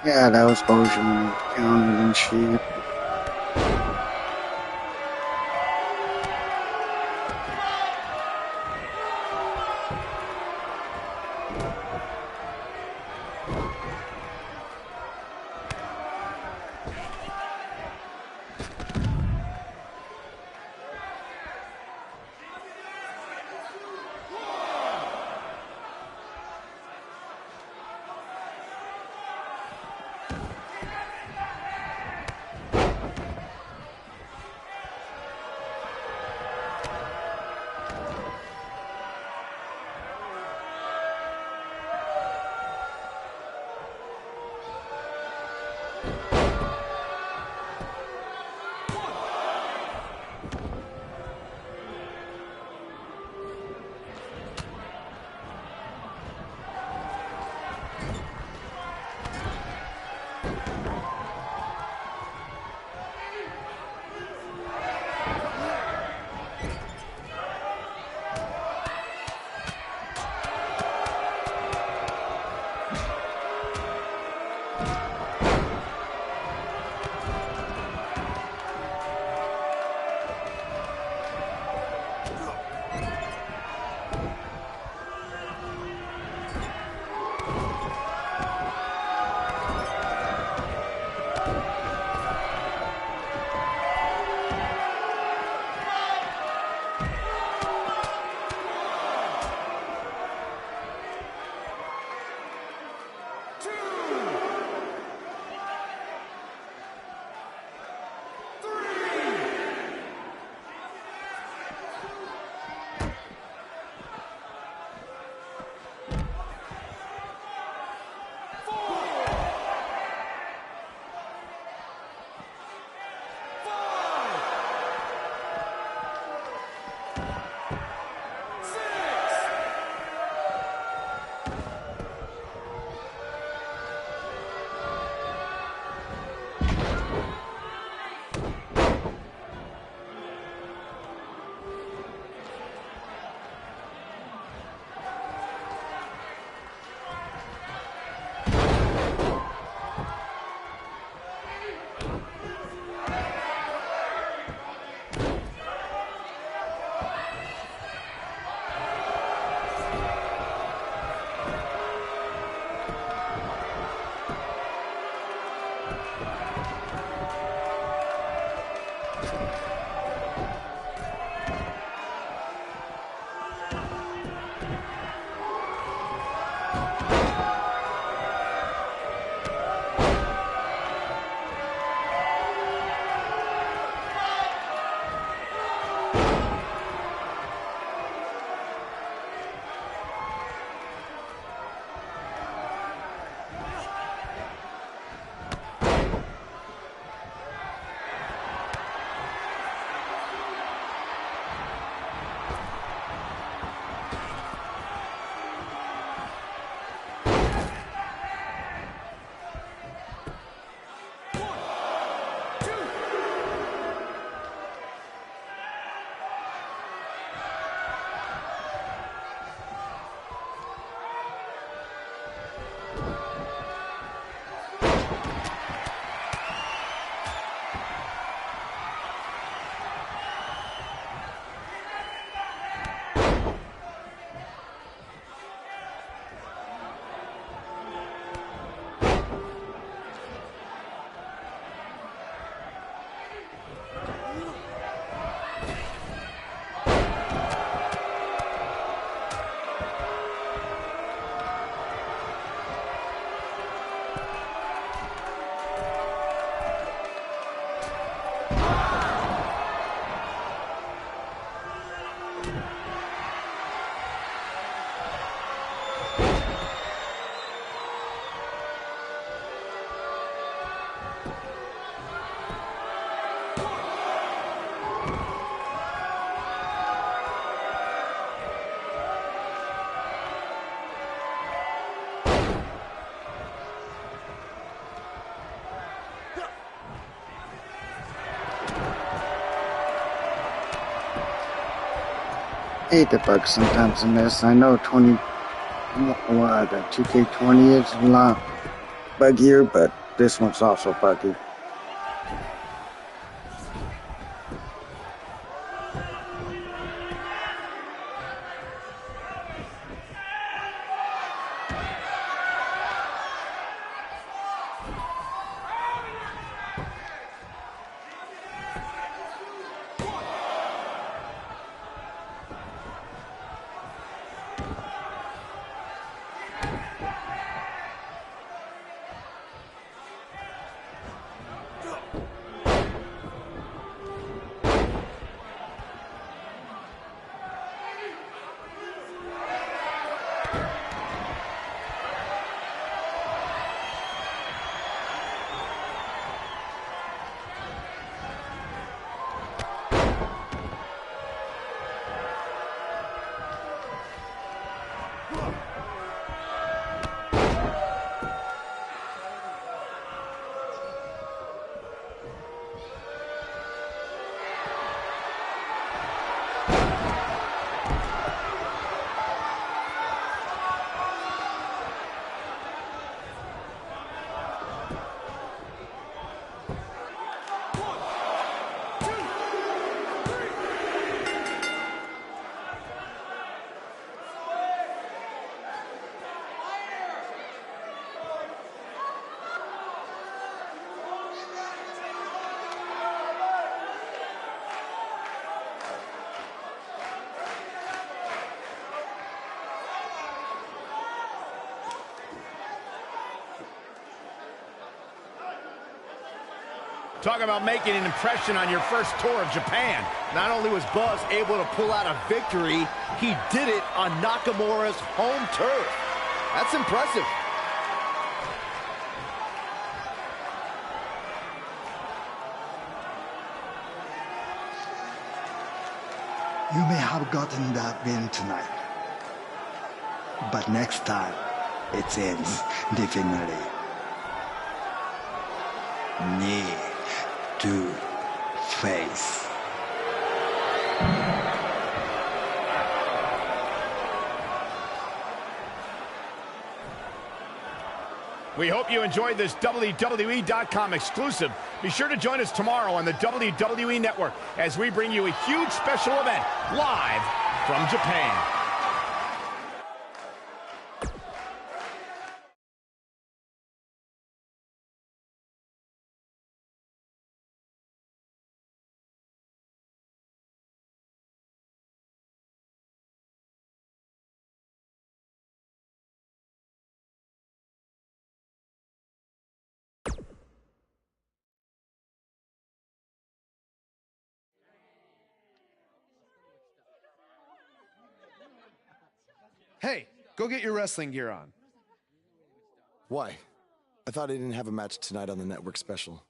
Yeah, that was Bojan when he counted and shit. I hate the bugs sometimes in this. I know 2K20 is a lot buggier, but this one's also buggy. Talk about making an impression on your first tour of Japan. Not only was Buzz able to pull out a victory, he did it on Nakamura's home turf. That's impressive. You may have gotten that win tonight, but next time it ends differently. Knee to face. We hope you enjoyed this WWE.com exclusive. Be sure to join us tomorrow on the WWE Network as we bring you a huge special event live from Japan. Hey, go get your wrestling gear on. Why? I thought I didn't have a match tonight on the network special.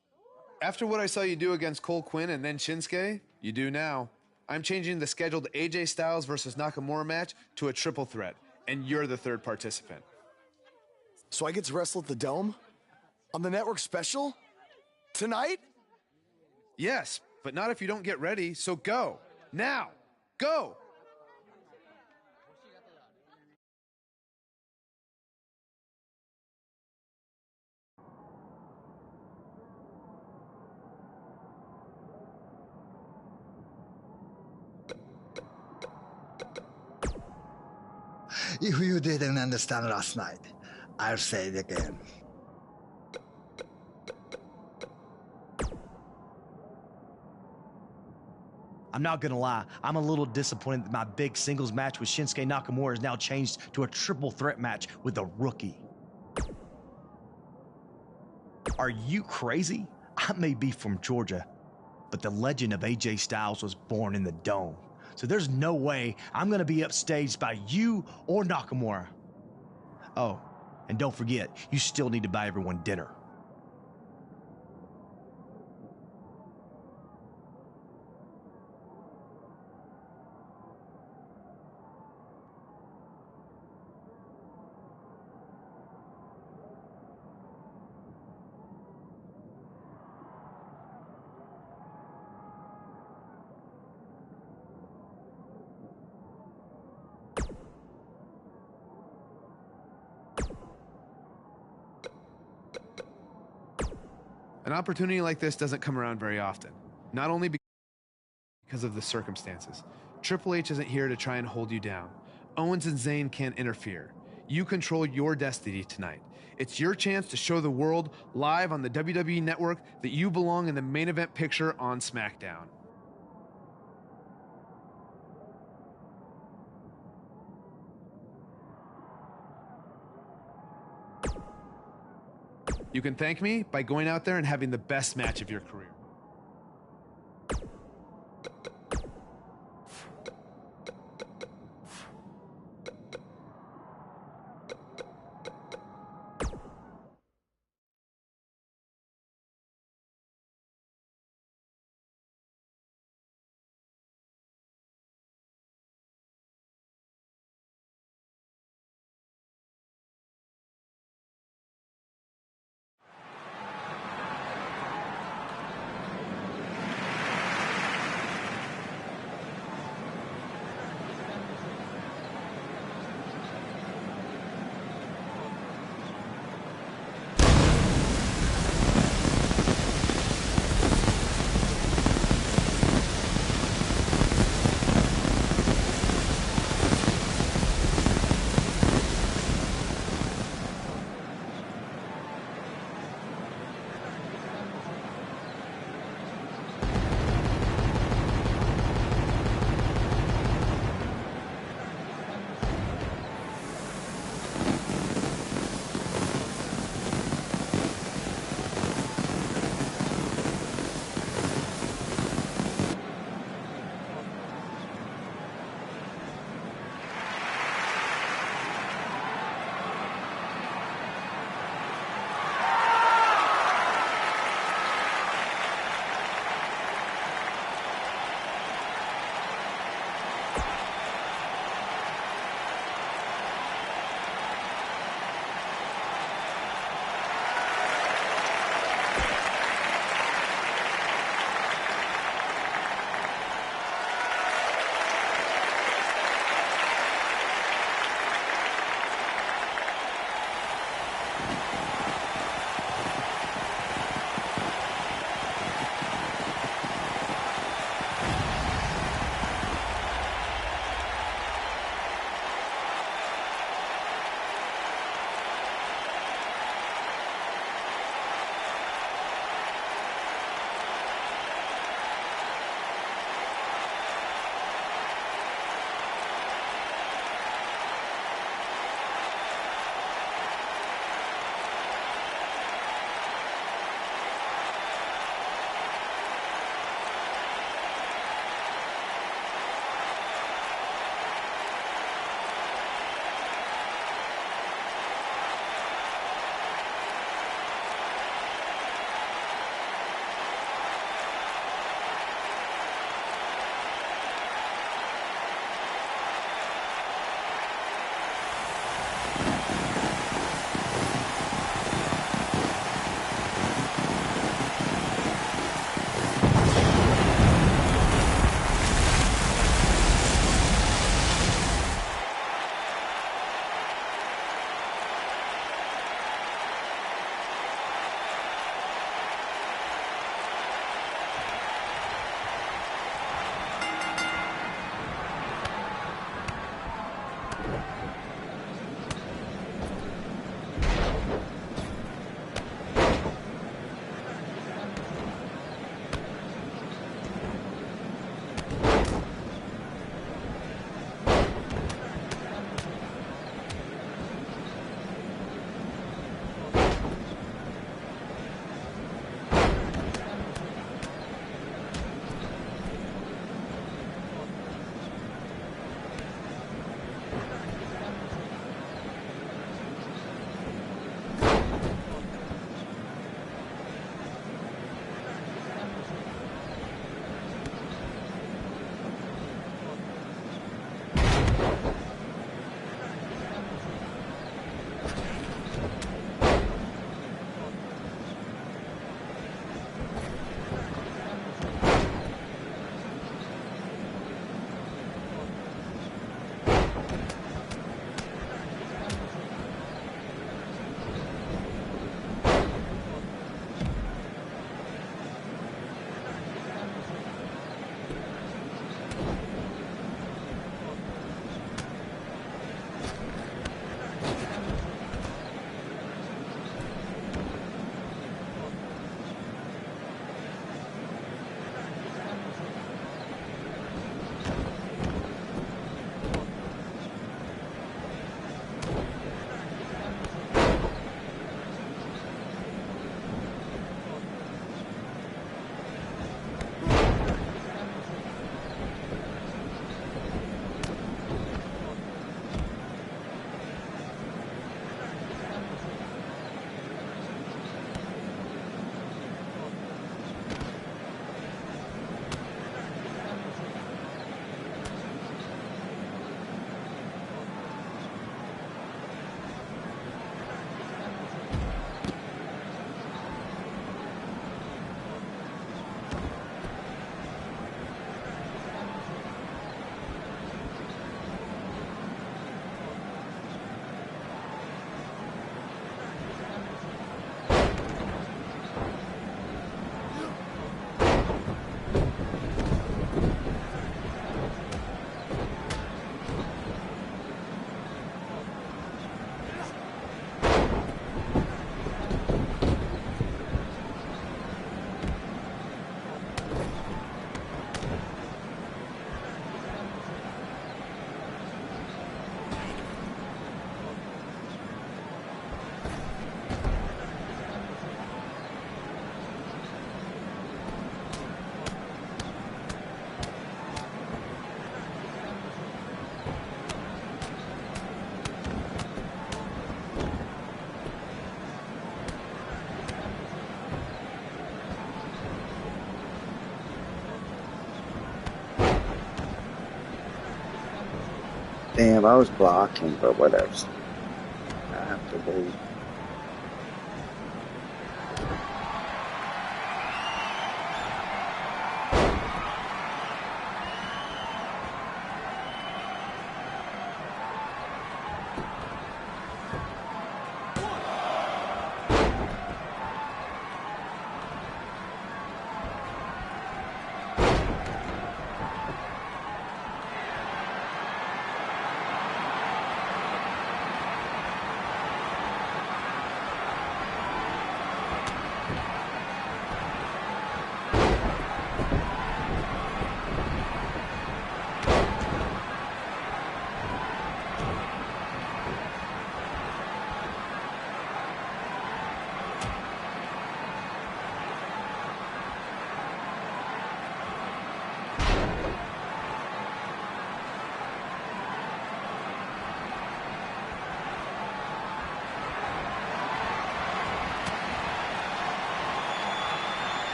After what I saw you do against Cole Quinn and then Shinsuke, you do now. I'm changing the scheduled AJ Styles versus Nakamura match to a triple threat, and you're the third participant. So I get to wrestle at the Dome? On the network special? Tonight? Yes, but not if you don't get ready, so go. Now. Go! If you didn't understand last night, I'll say it again. I'm not gonna lie, I'm a little disappointed that my big singles match with Shinsuke Nakamura is now changed to a triple threat match with a rookie. Are you crazy? I may be from Georgia, but the legend of AJ Styles was born in the Dome. So there's no way I'm gonna be upstaged by you or Nakamura. Oh, and don't forget, you still need to buy everyone dinner. An opportunity like this doesn't come around very often, not only because of the circumstances. Triple H isn't here to try and hold you down. Owens and Zayn can't interfere. You control your destiny tonight. It's your chance to show the world live on the WWE Network that you belong in the main event picture on SmackDown. You can thank me by going out there and having the best match of your career. Damn, I was blocking, but whatever. I have to believe.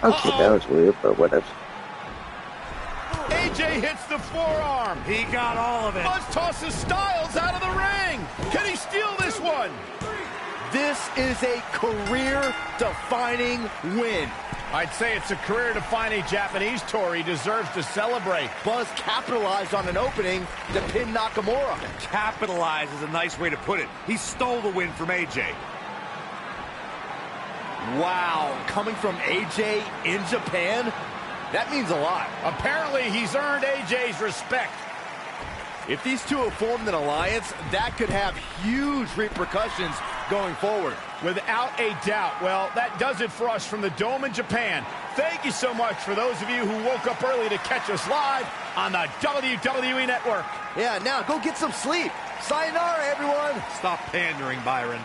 Okay, that was weird, but whatever. AJ hits the forearm. He got all of it. Buzz tosses Styles out of the ring. Can he steal this one? This is a career-defining win. I'd say it's a career-defining Japanese tour. He deserves to celebrate. Buzz capitalized on an opening to pin Nakamura. Capitalize is a nice way to put it. He stole the win from AJ. Wow, coming from AJ in Japan, that means a lot. Apparently, he's earned AJ's respect. If these two have formed an alliance, that could have huge repercussions going forward. Without a doubt. Well, that does it for us from the Dome in Japan. Thank you so much for those of you who woke up early to catch us live on the WWE Network. Yeah, now go get some sleep. Sayonara, everyone. Stop pandering, Byron.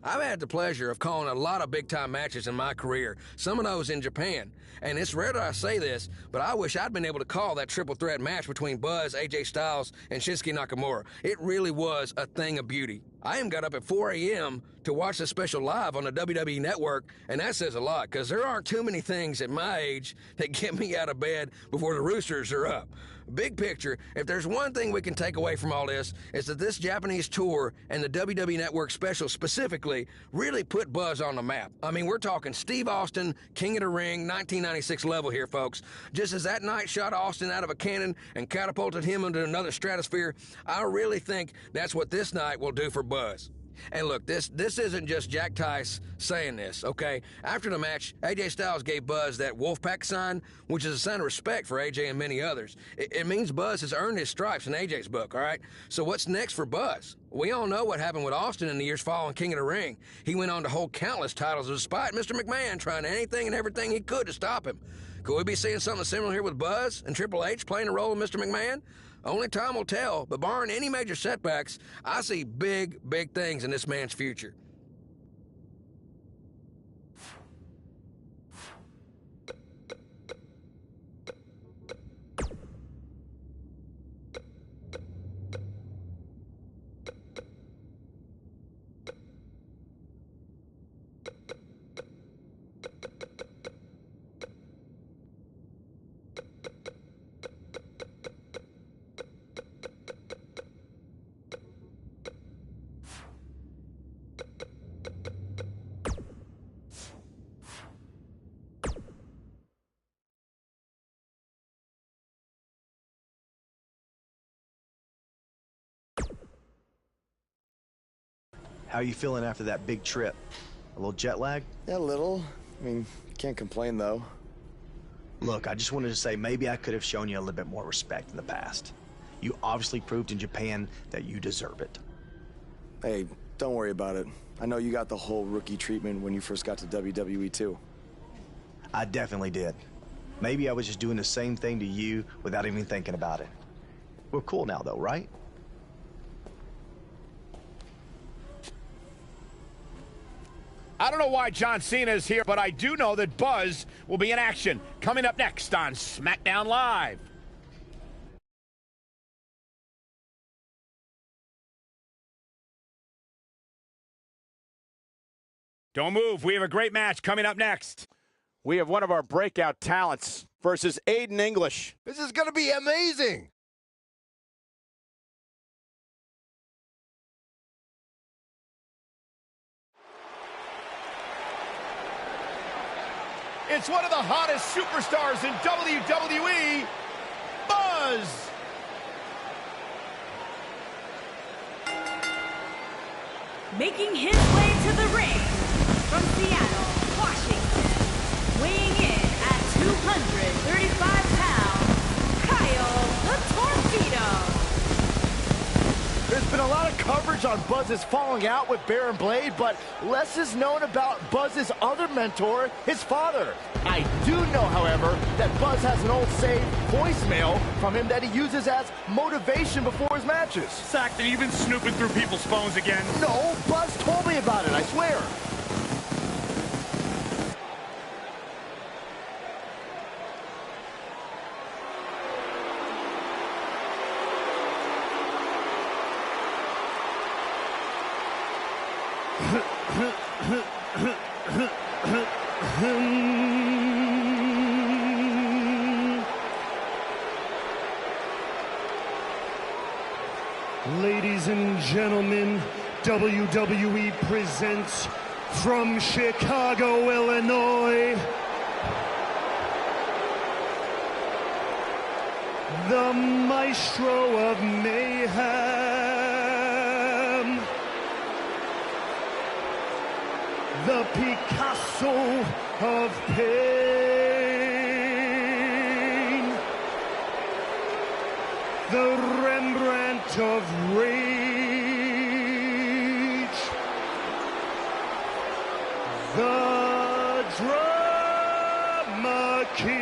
I've had the pleasure of calling a lot of big-time matches in my career, some of those in Japan. And it's rare that I say this, but I wish I'd been able to call that triple threat match between Buzz, AJ Styles, and Shinsuke Nakamura. It really was a thing of beauty. I even got up at 4 a.m. to watch the special live on the WWE Network, and that says a lot, because there aren't too many things at my age that get me out of bed before the roosters are up. Big picture, if there's one thing we can take away from all this, it's that this Japanese tour and the WWE Network special specifically really put Buzz on the map. I mean, we're talking Steve Austin, King of the Ring, 1996 level here, folks. Just as that night shot Austin out of a cannon and catapulted him into another stratosphere, I really think that's what this night will do for Buzz. And look, this isn't just Jack Tice saying this, okay? After the match, AJ Styles gave Buzz that Wolfpack sign, which is a sign of respect for AJ and many others. It means Buzz has earned his stripes in AJ's book, all right? So what's next for Buzz? We all know what happened with Austin in the years following King of the Ring. He went on to hold countless titles despite Mr. McMahon trying anything and everything he could to stop him. Could we be seeing something similar here with Buzz and Triple H playing a role of Mr. McMahon? Only time will tell, but barring any major setbacks, I see big, big things in this man's future. How are you feeling after that big trip? A little jet lag? Yeah, a little. I mean, can't complain, though. Look, I just wanted to say maybe I could have shown you a little bit more respect in the past. You obviously proved in Japan that you deserve it. Hey, don't worry about it. I know you got the whole rookie treatment when you first got to WWE, too. I definitely did. Maybe I was just doing the same thing to you without even thinking about it. We're cool now, though, right? I don't know why John Cena is here, but I do know that Buzz will be in action coming up next on SmackDown Live. Don't move. We have a great match coming up next. We have one of our breakout talents versus Aiden English. This is going to be amazing. It's one of the hottest superstars in WWE, Buzz. Making his way to the ring from Seattle, Washington, weighing in at 235 pounds, Kyle the Torpedo. There's been a lot of coverage on Buzz's falling out with Baron Blade, but less is known about Buzz's other mentor, his father. I do know, however, that Buzz has an old saved voicemail from him that he uses as motivation before his matches. Saxton, you've been snooping through people's phones again? No, Buzz told me about it, I swear. Ladies and gentlemen, WWE presents from Chicago, Illinois, the Maestro of Mayhem, the Picasso of Pain, the Rembrandt of Rage, the Drama King,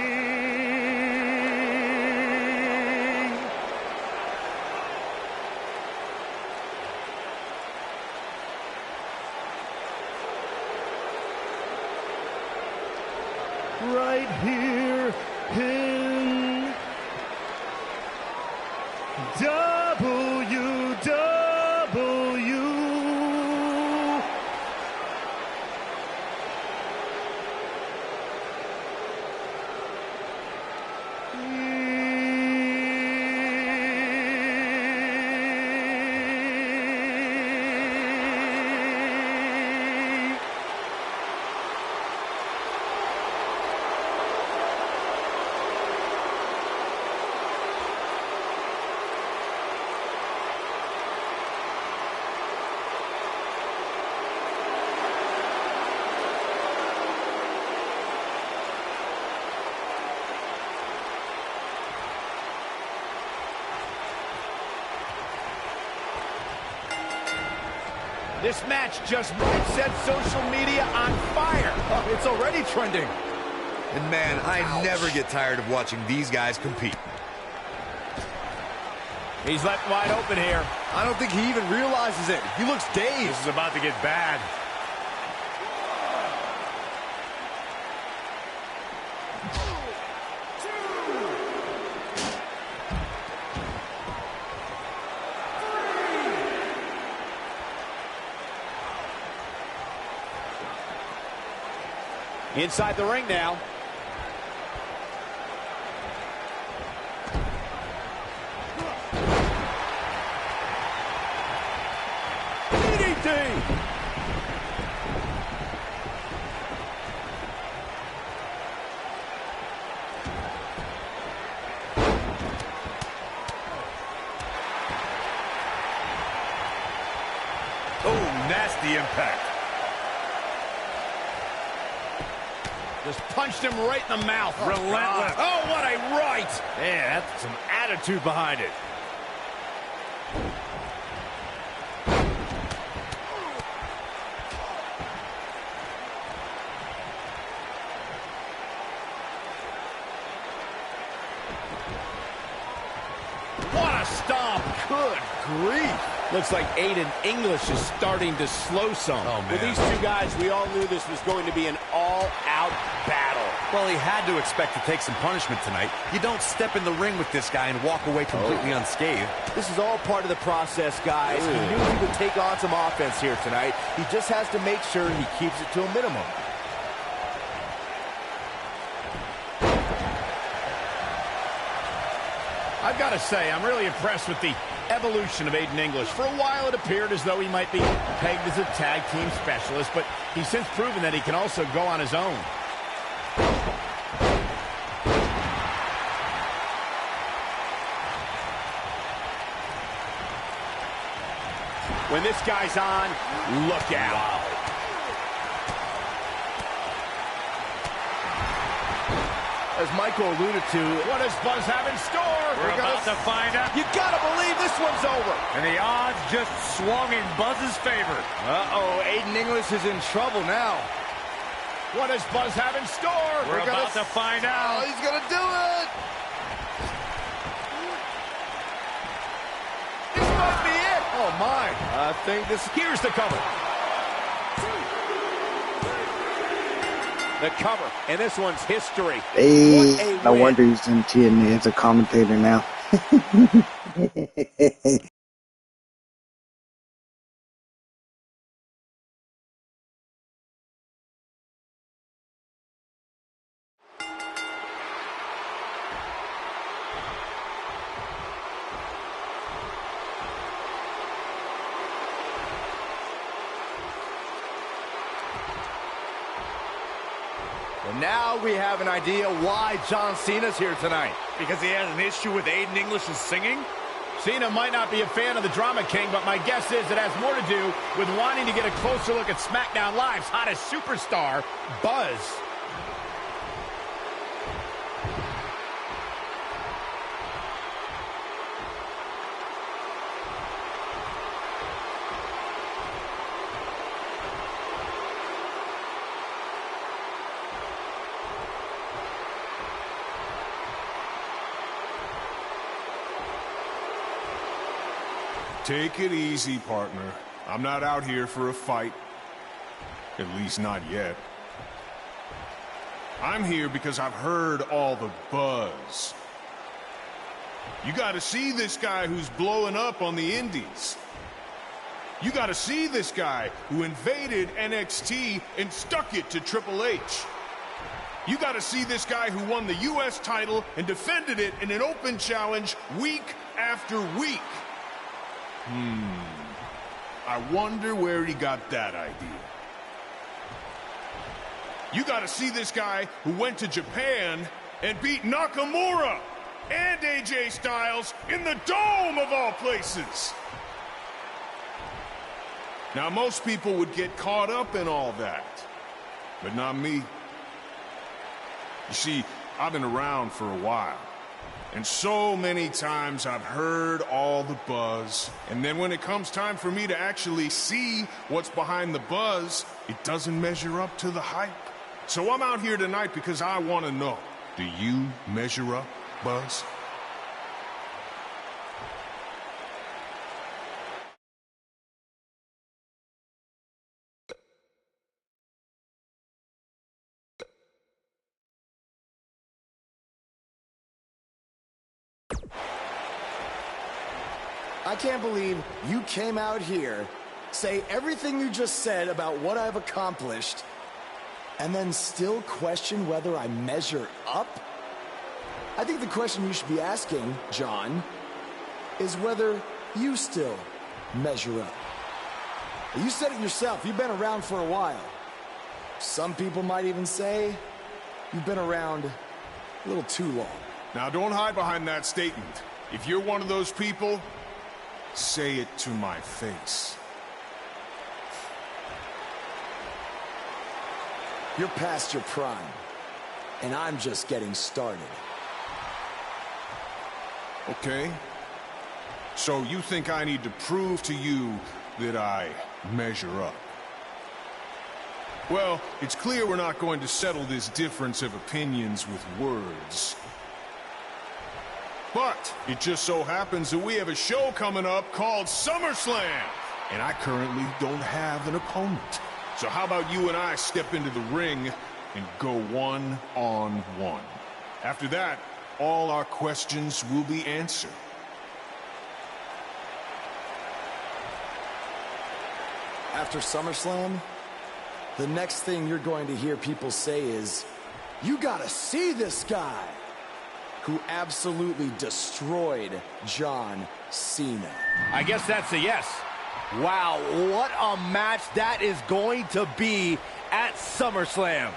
right here in WWE. This match just might set social media on fire. Oh, it's already trending. And man, I never get tired of watching these guys compete. He's left wide open here. I don't think he even realizes it. He looks dazed. This is about to get bad. Inside the ring now. DDT! Oh, nasty impact. Just punched him right in the mouth. Relentless. Oh, what a right! Man, that's some attitude behind it. What a stomp! Good grief! Looks like Aiden English is starting to slow some. Oh, man. With these two guys, we all knew this was going to be an all-out battle. Well, he had to expect to take some punishment tonight. You don't step in the ring with this guy and walk away completely unscathed. This is all part of the process, guys. He knew he would take on some offense here tonight. He just has to make sure he keeps it to a minimum. I've got to say, I'm really impressed with the evolution of Aiden English. For a while, it appeared as though he might be pegged as a tag team specialist, but he's since proven that he can also go on his own. When this guy's on, look out. Wow. As Michael alluded to, what does Buzz have in store? We're about to find out. You gotta believe this one's over. And the odds just swung in Buzz's favor. Uh-oh, Aiden English is in trouble now. What does Buzz have in store? We're about to find out. Oh, he's gonna do it! This might be it. Oh, my. I think this... Here's the cover. The cover, and this one's history. Hey, no wonder he's in TNA as a commentator now. And now we have an idea why John Cena's here tonight. Because he has an issue with Aiden English's singing? Cena might not be a fan of the Drama King, but my guess is it has more to do with wanting to get a closer look at SmackDown Live's hottest superstar, Buzz. Take it easy, partner. I'm not out here for a fight. At least not yet. I'm here because I've heard all the buzz. You gotta see this guy who's blowing up on the indies. You gotta see this guy who invaded NXT and stuck it to Triple H. You gotta see this guy who won the US title and defended it in an open challenge week after week. I wonder where he got that idea. You gotta see this guy who went to Japan and beat Nakamura and AJ Styles in the Dome of all places. Now, most people would get caught up in all that, but not me. You see, I've been around for a while. And so many times I've heard all the buzz, and then when it comes time for me to actually see what's behind the buzz, it doesn't measure up to the hype. So I'm out here tonight because I want to know, do you measure up, Buzz? I can't believe you came out here, say everything you just said about what I've accomplished, and then still question whether I measure up? I think the question you should be asking, John, is whether you still measure up. You said it yourself, you've been around for a while. Some people might even say you've been around a little too long. Now don't hide behind that statement. If you're one of those people, say it to my face. You're past your prime, and I'm just getting started. Okay. So you think I need to prove to you that I measure up? Well, it's clear we're not going to settle this difference of opinions with words. But it just so happens that we have a show coming up called SummerSlam, and I currently don't have an opponent. So how about you and I step into the ring and go one-on-one? After that, all our questions will be answered. After SummerSlam, the next thing you're going to hear people say is, "You gotta see this guy," who absolutely destroyed John Cena. I guess that's a yes. Wow, what a match that is going to be at SummerSlam.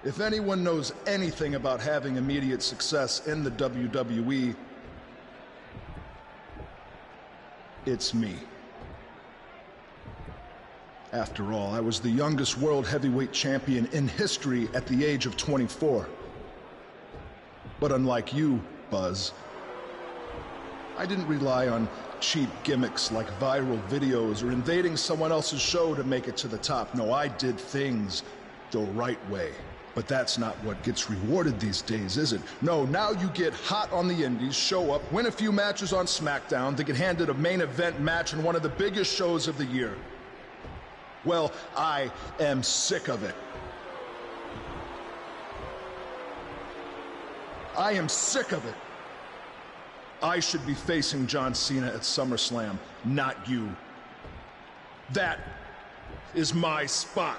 If anyone knows anything about having immediate success in the WWE, it's me. After all, I was the youngest world heavyweight champion in history at the age of 24. But unlike you, Buzz, I didn't rely on cheap gimmicks like viral videos or invading someone else's show to make it to the top. No, I did things the right way. But that's not what gets rewarded these days, is it? No, now you get hot on the indies, show up, win a few matches on SmackDown, then get handed a main event match in one of the biggest shows of the year. Well, I am sick of it. I am sick of it. I should be facing John Cena at SummerSlam, not you. That is my spot.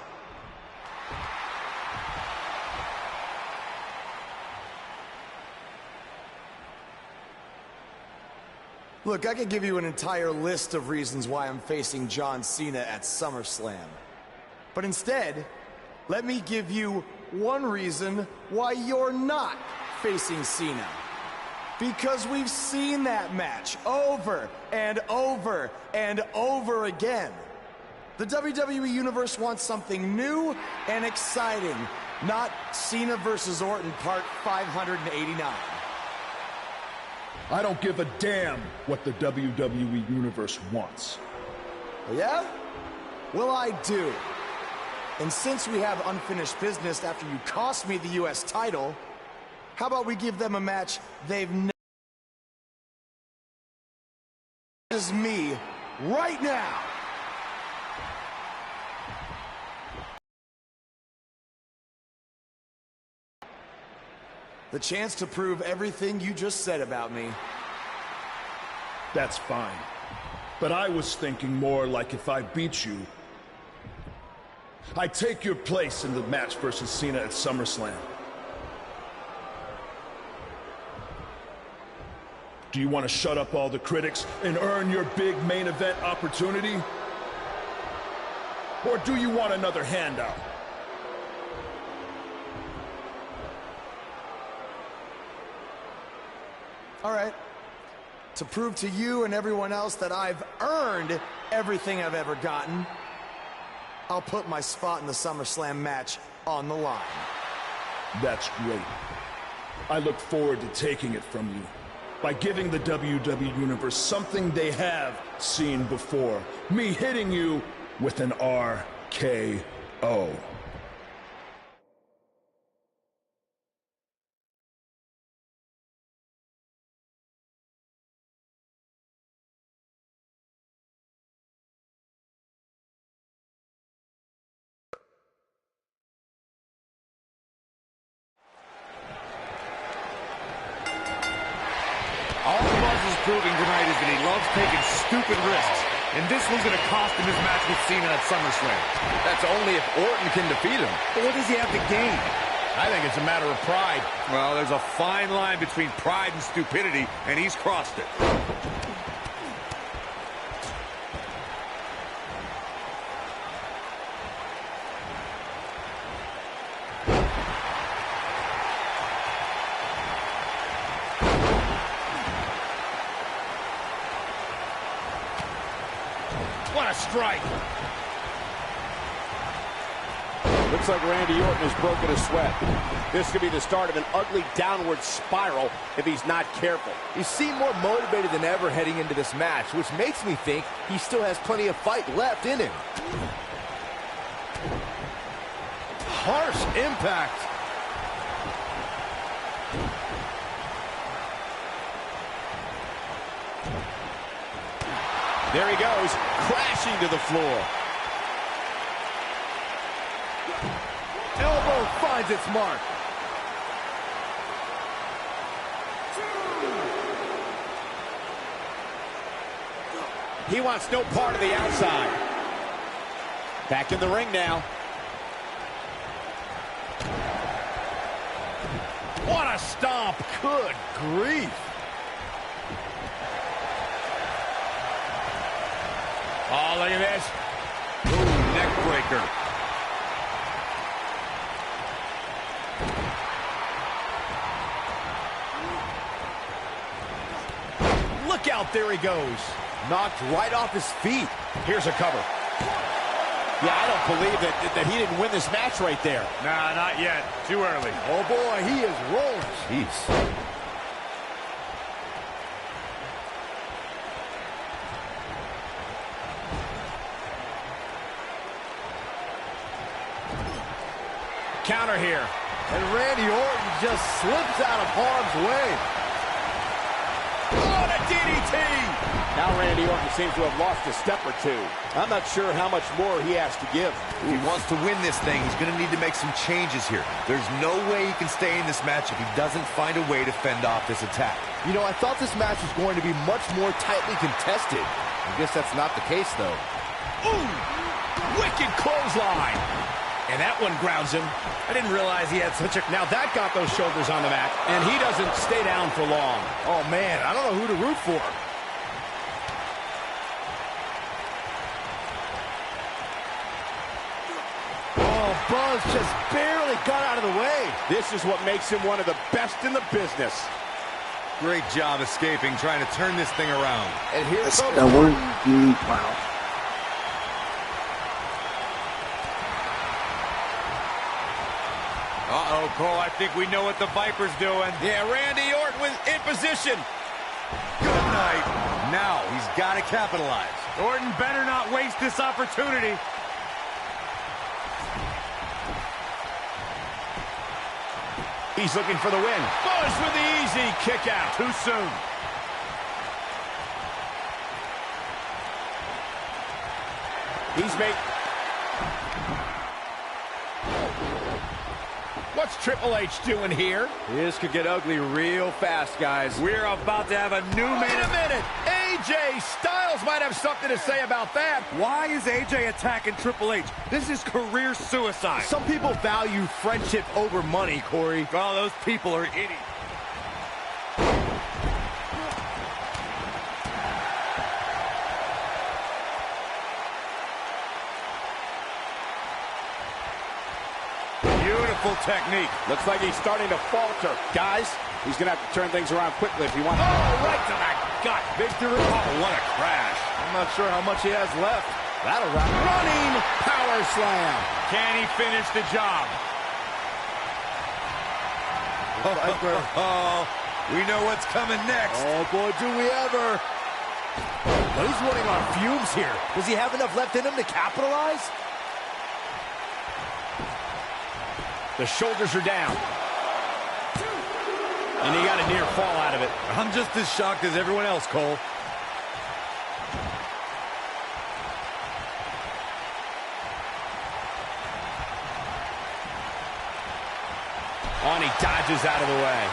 Look, I could give you an entire list of reasons why I'm facing John Cena at SummerSlam. But instead, let me give you one reason why you're not facing Cena. Because we've seen that match over and over and over again. The WWE Universe wants something new and exciting, not Cena versus Orton Part 589. I don't give a damn what the WWE Universe wants. Yeah? Well, I do. And since we have unfinished business after you cost me the U.S. title, how about we give them a match they've never... This is me right now. The chance to prove everything you just said about me. That's fine. But I was thinking more like if I beat you, I take your place in the match versus Cena at SummerSlam. Do you want to shut up all the critics and earn your big main event opportunity? Or do you want another handout? All right. To prove to you and everyone else that I've earned everything I've ever gotten, I'll put my spot in the SummerSlam match on the line. That's great. I look forward to taking it from you by giving the WWE Universe something they have seen before. Me hitting you with an RKO. All Buzz is proving tonight is that he loves taking stupid risks. And this one's going to cost him his match with Cena at SummerSlam. That's only if Orton can defeat him. But what does he have to gain? I think it's a matter of pride. Well, there's a fine line between pride and stupidity, and he's crossed it. What a strike. Looks like Randy Orton has broken a sweat. This could be the start of an ugly downward spiral if he's not careful. He seemed more motivated than ever heading into this match, which makes me think he still has plenty of fight left in him. Harsh impact. There he goes, crashing to the floor. Elbow finds its mark. He wants no part of the outside. Back in the ring now. What a stomp. Good grief. Oh, look at this. Ooh, neck breaker. Look out, there he goes. Knocked right off his feet. Here's a cover. Yeah, I don't believe that he didn't win this match right there. Nah, not yet. Too early. Oh, boy, he is rolling. Jeez. Counter here. And Randy Orton just slips out of harm's way. What a DDT! Now Randy Orton seems to have lost a step or two. I'm not sure how much more he has to give. If he wants to win this thing, he's going to need to make some changes here. There's no way he can stay in this match if he doesn't find a way to fend off this attack. You know, I thought this match was going to be much more tightly contested. I guess that's not the case, though. Ooh! Wicked clothesline! And that one grounds him. I didn't realize he had such a... Now that got those shoulders on the mat, and he doesn't stay down for long. Oh, man, I don't know who to root for. Oh, Buzz just barely got out of the way. This is what makes him one of the best in the business. Great job escaping, trying to turn this thing around. And here That's comes... that one. Wow. Uh-oh, Cole, I think we know what the Viper's doing. Yeah, Randy Orton was in position. Good night. Now he's got to capitalize. Orton better not waste this opportunity. He's looking for the win. Goes with the easy kick out. Too soon. He's made... What's Triple H doing here? This could get ugly real fast, guys. We're about to have a new man. Wait a minute. AJ Styles might have something to say about that. Why is AJ attacking Triple H? This is career suicide. Some people value friendship over money, Corey. Oh, those people are idiots. Beautiful technique. Looks like he's starting to falter. Guys, he's going to have to turn things around quickly if he wants. Oh, right to that gut. Victory. Oh, what a crash. I'm not sure how much he has left. That'll wrap. Running power slam. Can he finish the job? Oh, we know what's coming next. Oh, boy, do we ever. Well, he's running on fumes here. Does he have enough left in him to capitalize? The shoulders are down. And he got a near fall out of it. I'm just as shocked as everyone else, Cole. On, he dodges out of the way.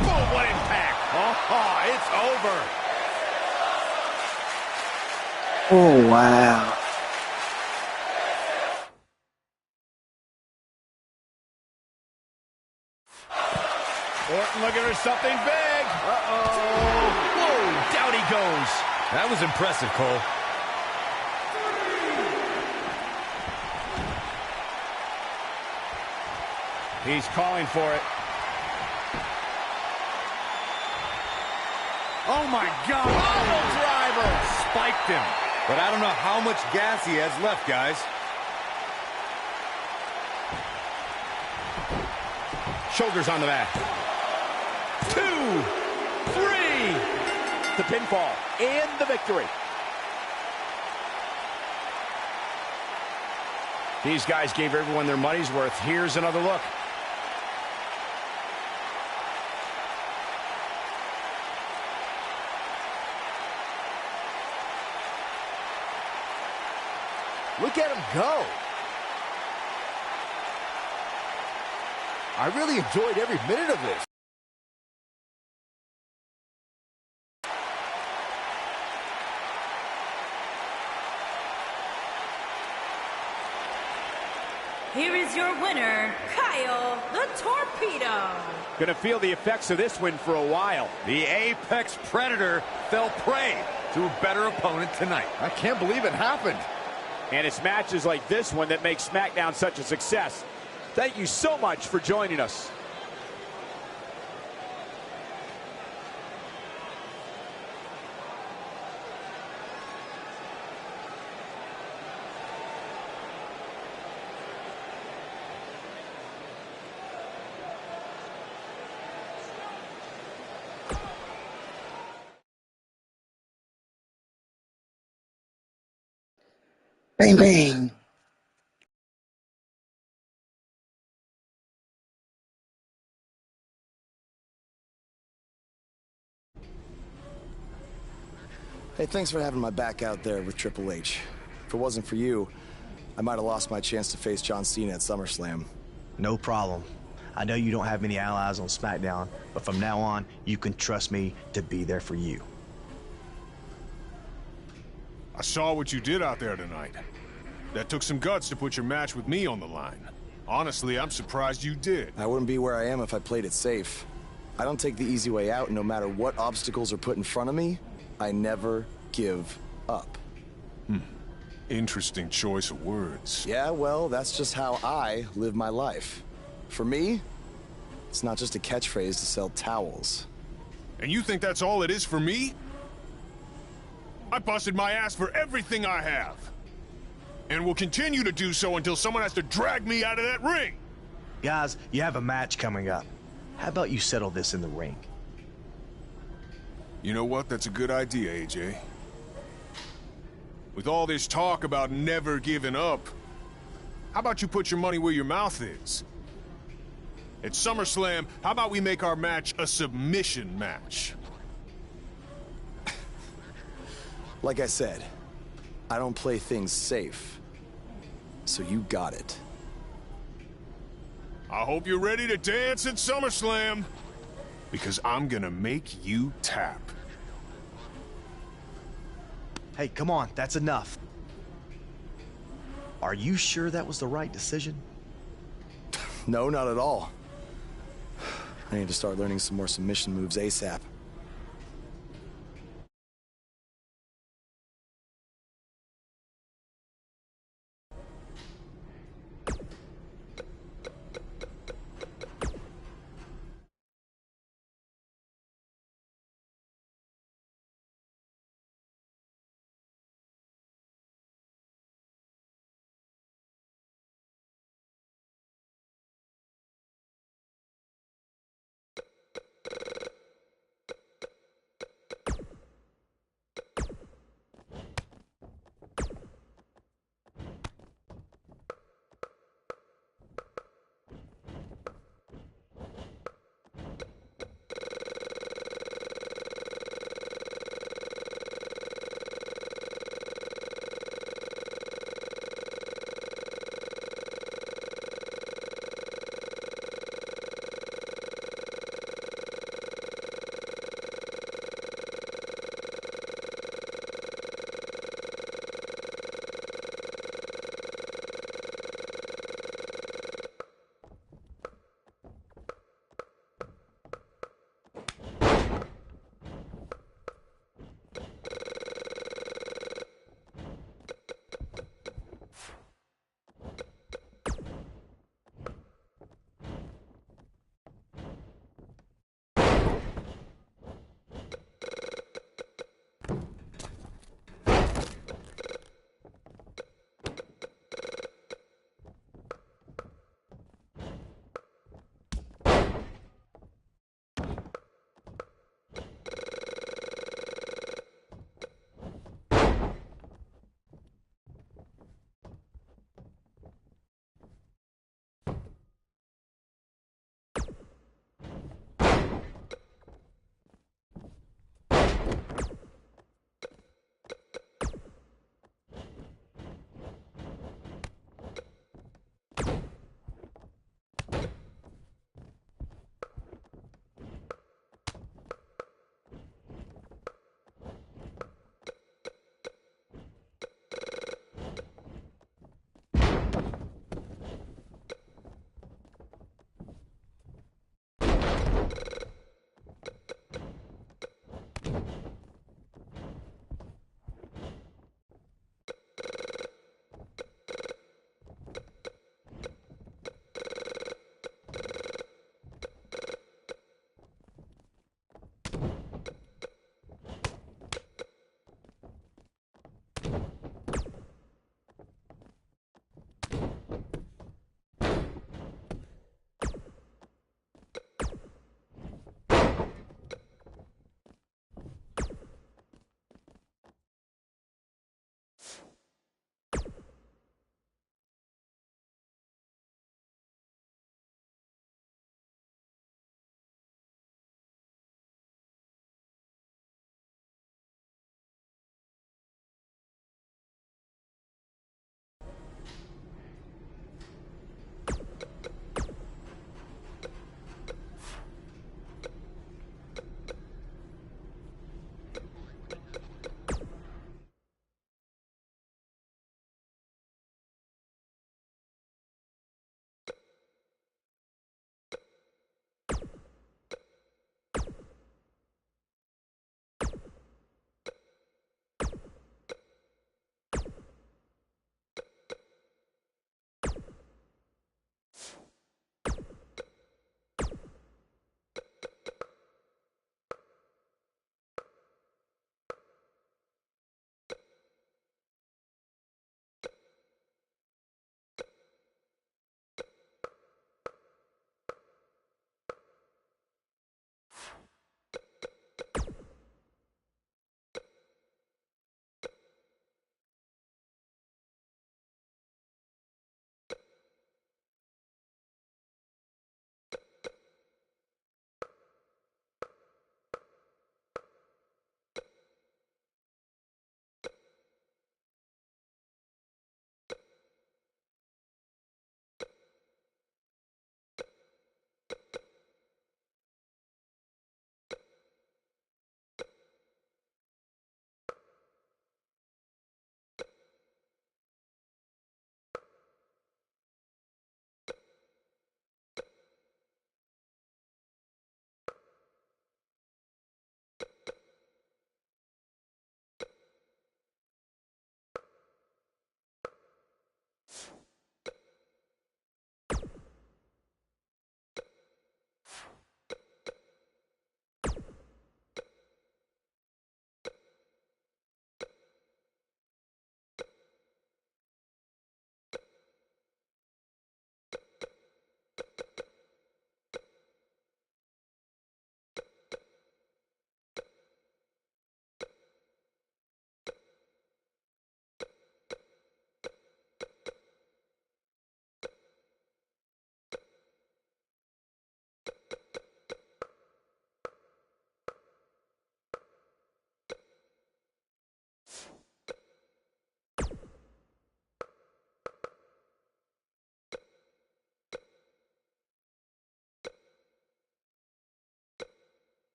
Boom, what impact. Oh, it's over. Oh, wow. Orton looking for something big. Uh-oh. Whoa, down he goes. That was impressive, Cole. He's calling for it. Oh, my God. Auto driver. Spiked him. But I don't know how much gas he has left, guys. Shoulders on the mat. 2, 3. The pinfall and the victory. These guys gave everyone their money's worth. Here's another look. Look at him go. I really enjoyed every minute of this. Here is your winner, Kyle the Torpedo. Gonna feel the effects of this win for a while. The Apex Predator fell prey to a better opponent tonight. I can't believe it happened. And it's matches like this one that make SmackDown such a success. Thank you so much for joining us. Bang, bang. Hey, thanks for having my back out there with Triple H. If it wasn't for you, I might have lost my chance to face John Cena at SummerSlam. No problem. I know you don't have many allies on SmackDown, but from now on, you can trust me to be there for you. I saw what you did out there tonight. That took some guts to put your match with me on the line. Honestly, I'm surprised you did. I wouldn't be where I am if I played it safe. I don't take the easy way out, and no matter what obstacles are put in front of me, I never give up. Interesting choice of words. Yeah, well, that's just how I live my life. For me, it's not just a catchphrase to sell towels. And you think that's all it is for me? I busted my ass for everything I have. And will continue to do so until someone has to drag me out of that ring. Guys, you have a match coming up. How about you settle this in the ring? You know what? That's a good idea, AJ. With all this talk about never giving up, how about you put your money where your mouth is? At SummerSlam, how about we make our match a submission match? Like I said, I don't play things safe. So you got it. I hope you're ready to dance at SummerSlam, because I'm gonna make you tap. Hey, come on, that's enough. Are you sure that was the right decision? No, not at all. I need to start learning some more submission moves ASAP.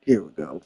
Here we go.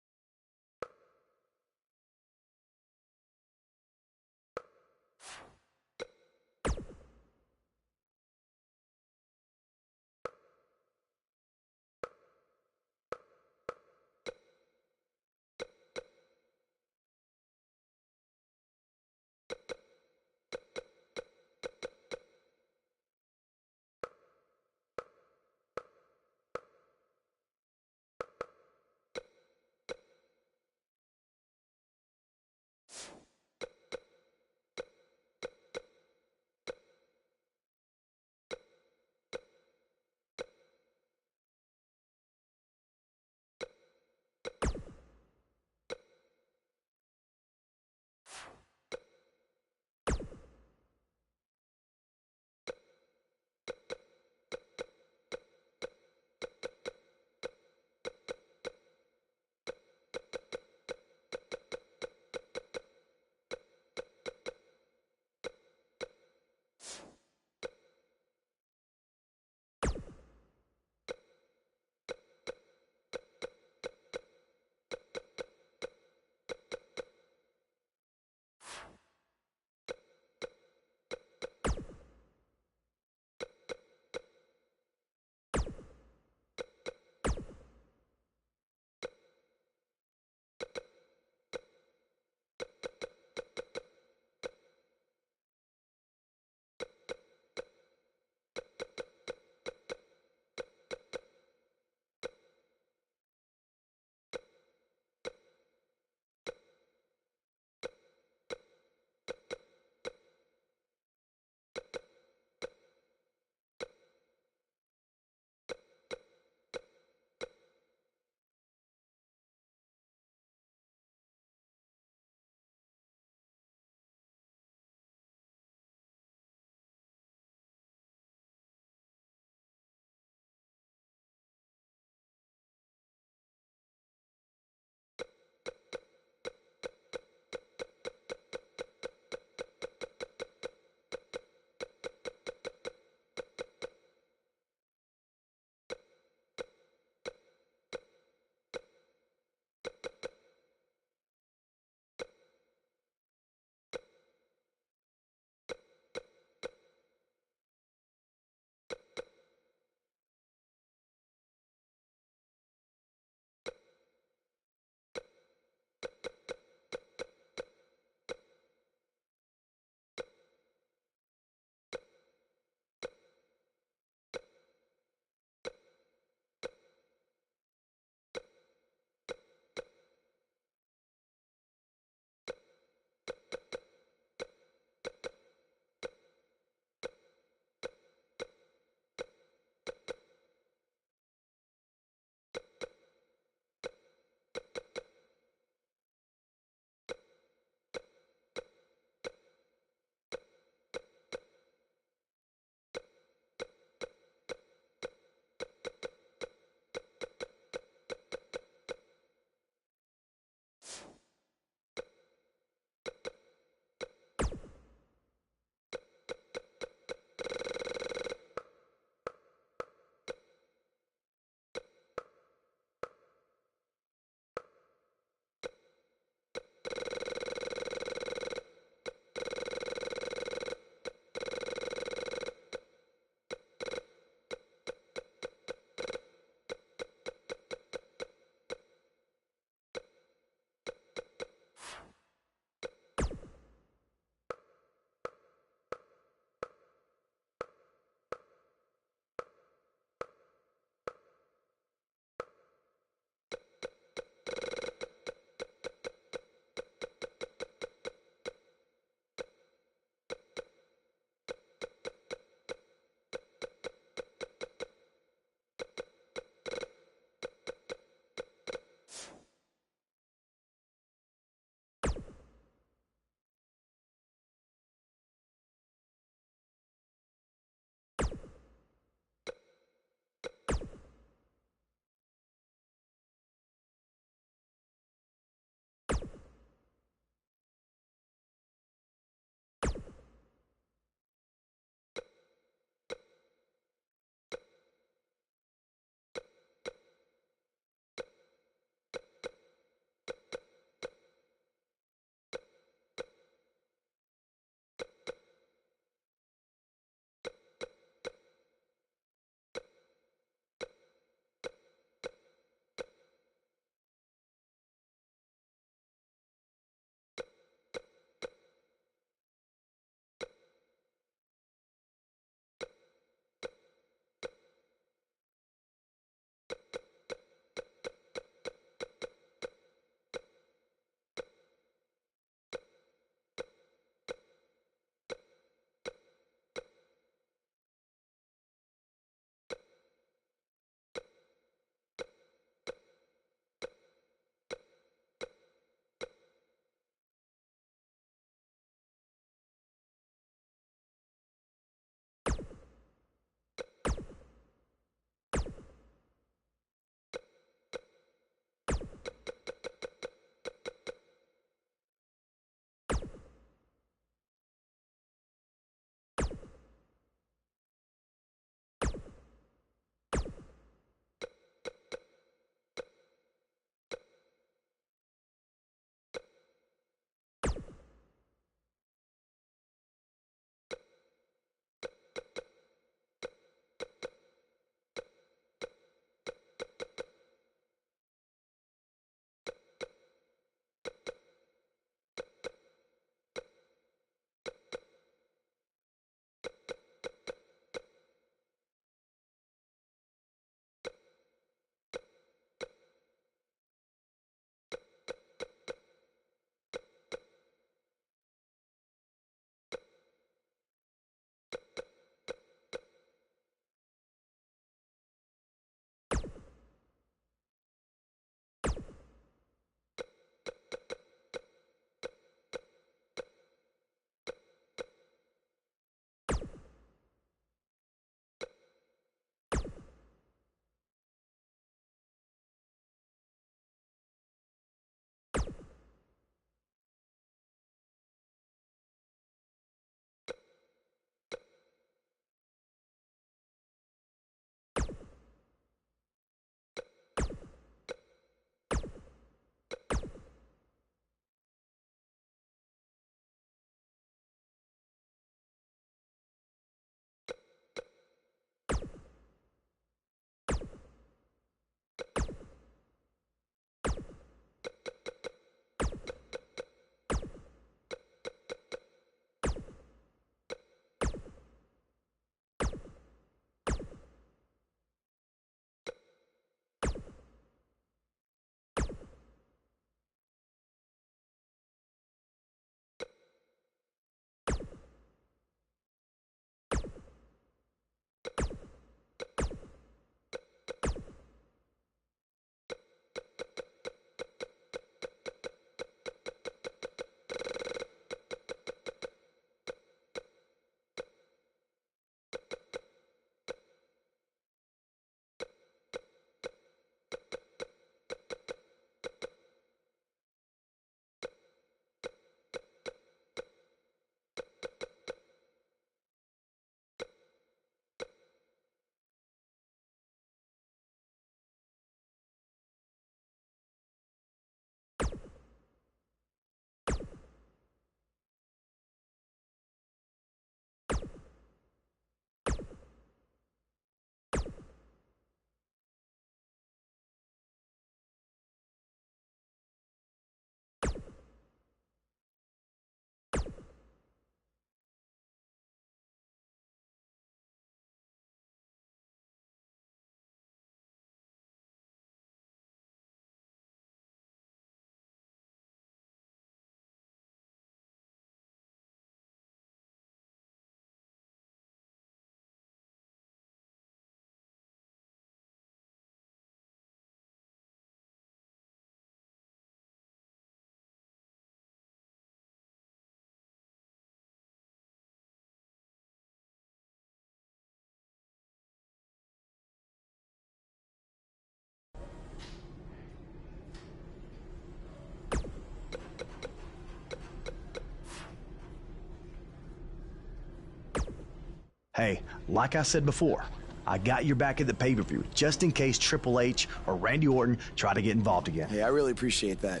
Hey, like I said before, I got your back at the pay-per-view, just in case Triple H or Randy Orton try to get involved again. Hey, I really appreciate that.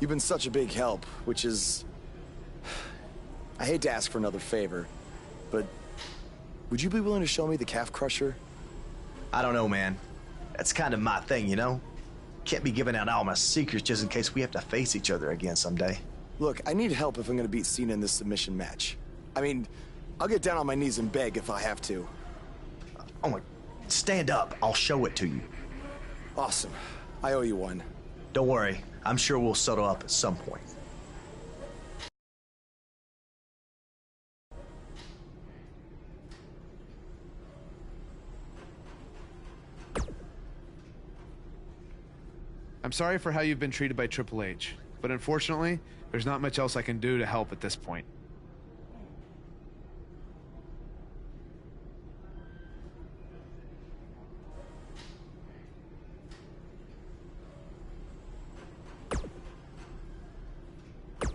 You've been such a big help, which is... I hate to ask for another favor, but would you be willing to show me the calf crusher? I don't know, man. That's kind of my thing, you know? Can't be giving out all my secrets just in case we have to face each other again someday. Look, I need help if I'm gonna beat Cena in this submission match. I mean, I'll get down on my knees and beg if I have to. Oh my... Stand up. I'll show it to you. Awesome. I owe you one. Don't worry. I'm sure we'll settle up at some point. I'm sorry for how you've been treated by Triple H, but unfortunately, there's not much else I can do to help at this point.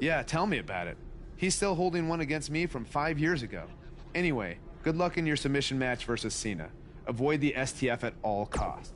Yeah, tell me about it. He's still holding one against me from 5 years ago. Anyway, good luck in your submission match versus Cena. Avoid the STF at all costs.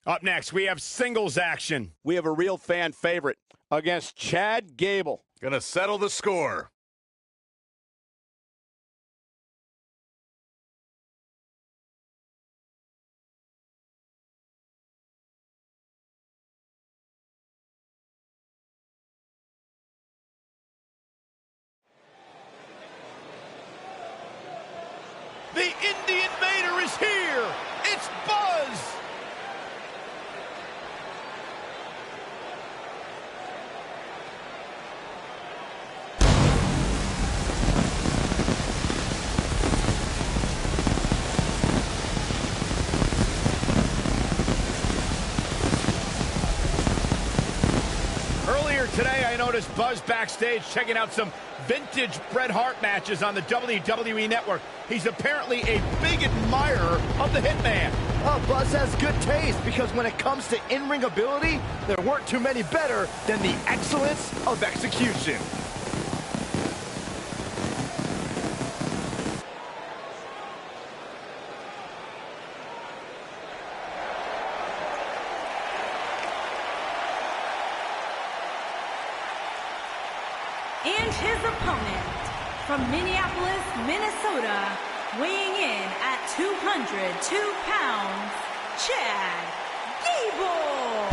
Up next, we have singles action. We have a real fan favorite against Chad Gable. Gonna settle the score. The Indie Invader is here. It's Buzz. Earlier today, I noticed Buzz backstage checking out some vintage Bret Hart matches on the WWE Network. He's apparently a big admirer of the Hitman. Oh, Buzz has good taste because when it comes to in-ring ability, there weren't too many better than the excellence of execution. And his opponent, from Minneapolis, Minnesota, weighing in at 202 pounds, Chad Gable.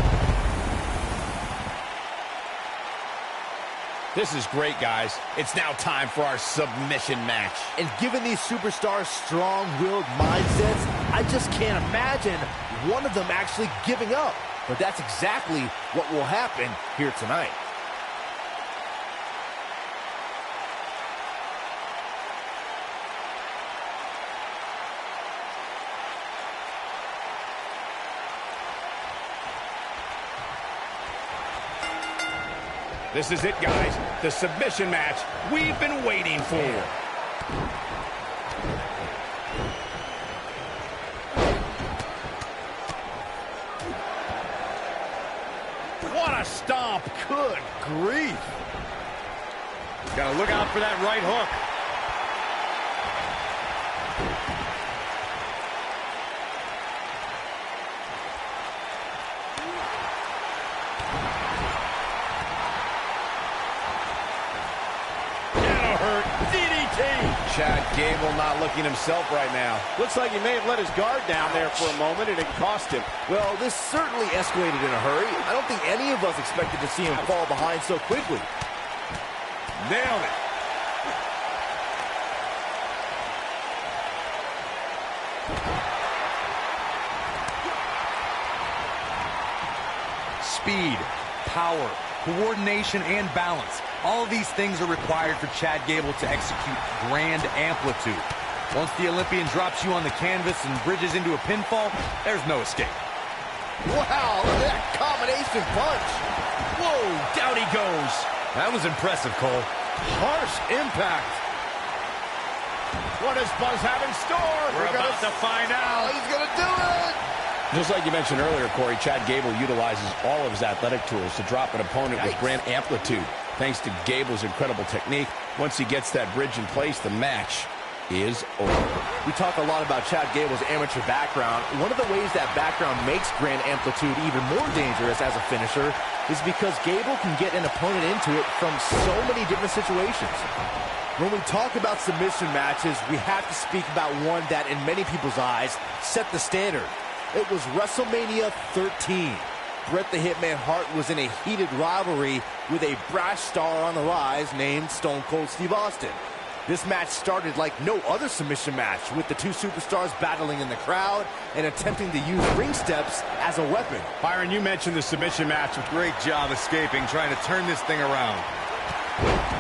This is great, guys. It's now time for our submission match. And given these superstars' strong-willed mindsets, I just can't imagine one of them actually giving up. But that's exactly what will happen here tonight. This is it, guys. The submission match we've been waiting for. What a stomp. Good grief. Gotta look out for that right hook. Chad Gable not looking himself right now. Looks like he may have let his guard down there for a moment, and it cost him. Well, this certainly escalated in a hurry. I don't think any of us expected to see him fall behind so quickly. Nailed it. speed, power, coordination, and balance. All of these things are required for Chad Gable to execute grand amplitude. Once the Olympian drops you on the canvas and bridges into a pinfall, there's no escape. Wow, look at that combination punch. Whoa, down he goes. That was impressive, Cole. Harsh impact. What does Buzz have in store? We're about to find out. Oh, he's going to do it. Just like you mentioned earlier, Corey, Chad Gable utilizes all of his athletic tools to drop an opponent with grand amplitude. Thanks to Gable's incredible technique, once he gets that bridge in place, the match is over. We talk a lot about Chad Gable's amateur background. One of the ways that background makes grand amplitude even more dangerous as a finisher is because Gable can get an opponent into it from so many different situations. When we talk about submission matches, we have to speak about one that, in many people's eyes, set the standard. It was WrestleMania 13. Bret the Hitman Hart was in a heated rivalry with a brash star on the rise named Stone Cold Steve Austin. This match started like no other submission match, with the two superstars battling in the crowd and attempting to use ring steps as a weapon. Byron, you mentioned the submission match. Great job escaping, trying to turn this thing around.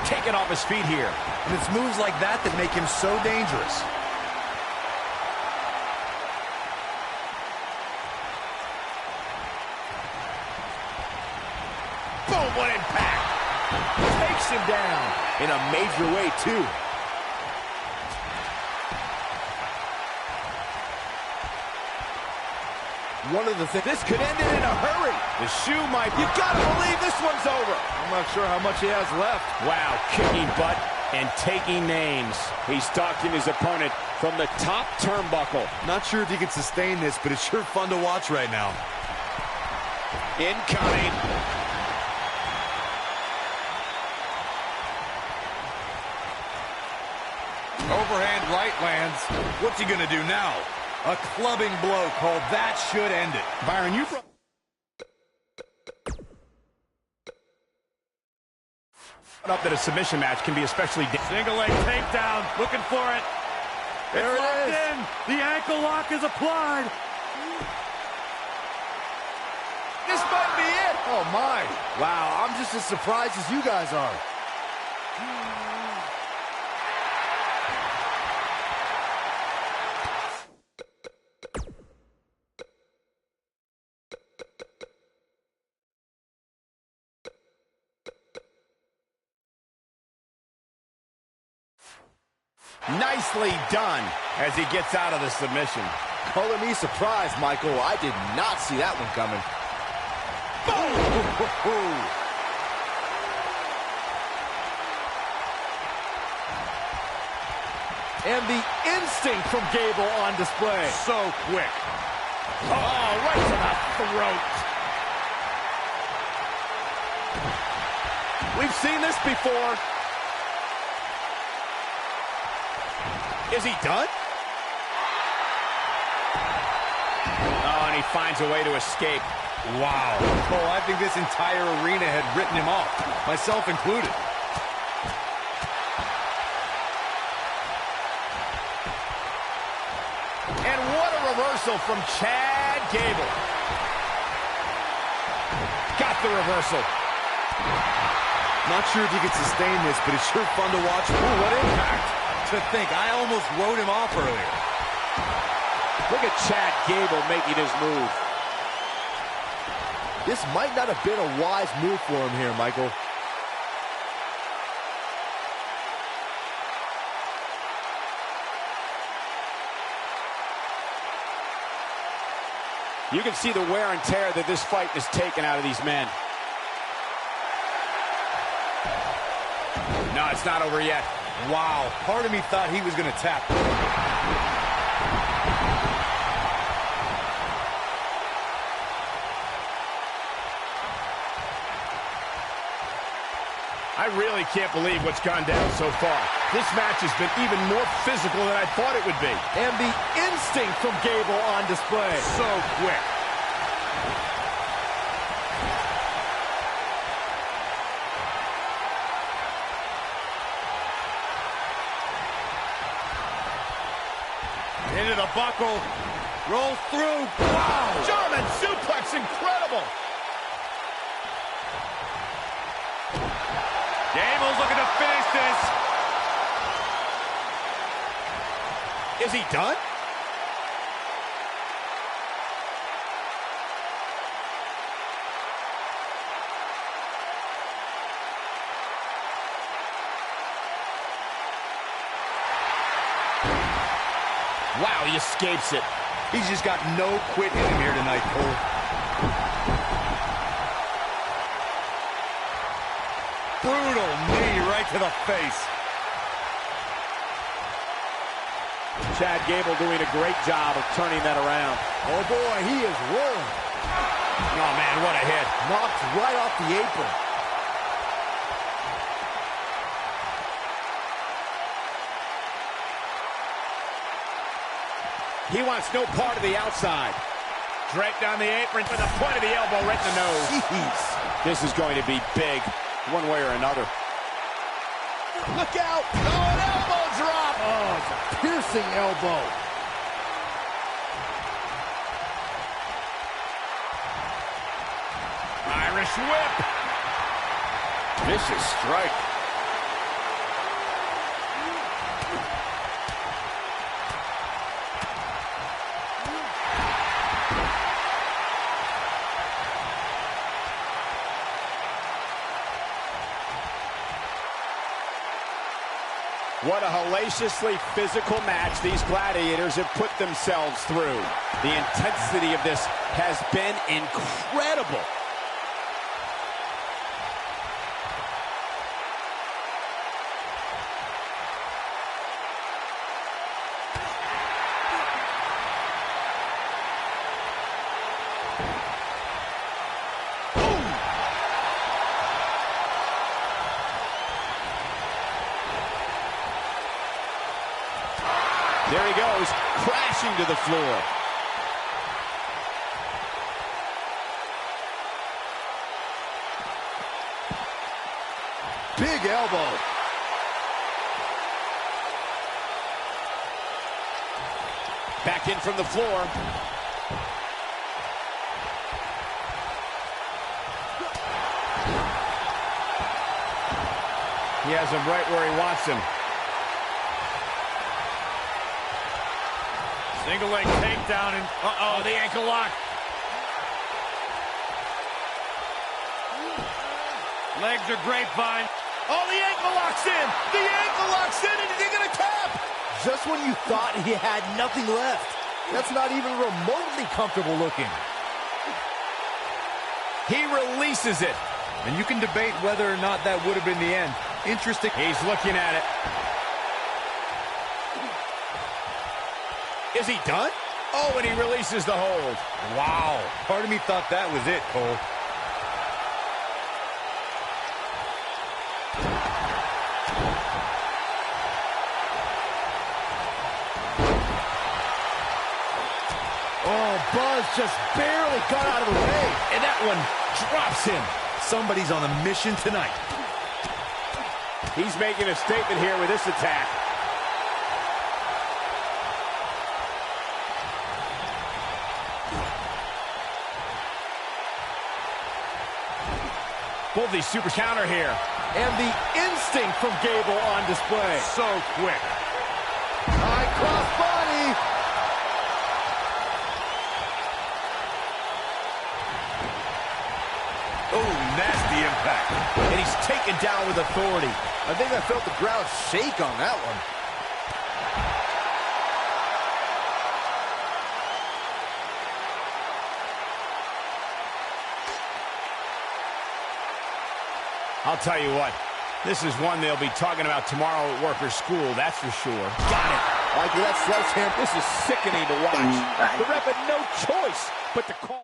Taken off his feet here. And it's moves like that that make him so dangerous. Boom, what impact. Takes him down in a major way, too. One of the things, this could end it in a hurry. The shoe might be... You gotta believe this one's over. I'm not sure how much he has left. Wow, kicking butt and taking names. He's stalking his opponent from the top turnbuckle. Not sure if he can sustain this, but it's sure fun to watch right now. Incoming. Overhand right lands. What's he gonna do now? A clubbing blow called that should end it. Byron, you brought up that a submission match can be especially... Single leg takedown, looking for it. There it's it locked is. in. The ankle lock is applied. This might be it. Oh, my. Wow, I'm just as surprised as you guys are. Nicely done as he gets out of the submission. Calling me surprised, Michael. I did not see that one coming. Boom! And the instinct from Gable on display. So quick. Oh, right to the throat. We've seen this before. Is he done? Oh, and he finds a way to escape. Wow. Cole, I think this entire arena had written him off, myself included. And what a reversal from Chad Gable. Got the reversal. Not sure if you can sustain this, but it's sure fun to watch. Ooh, what impact. To think, I almost wrote him off earlier. Look at Chad Gable making his move. This might not have been a wise move for him here, Michael. You can see the wear and tear that this fight has taken out of these men. No, it's not over yet. Wow, part of me thought he was going to tap. I really can't believe what's gone down so far. This match has been even more physical than I thought it would be. And the instinct from Gable on display. So quick. Into the buckle. Roll through. Wow! German suplex, incredible! Gable's looking to finish this. Is he done? Wow, he escapes it. He's just got no quit in him here tonight, Cole. Brutal knee right to the face. Chad Gable doing a great job of turning that around. Oh boy, he is rolling. Oh man, what a hit. Knocked right off the apron. He wants no part of the outside. Draped on the apron with the point of the elbow right in the nose. Jeez. This is going to be big, one way or another. Look out! Oh, an elbow drop! Oh, it's a piercing elbow. Irish whip. Vicious strike. What a hellaciously physical match these gladiators have put themselves through. The intensity of this has been incredible. There he goes, crashing to the floor. Big elbow. Back in from the floor. He has him right where he wants him. Single leg takedown and The ankle lock. legs are grapevine. Oh, the ankle lock's in. The ankle lock's in, and is he going to tap? Just when you thought he had nothing left. That's not even remotely comfortable looking. He releases it. And you can debate whether or not that would have been the end. Interesting. He's looking at it. Is he done? Oh, and he releases the hold. Wow. Part of me thought that was it, Cole. Oh, Buzz just barely got out of the way. And that one drops him. Somebody's on a mission tonight. He's making a statement here with this attack. Both these super counter here. And the instinct from Gable on display. So quick. High cross body. Oh, nasty impact. And he's taken down with authority. I think I felt the ground shake on that one. I'll tell you what, this is one they'll be talking about tomorrow at workers' school, that's for sure. Got it. Like that sledgehammer. This is sickening to watch. The ref had no choice but to call.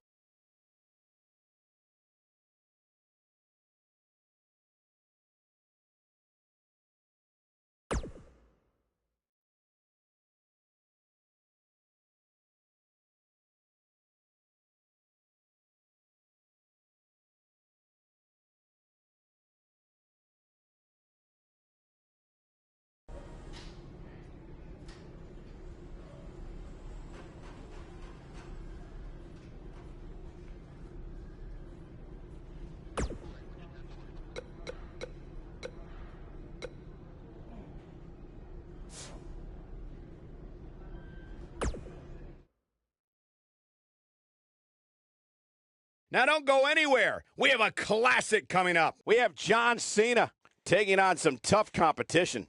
Now don't go anywhere. We have a classic coming up. We have John Cena taking on some tough competition.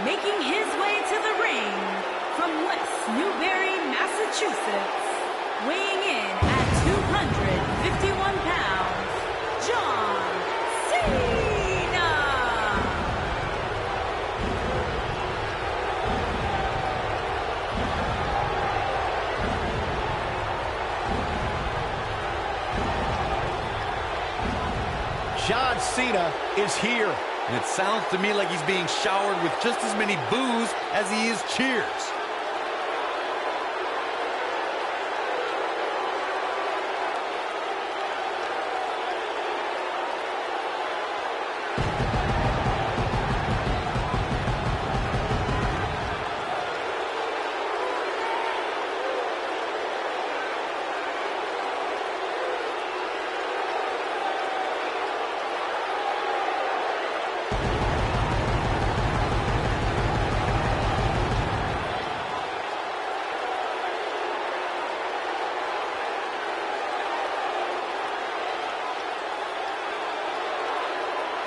Making his way to the ring from West Newbury, Massachusetts, weighing in at 251 pounds, John Cena! John Cena is here. And it sounds to me like he's being showered with just as many boos as he is cheers.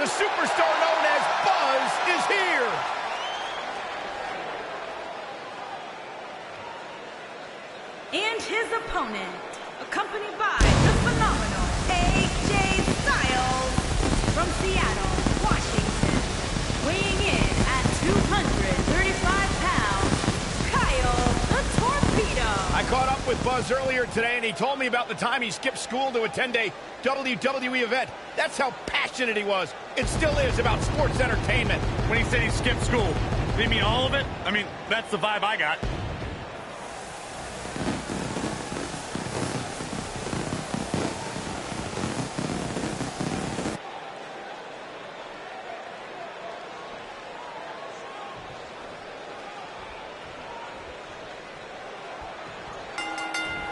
The superstar known as Buzz is here. And his opponent, accompanied by the phenomenal AJ Styles from Seattle, Washington, weighing in at 235 pounds, Kyle the Torpedo. I caught up with Buzz earlier today, and he told me about the time he skipped school to attend a WWE event. That's how passionate he was. It still is about sports entertainment. When he said he skipped school, do you mean all of it? I mean, that's the vibe I got.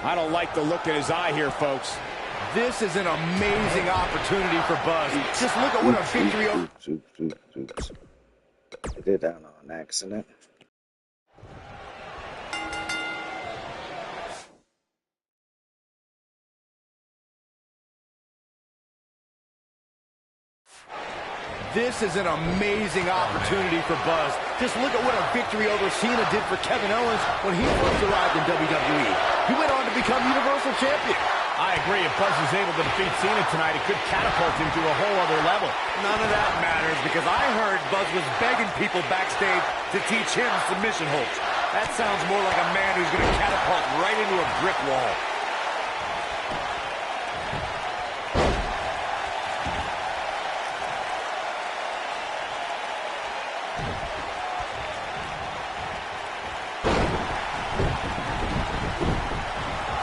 I don't like the look in his eye here, folks. This is an amazing opportunity for Buzz. Just look at what a victory over... Oops. Did it down on accident. This is an amazing opportunity for Buzz. Just look at what a victory over Cena did for Kevin Owens when he first arrived in WWE. He went on to become Universal Champion. I agree. If Buzz is able to defeat Cena tonight, it could catapult him to a whole other level. None of that matters because I heard Buzz was begging people backstage to teach him submission holds. That sounds more like a man who's going to catapult right into a brick wall.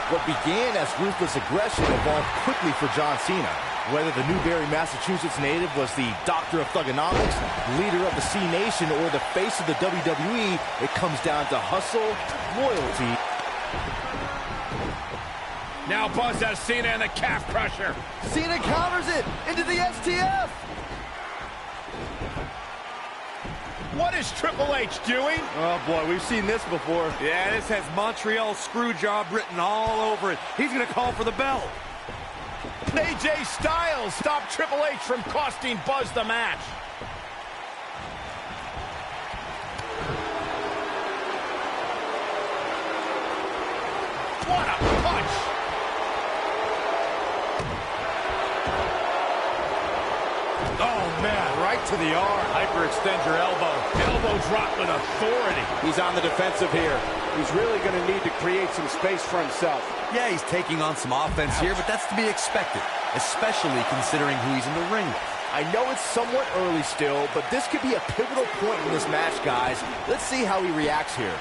What began as ruthless aggression evolved quickly for John Cena. Whether the Newbury, Massachusetts native was the doctor of thugonomics, leader of the C Nation, or the face of the WWE, it comes down to hustle, loyalty. Now Buzz has Cena in the calf crusher. Cena counters it into the STF. What is Triple H doing? Oh boy, we've seen this before. Yeah, this has Montreal Screwjob written all over it. He's going to call for the bell. AJ Styles stopped Triple H from costing Buzz the match. What a punch! Oh, man, right to the arm. Hyperextend your elbow. Elbow drop with authority. He's on the defensive here. He's really going to need to create some space for himself. Yeah, he's taking on some offense here, but that's to be expected, especially considering who he's in the ring with. I know it's somewhat early still, but this could be a pivotal point in this match, guys. Let's see how he reacts here.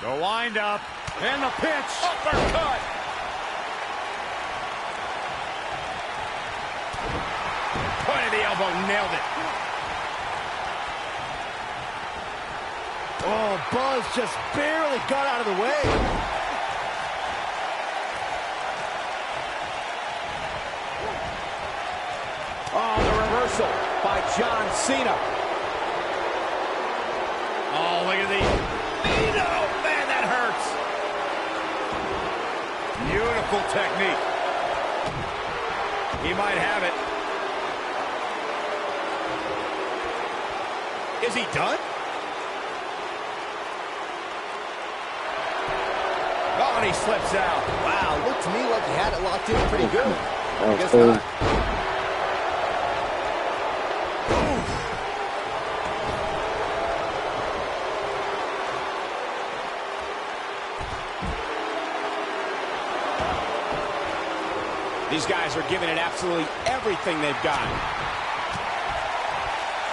The wind up. And the pitch. Uppercut. Point of the elbow, nailed it. Oh, Buzz just barely got out of the way. Oh, the reversal by John Cena. Oh, look at the... Oh, man, that hurts. Beautiful technique. He might have it. Is he done? Oh, and he slips out. Wow, looked to me like he had it locked in pretty good. I guess cool. not. These guys are giving it absolutely everything they've got.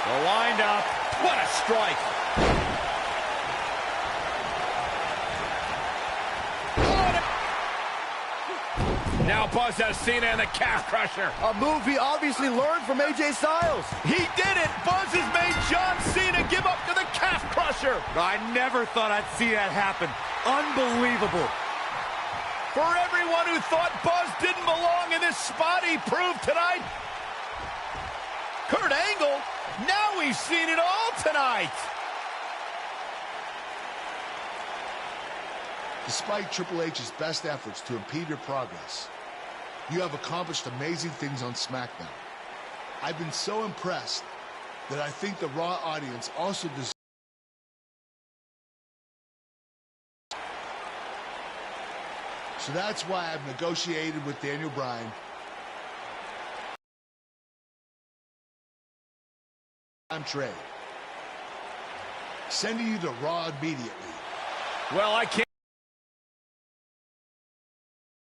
The wind up. What a strike. Now Buzz has Cena in the calf crusher. A move he obviously learned from AJ Styles. He did it. Buzz has made John Cena give up to the calf crusher. I never thought I'd see that happen. Unbelievable. For everyone who thought Buzz didn't belong in this spot, he proved tonight. Kurt Angle, now we've seen it all tonight. Despite Triple H's best efforts to impede your progress, you have accomplished amazing things on SmackDown. I've been so impressed that I think the Raw audience also deserves. So that's why I've negotiated with Daniel Bryan trade, sending you to Raw immediately. Well, I can't.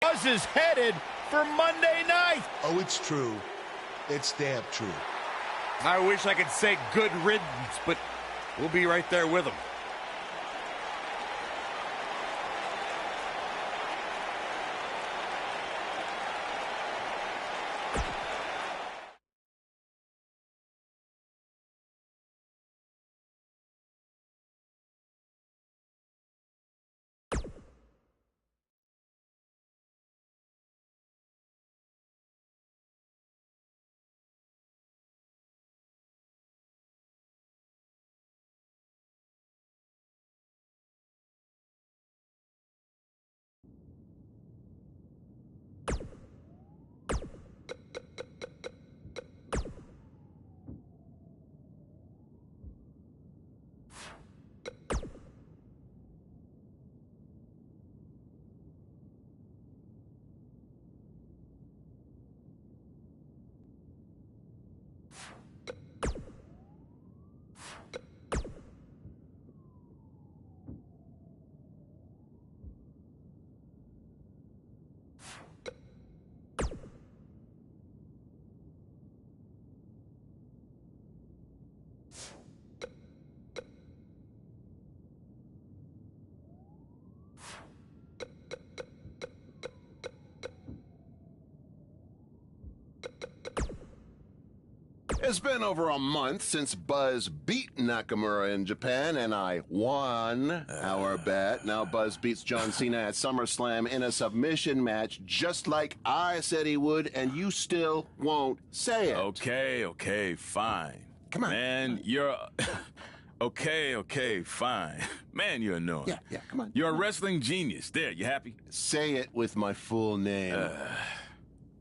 Buzz is headed for Monday night. Oh, it's true. It's damn true. I wish I could say good riddance, but we'll be right there with him. It's been over a month since Buzz beat Nakamura in Japan, and I won our bet. Now Buzz beats John Cena at SummerSlam in a submission match, just like I said he would, and you still won't say it. Okay, fine. Come on. Man, you're... Okay, fine. Man, you're annoying. Yeah, come on. You're a wrestling genius. There, you happy? Say it with my full name.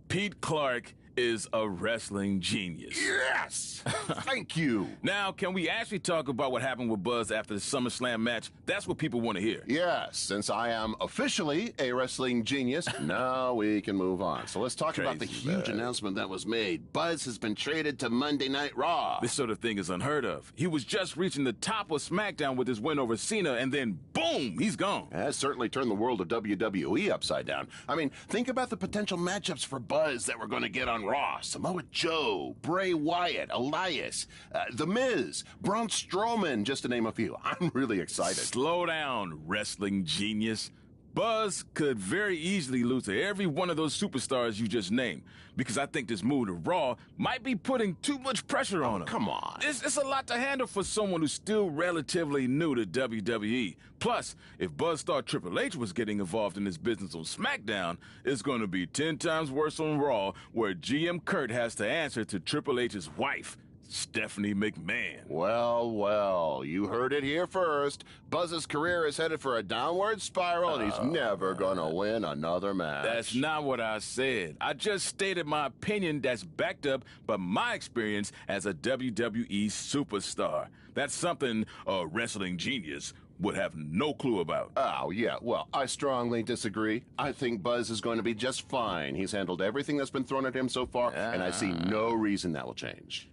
Pete Clark is a wrestling genius. Yes! Thank you. Now, can we actually talk about what happened with Buzz after the SummerSlam match? That's what people want to hear. Yes, since I am officially a wrestling genius, now we can move on. So let's talk about the huge announcement that was made. Buzz has been traded to Monday Night Raw. This sort of thing is unheard of. He was just reaching the top of SmackDown with his win over Cena, and then boom, he's gone. It has certainly turned the world of WWE upside down. I mean, think about the potential matchups for Buzz that we're going to get on Raw. Samoa Joe, Bray Wyatt, Elias, The Miz, Braun Strowman, just to name a few. I'm really excited. Slow down, wrestling genius. Buzz could very easily lose to every one of those superstars you just named, because I think this move to Raw might be putting too much pressure on him. Come on. It's a lot to handle for someone who's still relatively new to WWE. Plus, if Buzz thought Triple H was getting involved in this business on SmackDown, it's going to be 10 times worse on Raw, where GM Kurt has to answer to Triple H's wife, Stephanie McMahon. Well, well, you heard it here first. Buzz's career is headed for a downward spiral, and he's never gonna win another match. That's not what I said. I just stated my opinion that's backed up by my experience as a WWE superstar. That's something a wrestling genius would have no clue about. Oh, yeah, well, I strongly disagree. I think Buzz is going to be just fine. He's handled everything that's been thrown at him so far, and I see no reason that will change.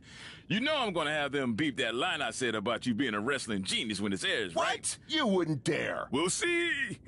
You know I'm going to have them beep that line I said about you being a wrestling genius when it airs, What? right? You wouldn't dare. We'll see.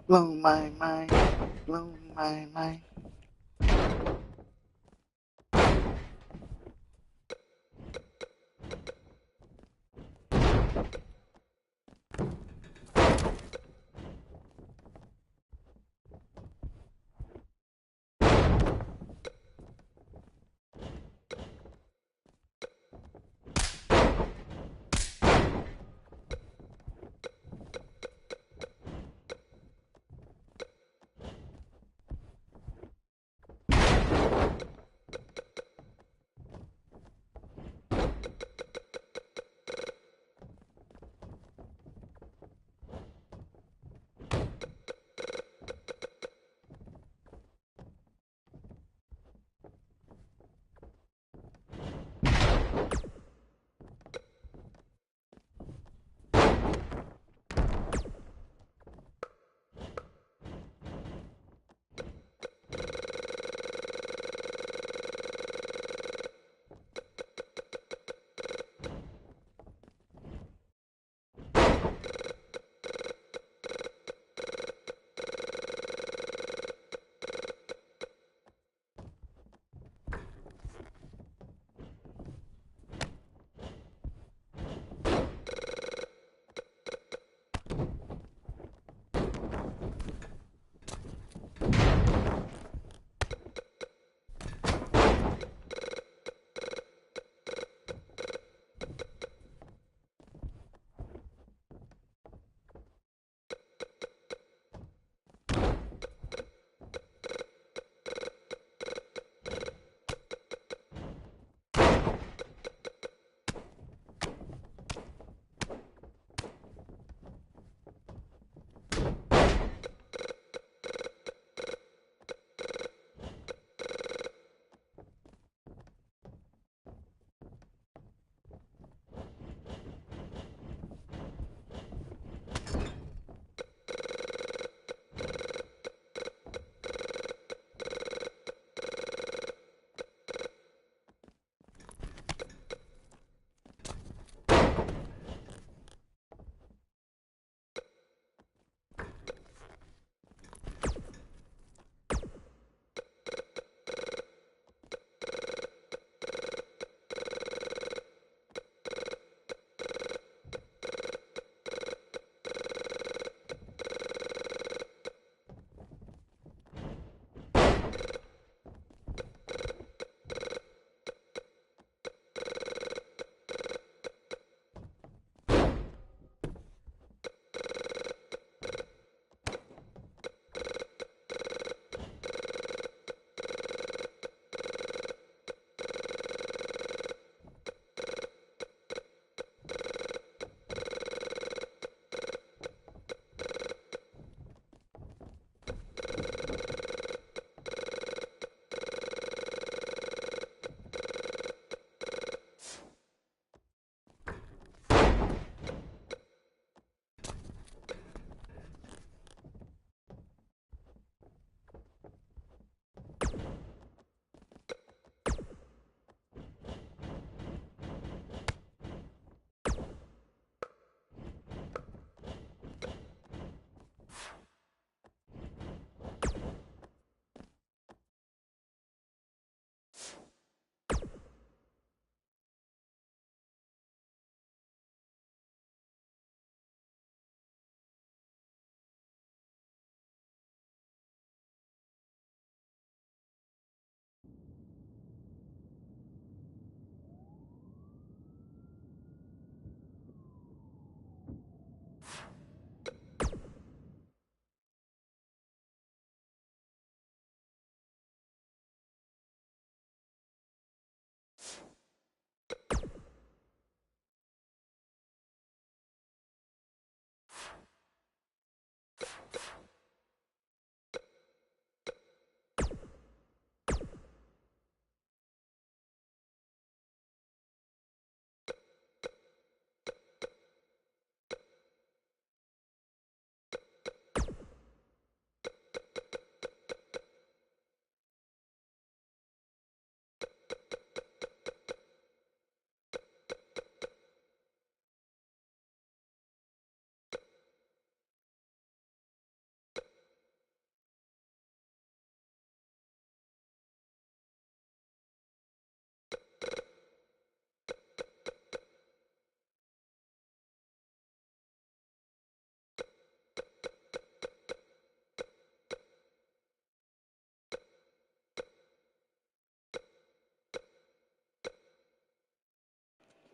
Blow my mind, blow my mind.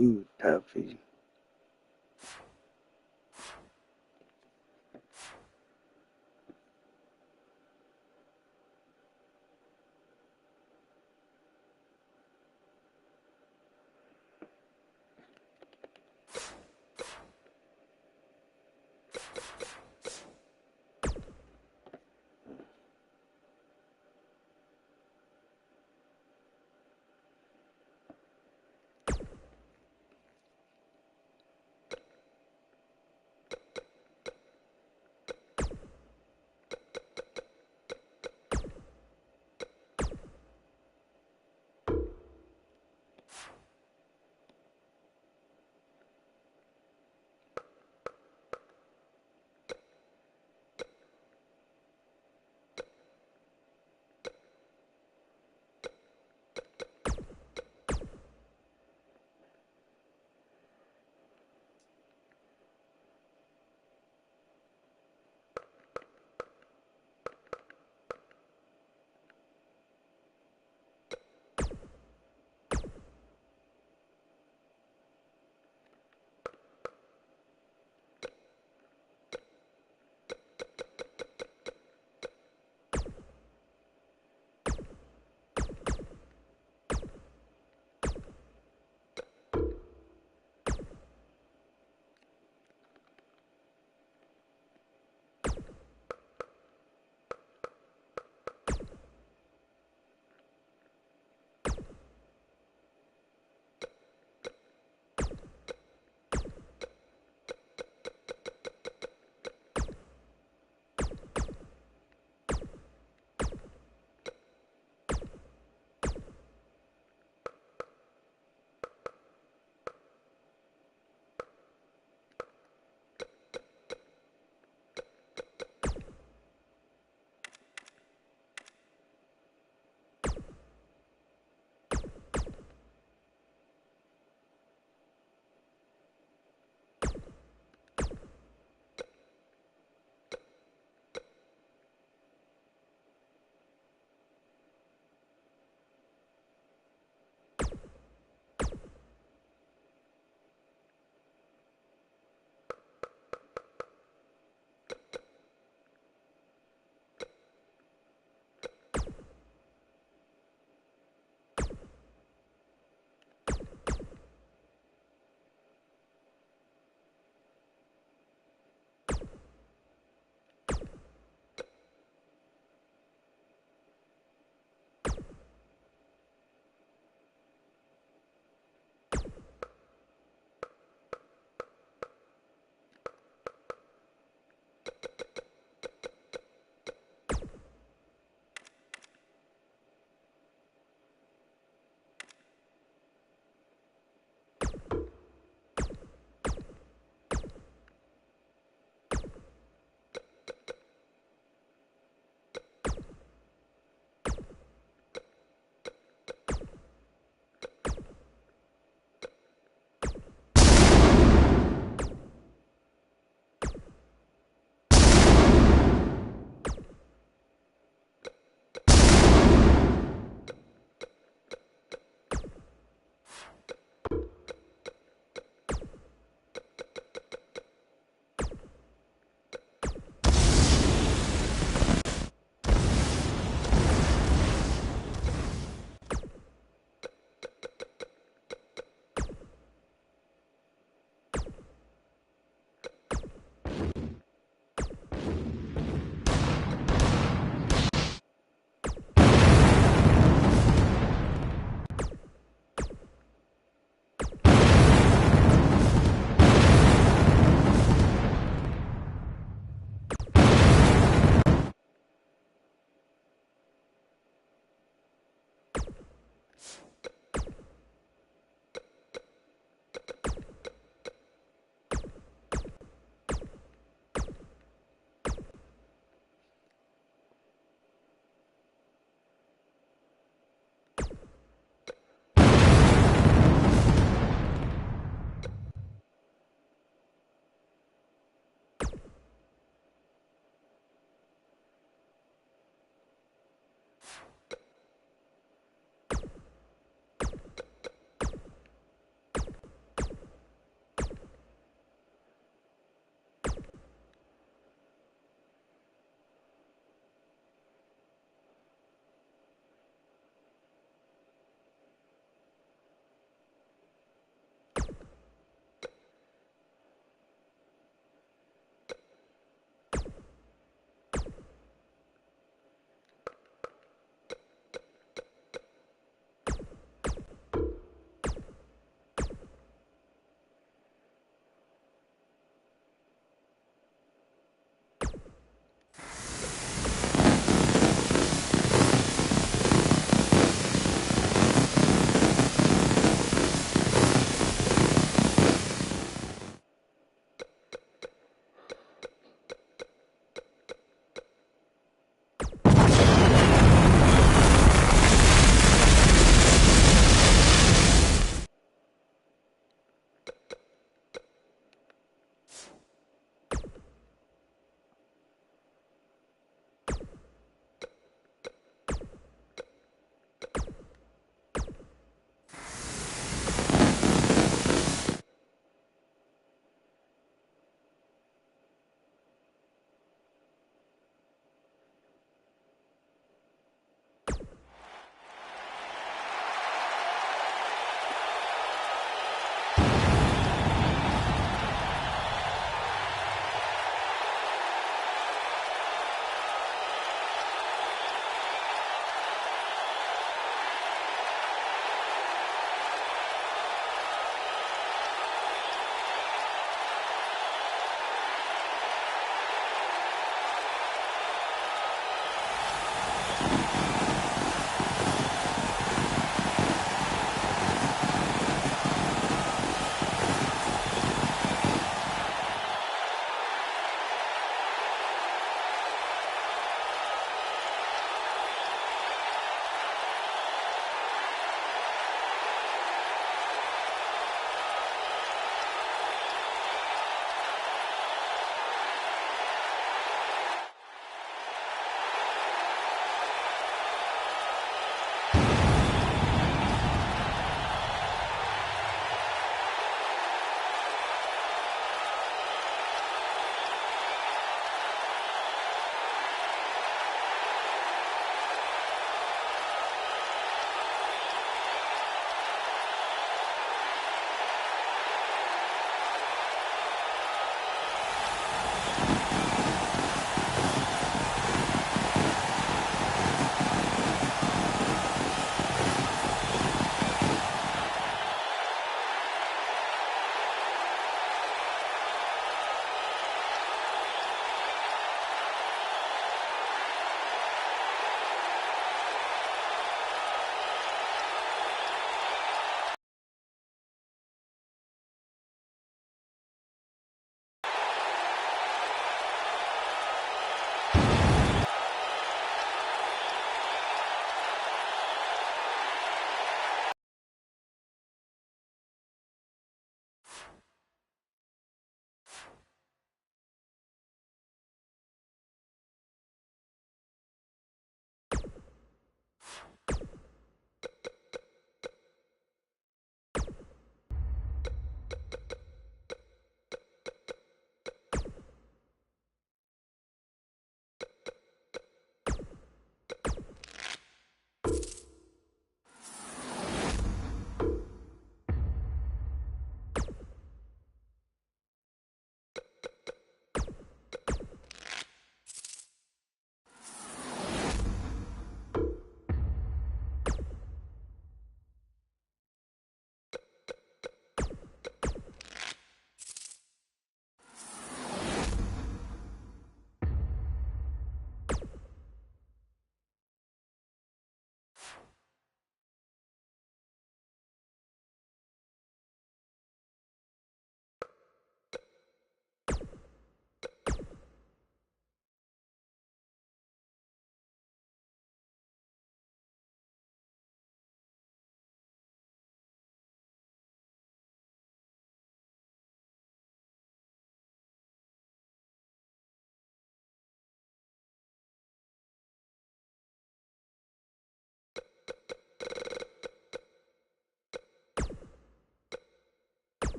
Ooh, Tuffy.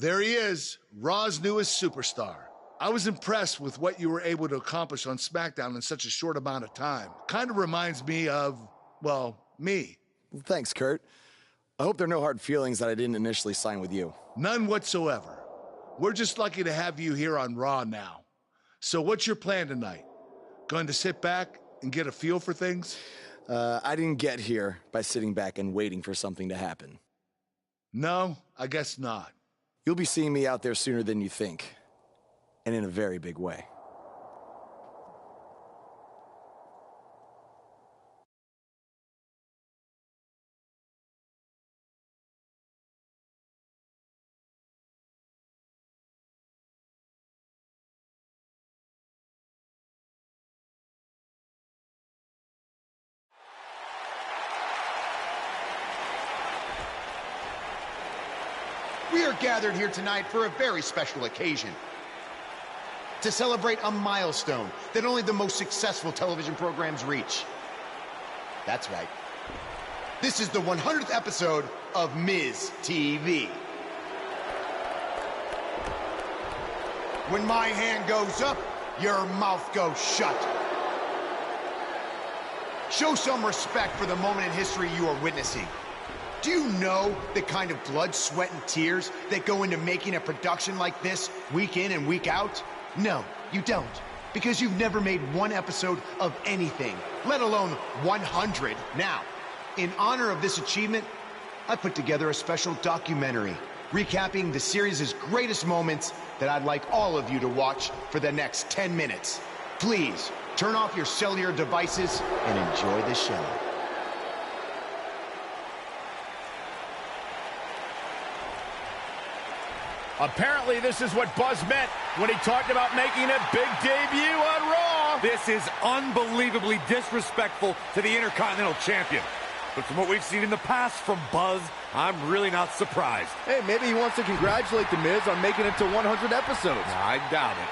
There he is, Raw's newest superstar. I was impressed with what you were able to accomplish on SmackDown in such a short amount of time. Kind of reminds me of, well, me. Well, thanks, Kurt. I hope there are no hard feelings that I didn't initially sign with you. None whatsoever. We're just lucky to have you here on Raw now. So what's your plan tonight? Going to sit back and get a feel for things? I didn't get here by sitting back and waiting for something to happen. No, I guess not. You'll be seeing me out there sooner than you think. And in a very big way. We are gathered here tonight for a very special occasion. To celebrate a milestone that only the most successful television programs reach. That's right. This is the 100th episode of Miz TV. When my hand goes up, your mouth goes shut. Show some respect for the moment in history you are witnessing. Do you know the kind of blood, sweat, and tears that go into making a production like this week in and week out? No, you don't. Because you've never made one episode of anything, let alone 100. Now, in honor of this achievement, I put together a special documentary recapping the series' greatest moments that I'd like all of you to watch for the next 10 minutes. Please, turn off your cellular devices and enjoy the show. Apparently, this is what Buzz meant when he talked about making a big debut on Raw. This is unbelievably disrespectful to the Intercontinental Champion. But from what we've seen in the past from Buzz, I'm really not surprised. Hey, maybe he wants to congratulate The Miz on making it to 100 episodes. I doubt it.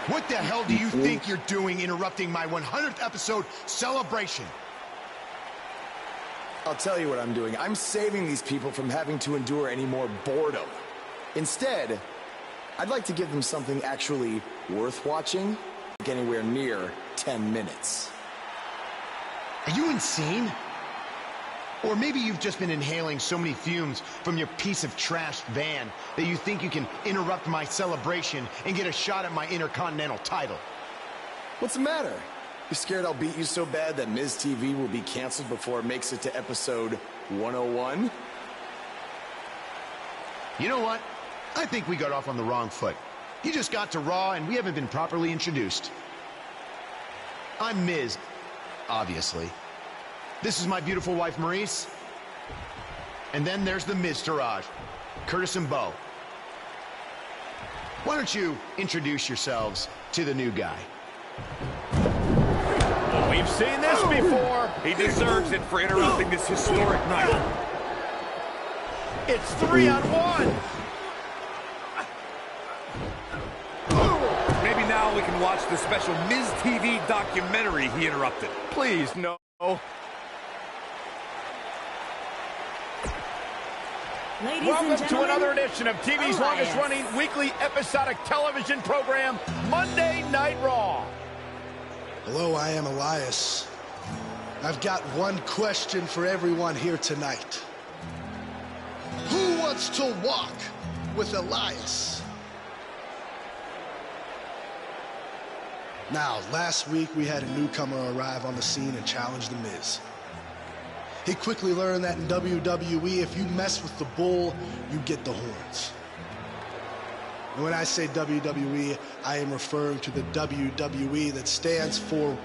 What the hell do you think you're doing interrupting my 100th episode celebration? I'll tell you what I'm doing. I'm saving these people from having to endure any more boredom. Instead, I'd like to give them something actually worth watching, like anywhere near 10 minutes. Are you insane? Or maybe you've just been inhaling so many fumes from your piece of trash van that you think you can interrupt my celebration and get a shot at my Intercontinental title. What's the matter? You scared I'll beat you so bad that Miz TV will be canceled before it makes it to episode 101? You know what? I think we got off on the wrong foot. You just got to Raw and we haven't been properly introduced. I'm Miz, obviously. This is my beautiful wife, Maurice. And then there's the Miztourage, Curtis and Bo. Why don't you introduce yourselves to the new guy? Well, we've seen this before. He deserves it for interrupting this historic night. It's 3-on-1. Maybe now we can watch the special Miz TV documentary he interrupted. Please, no. Welcome to another edition of TV's longest-running weekly episodic television program, Monday Night Raw. Hello, I am Elias. I've got one question for everyone here tonight. Who wants to walk with Elias? Now, last week we had a newcomer arrive on the scene and challenge The Miz. He quickly learned that in WWE, if you mess with the bull, you get the horns. And when I say WWE, I am referring to the WWE that stands for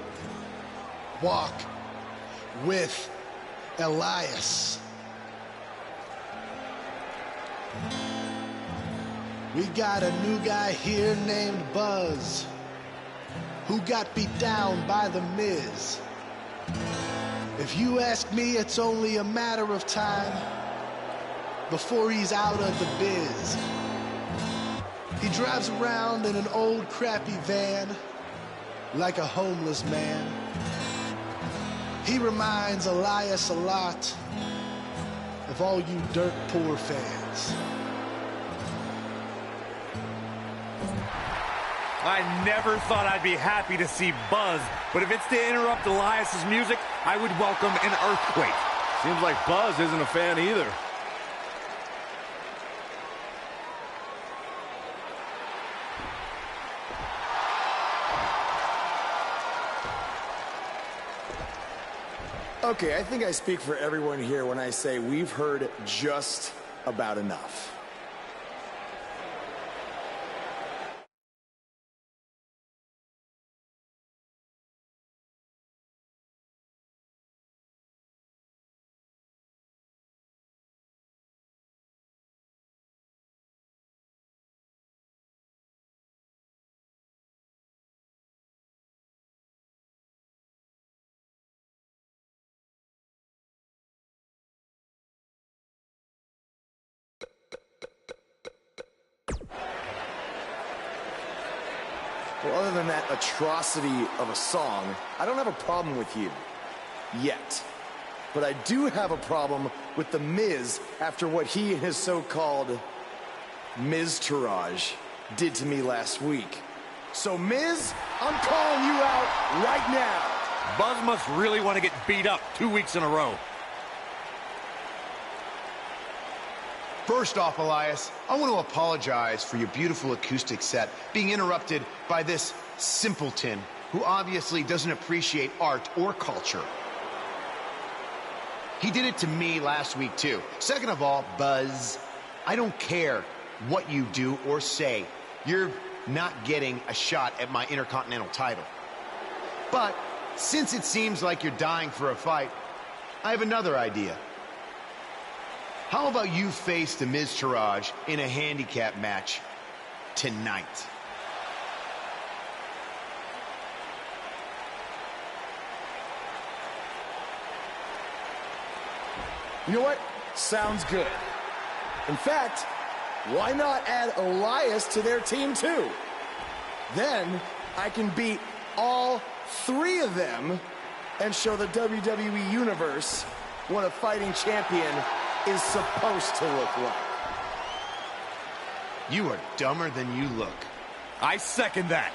Walk with Elias. We got a new guy here named Buzz. who got beat down by The Miz. If you ask me, it's only a matter of time before he's out of the biz. He drives around in an old crappy van like a homeless man. He reminds Elias a lot of all you dirt poor fans. I never thought I'd be happy to see Buzz, but if it's to interrupt Elias's music, I would welcome an earthquake. Seems like Buzz isn't a fan either. Okay, I think I speak for everyone here when I say we've heard just about enough. Well, other than that atrocity of a song, I don't have a problem with you. Yet. But I do have a problem with The Miz after what he and his so-called Miz-tourage did to me last week. So, Miz, I'm calling you out right now. Buzz must really want to get beat up 2 weeks in a row. First off, Elias, I want to apologize for your beautiful acoustic set being interrupted by this simpleton who obviously doesn't appreciate art or culture. He did it to me last week, too. Second of all, Buzz, I don't care what you do or say. You're not getting a shot at my Intercontinental title. But since it seems like you're dying for a fight, I have another idea. How about you face the Miz-tourage in a handicap match tonight? You know what? Sounds good. In fact, why not add Elias to their team too? Then I can beat all three of them and show the WWE Universe what a fighting champion is supposed to look like. You are dumber than you look. I second that.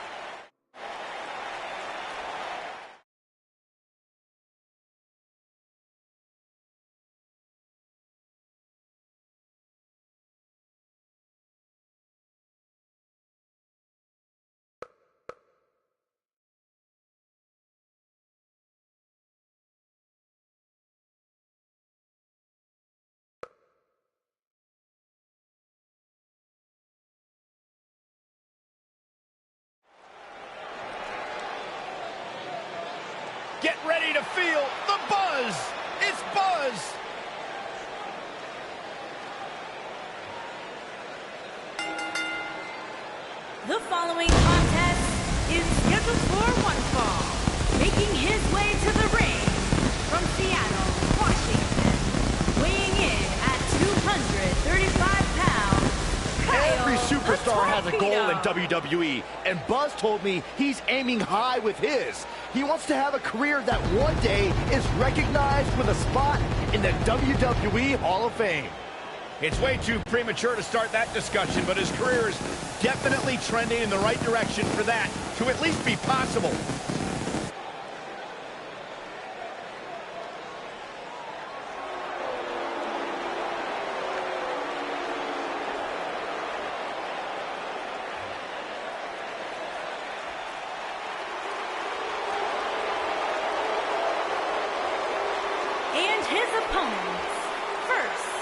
Get ready to feel the buzz. It's Buzz. The following contest is scheduled for one fall. Making his way to the ring from Seattle, Washington, weighing in at 235 pounds, Every Kyle superstar has a goal in Torpedo. WWE, and Buzz told me he's aiming high with his. He wants to have a career that one day is recognized with a spot in the WWE Hall of Fame. It's way too premature to start that discussion, but his career is definitely trending in the right direction for that to at least be possible. And his opponents, first,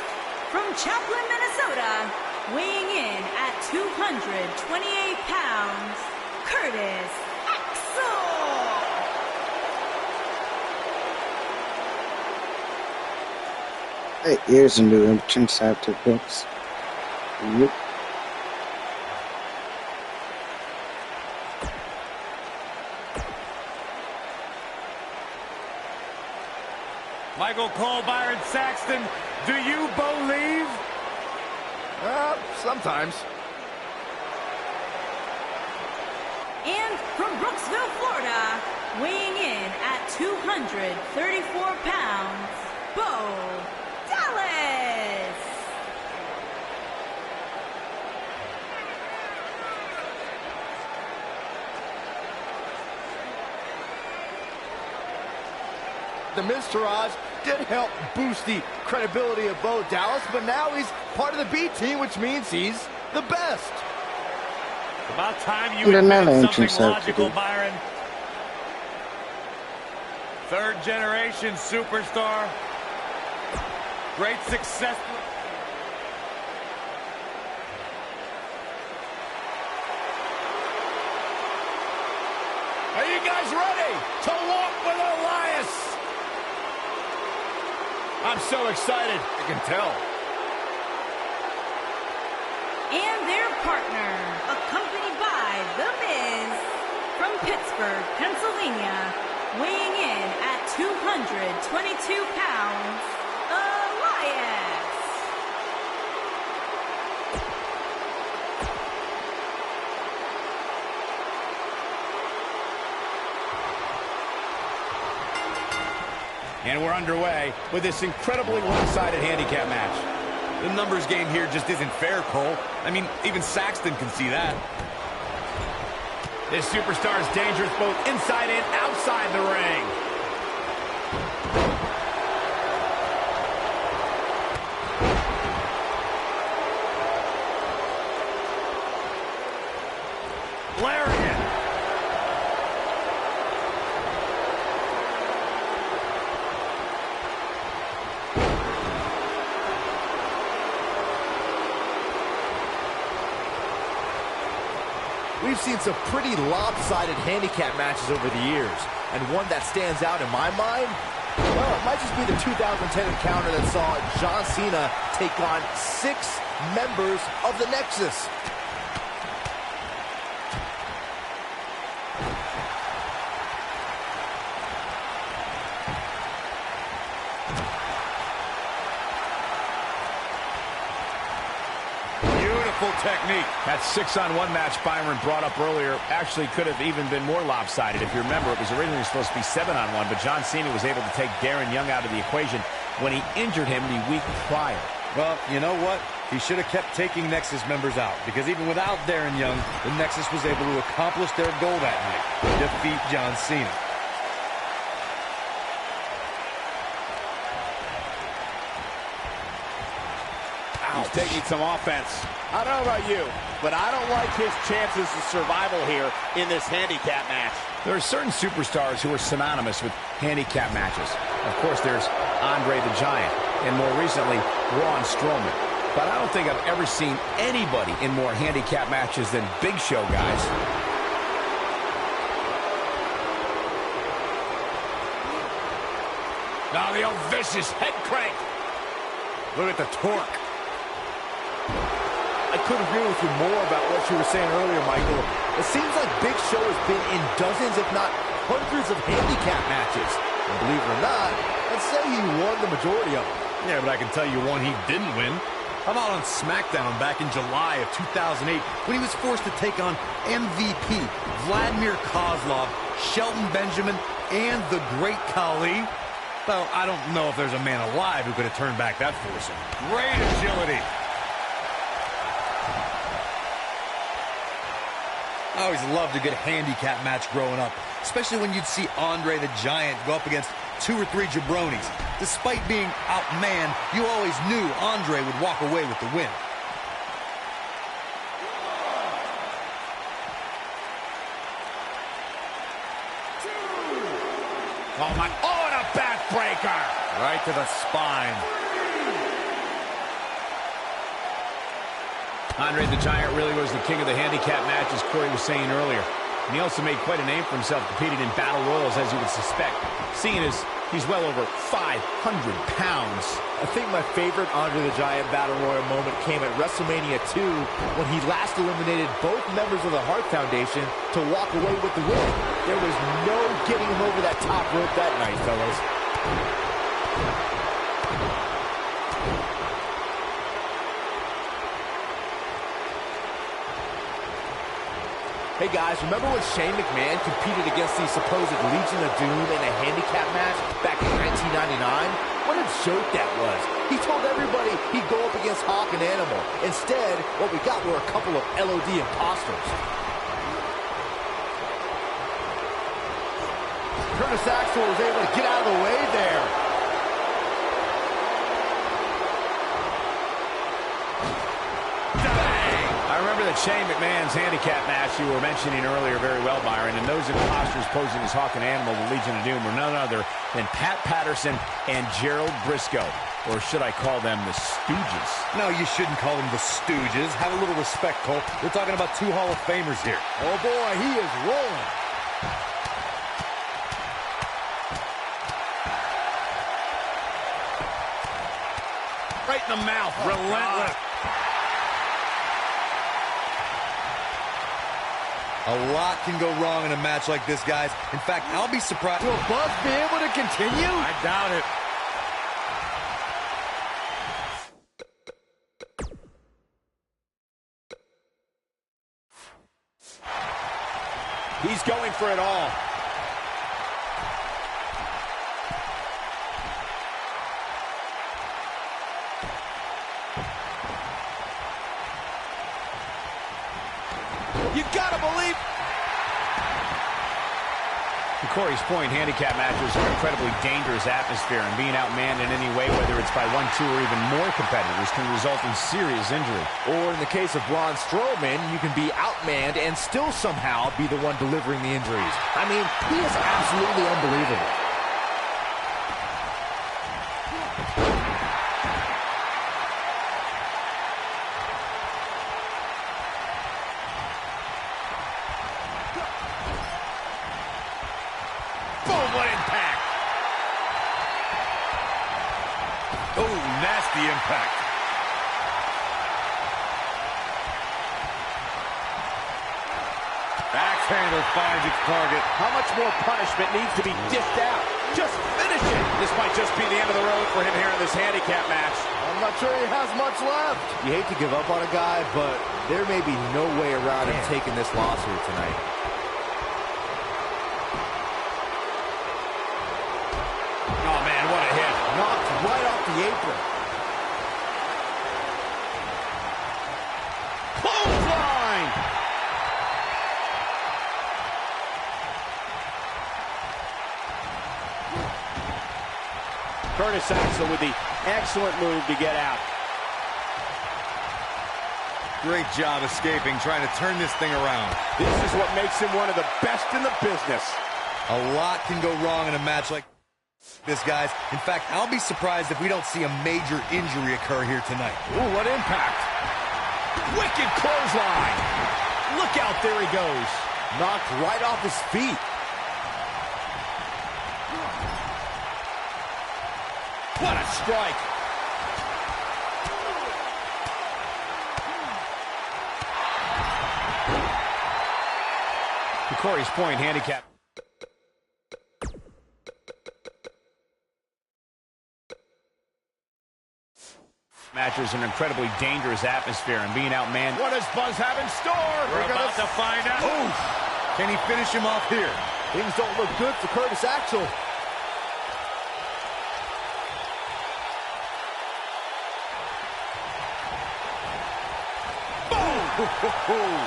from Chaplin, Minnesota, weighing in at 228 pounds, Curtis Axel. Hey, here's a new entrance after books. Yep. Michael Cole, Byron Saxton, do you believe? Sometimes. And from Brooksville, Florida, weighing in at 234 pounds, Bo Dallas. The Miz Taraj did help boost the credibility of Bo Dallas, but now he's part of the B team, which means he's the best. About time you admit something logical, Byron. Third generation superstar. Great success. Are you guys ready to walk with Elias? I'm so excited. I can tell. And their partner, accompanied by The Miz, from Pittsburgh, Pennsylvania, weighing in at 222 pounds, Elias. And we're underway with this incredibly one-sided handicap match. The numbers game here just isn't fair, Cole. I mean, even Saxton can see that. This superstar is dangerous both inside and outside the ring. Lariat. We've seen some pretty lopsided handicap matches over the years, and one that stands out in my mind, well, it might just be the 2010 encounter that saw John Cena take on 6 members of the Nexus. Technique. That 6-on-1 match Byron brought up earlier actually could have even been more lopsided. If you remember, it was originally supposed to be 7-on-1, but John Cena was able to take Darren Young out of the equation when he injured him the week prior. Well, you know what? He should have kept taking Nexus members out, because even without Darren Young, the Nexus was able to accomplish their goal that night, defeat John Cena. He's taking some offense. I don't know about you, but I don't like his chances of survival here in this handicap match. There are certain superstars who are synonymous with handicap matches. Of course, there's Andre the Giant, and more recently, Braun Strowman. But I don't think I've ever seen anybody in more handicap matches than Big Show guys. Now the old vicious head crank. Look at the torque. I couldn't agree with you more about what you were saying earlier, Michael. It seems like Big Show has been in dozens, if not hundreds of handicap matches. And believe it or not, let's say he won the majority of them. Yeah, but I can tell you one he didn't win. How about on SmackDown back in July of 2008 when he was forced to take on MVP, Vladimir Kozlov, Shelton Benjamin, and the Great Khali? Well, I don't know if there's a man alive who could have turned back that foursome. Great agility. I always loved a good handicap match growing up, especially when you'd see Andre the Giant go up against 2 or 3 jabronis. Despite being outmanned, you always knew Andre would walk away with the win. Oh, my. Oh, and a backbreaker. Right to the spine. Andre the Giant really was the king of the handicap match, as Corey was saying earlier. And he also made quite a name for himself, competing in battle royals, as you would suspect. Seeing as he's well over 500 pounds. I think my favorite Andre the Giant Battle Royal moment came at WrestleMania 2 when he last eliminated both members of the Hart Foundation to walk away with the win. There was no getting him over that top rope that night, fellas. Hey guys, remember when Shane McMahon competed against the supposed Legion of Doom in a handicap match back in 1999? What a joke that was. He told everybody he'd go up against Hawk and Animal. Instead, what we got were a couple of LOD imposters. Curtis Axel was able to get out of the way there. I remember that Shane McMahon's handicap match you were mentioning earlier very well, Byron, and those imposters posing as Hawk and Animal, the Legion of Doom, were none other than Pat Patterson and Gerald Briscoe. Or should I call them the Stooges? No, you shouldn't call them the Stooges. Have a little respect, Cole. We're talking about two Hall of Famers here. Oh boy, he is rolling. Right in the mouth, relentless. A lot can go wrong in a match like this, guys. In fact, I'll be surprised. Will Buzz be able to continue? I doubt it. He's going for it all. You gotta believe. To Corey's point, handicap matches are an incredibly dangerous atmosphere, and being outmanned in any way, whether it's by one, two, or even more competitors, can result in serious injury. Or in the case of Braun Strowman, you can be outmanned and still somehow be the one delivering the injuries. I mean, he is absolutely unbelievable. The impact. Axe handle finds its target. How much more punishment needs to be dished out? Just finish it. This might just be the end of the road for him here in this handicap match. I'm not sure he has much left. You hate to give up on a guy, but there may be no way around him taking this loss here tonight. Oh, man, what a hit. Knocked right off the apron. Clothesline! Curtis Axel with the excellent move to get out. Great job escaping, trying to turn this thing around. This is what makes him one of the best in the business. A lot can go wrong in a match like this, guys. In fact, I'll be surprised if we don't see a major injury occur here tonight. Ooh, what impact. Wicked clothesline. Look out, there he goes. Knocked right off his feet. What a strike. To Corey's point, handicap. Matches an incredibly dangerous atmosphere, and being outmanned. What does Buzz have in store? We're about to find out. Oof. Can he finish him off here? Things don't look good for Curtis Axel. Boom!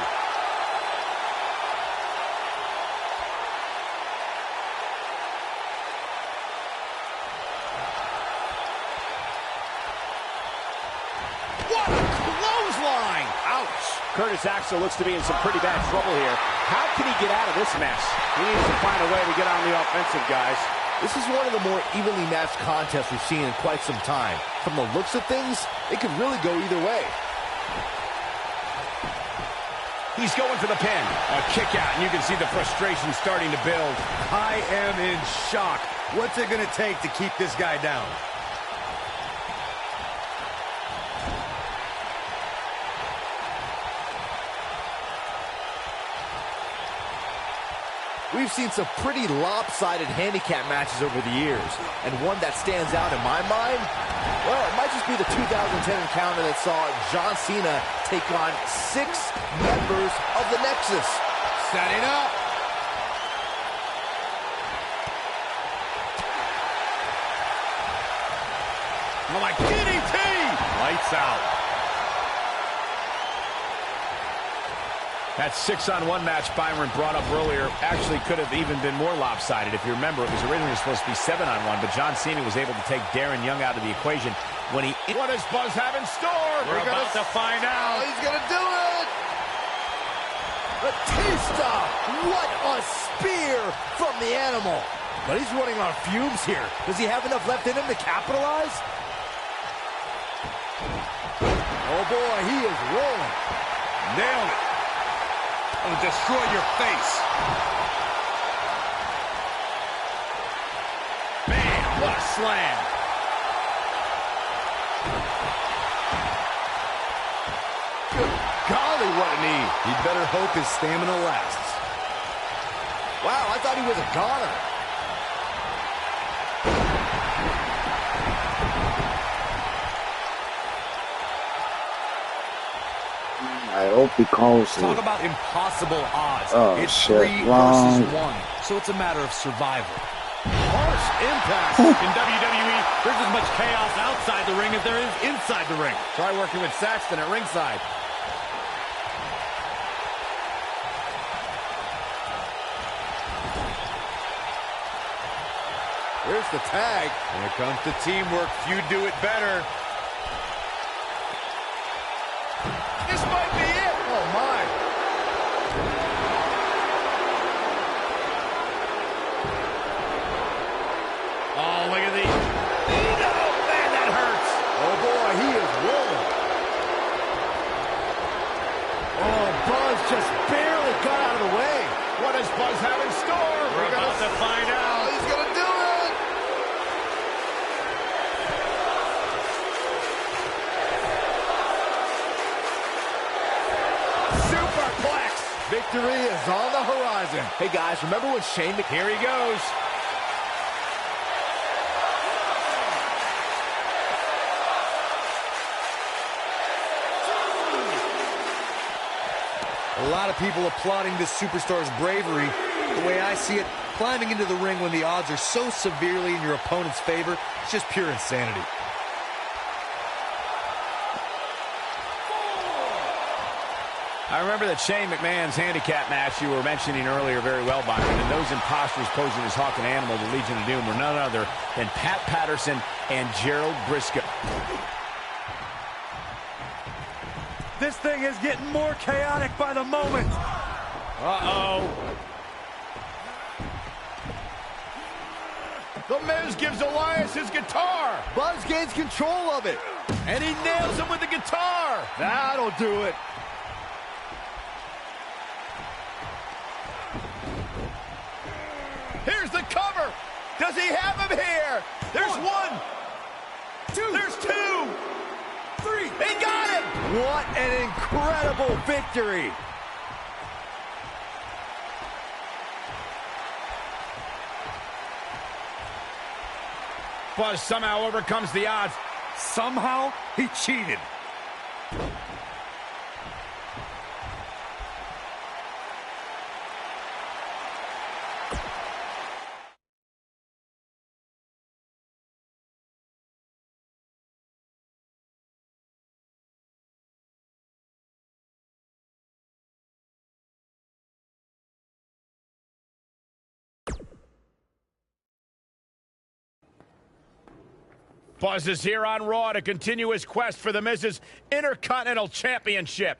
What a clothesline! Ouch! Curtis Axel looks to be in some pretty bad trouble here. How can he get out of this mess? He needs to find a way to get on the offensive, guys. This is one of the more evenly matched contests we've seen in quite some time. From the looks of things, it could really go either way. He's going for the pin. A kick out, and you can see the frustration starting to build. I am in shock. What's it going to take to keep this guy down? We've seen some pretty lopsided handicap matches over the years, and one that stands out in my mind, well, it might just be the 2010 encounter that saw John Cena take on 6 members of the Nexus. Setting up. Oh my, DDT! Lights out. That 6-on-1 match Byron brought up earlier actually could have even been more lopsided. If you remember, it was originally supposed to be 7-on-1, but John Cena was able to take Darren Young out of the equation when he... What does Buzz have in store? We're about to find out. He's going to do it! Batista! What a spear from the animal! But he's running on fumes here. Does he have enough left in him to capitalize? Oh boy, he is rolling. Nailed it. I'm gonna destroy your face. Bam! What a slam! Good golly, what a knee. He'd better hope his stamina lasts. Wow, I thought he was a goner. I hope he calls it. Talk about impossible odds. Oh, it's shit. 3 Wrong. versus 1, so it's a matter of survival. Harsh impact. In WWE, there's as much chaos outside the ring as there is inside the ring. Try working with Saxton at ringside. Here's the tag. Here comes the teamwork. Few do it better. This might be it. Oh, my. Oh, look at these. Oh, man, that hurts. Oh, boy, he is rolling. Oh, Buzz just barely got out of the way. What does Buzz have in store? We're about to find out. He's going to do it. Superplex. Victory is on the horizon. Hey, guys, remember when Shane McMahon... Here he goes. A lot of people applauding this superstar's bravery. The way I see it, climbing into the ring when the odds are so severely in your opponent's favor, it's just pure insanity. I remember that Shane McMahon's handicap match you were mentioning earlier very well, Byron, and those imposters posing as Hawk and Animal, the Legion of Doom, were none other than Pat Patterson and Gerald Briscoe. This thing is getting more chaotic by the moment. Uh-oh. The Miz gives Elias his guitar. Buzz gains control of it. And he nails him with the guitar. That'll do it. Here's the cover. Does he have him here? There's one. There's two. Three. He got him. What an incredible victory. Buzz somehow overcomes the odds. Somehow, he cheated. Buzz is here on Raw to continue his quest for the Miz's Intercontinental Championship.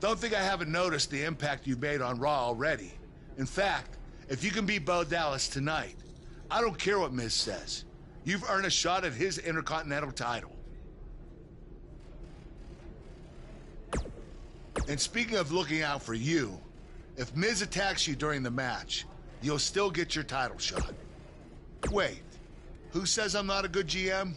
Don't think I haven't noticed the impact you've made on Raw already. In fact, if you can beat Bo Dallas tonight, I don't care what Miz says. You've earned a shot at his Intercontinental title. And speaking of looking out for you, if Miz attacks you during the match, you'll still get your title shot. Wait, who says I'm not a good GM?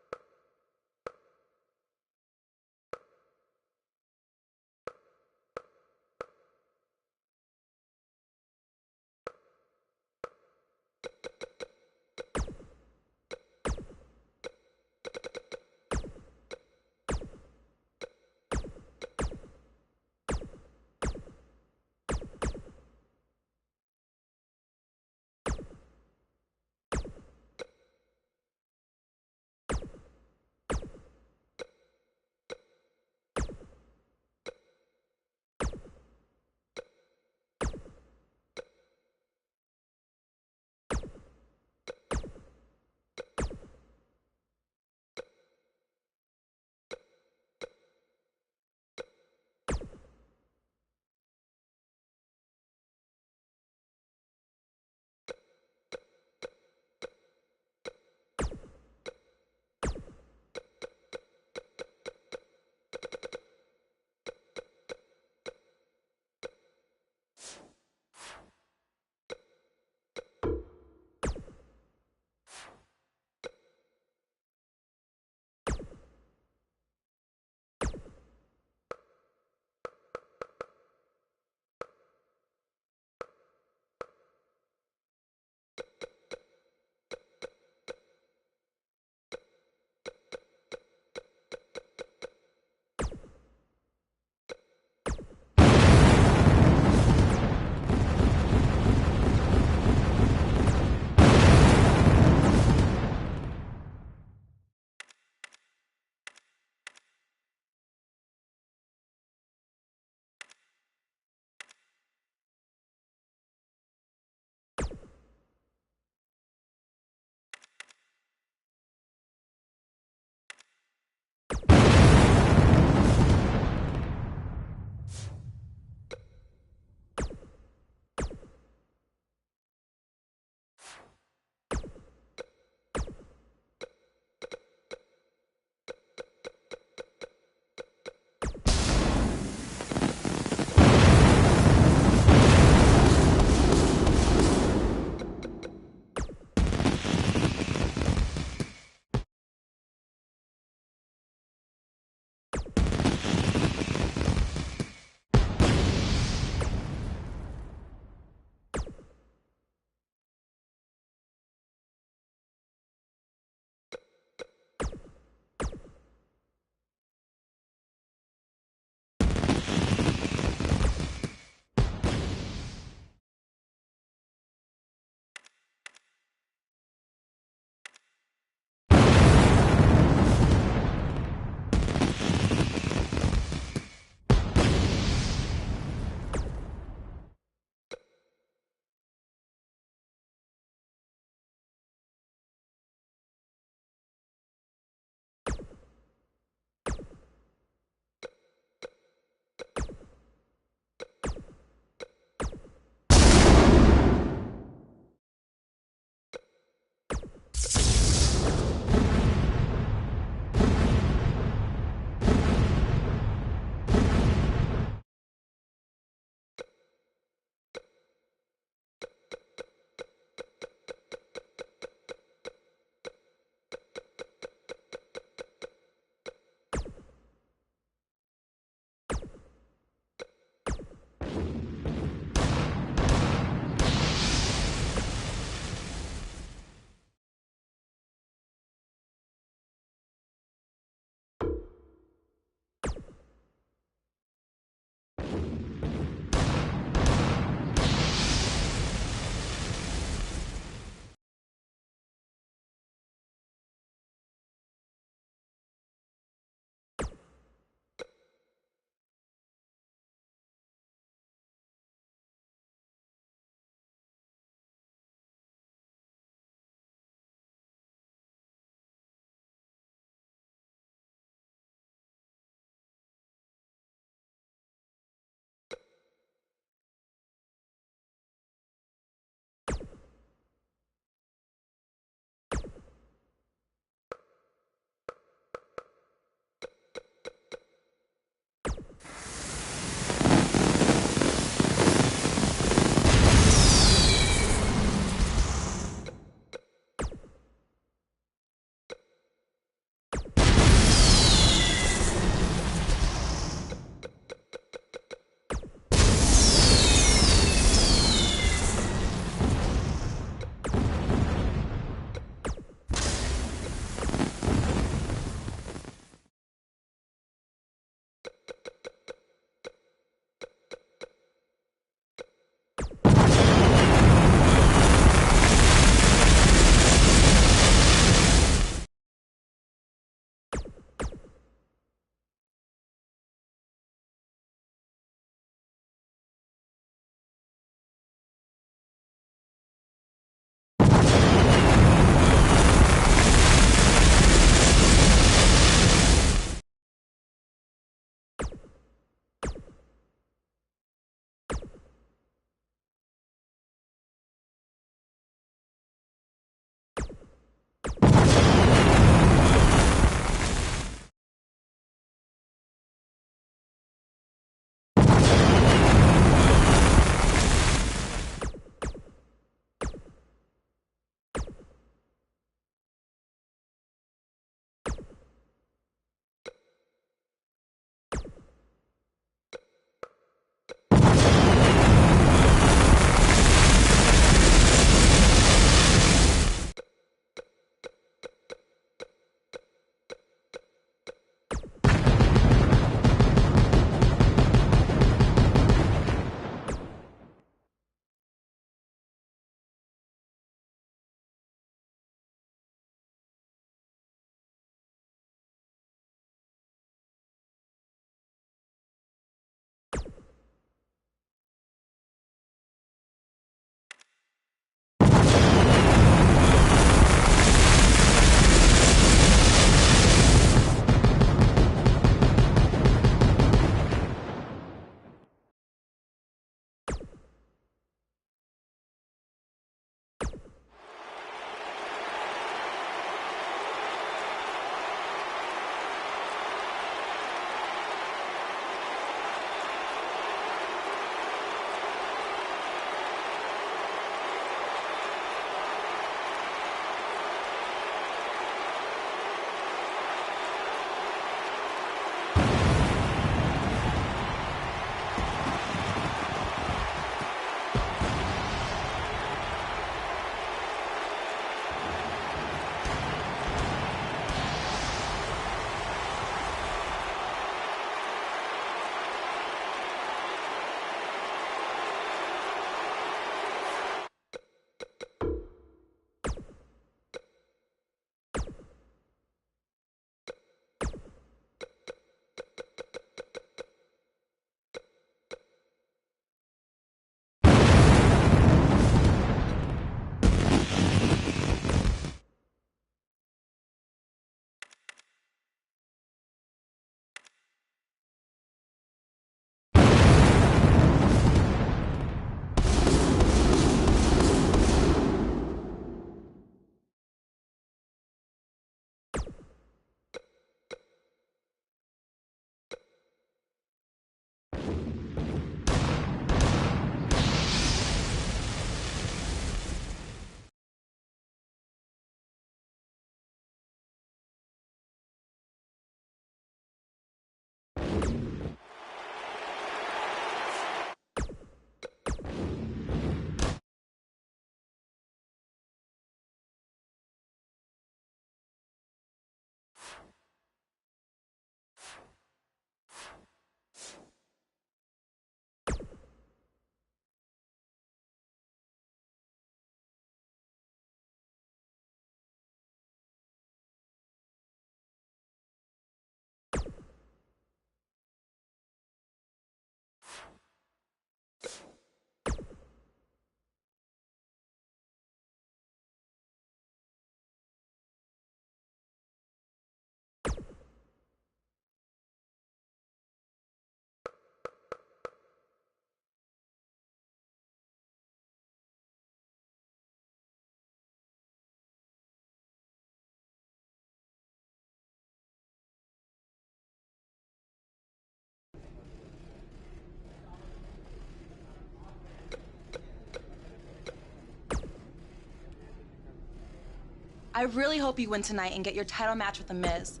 I really hope you win tonight and get your title match with The Miz.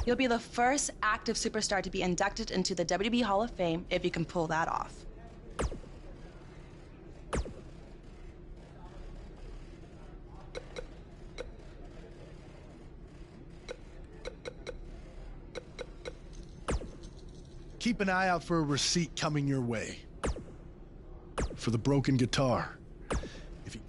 You'll be the first active superstar to be inducted into the WWE Hall of Fame if you can pull that off. Keep an eye out for a receipt coming your way. For the broken guitar. If you...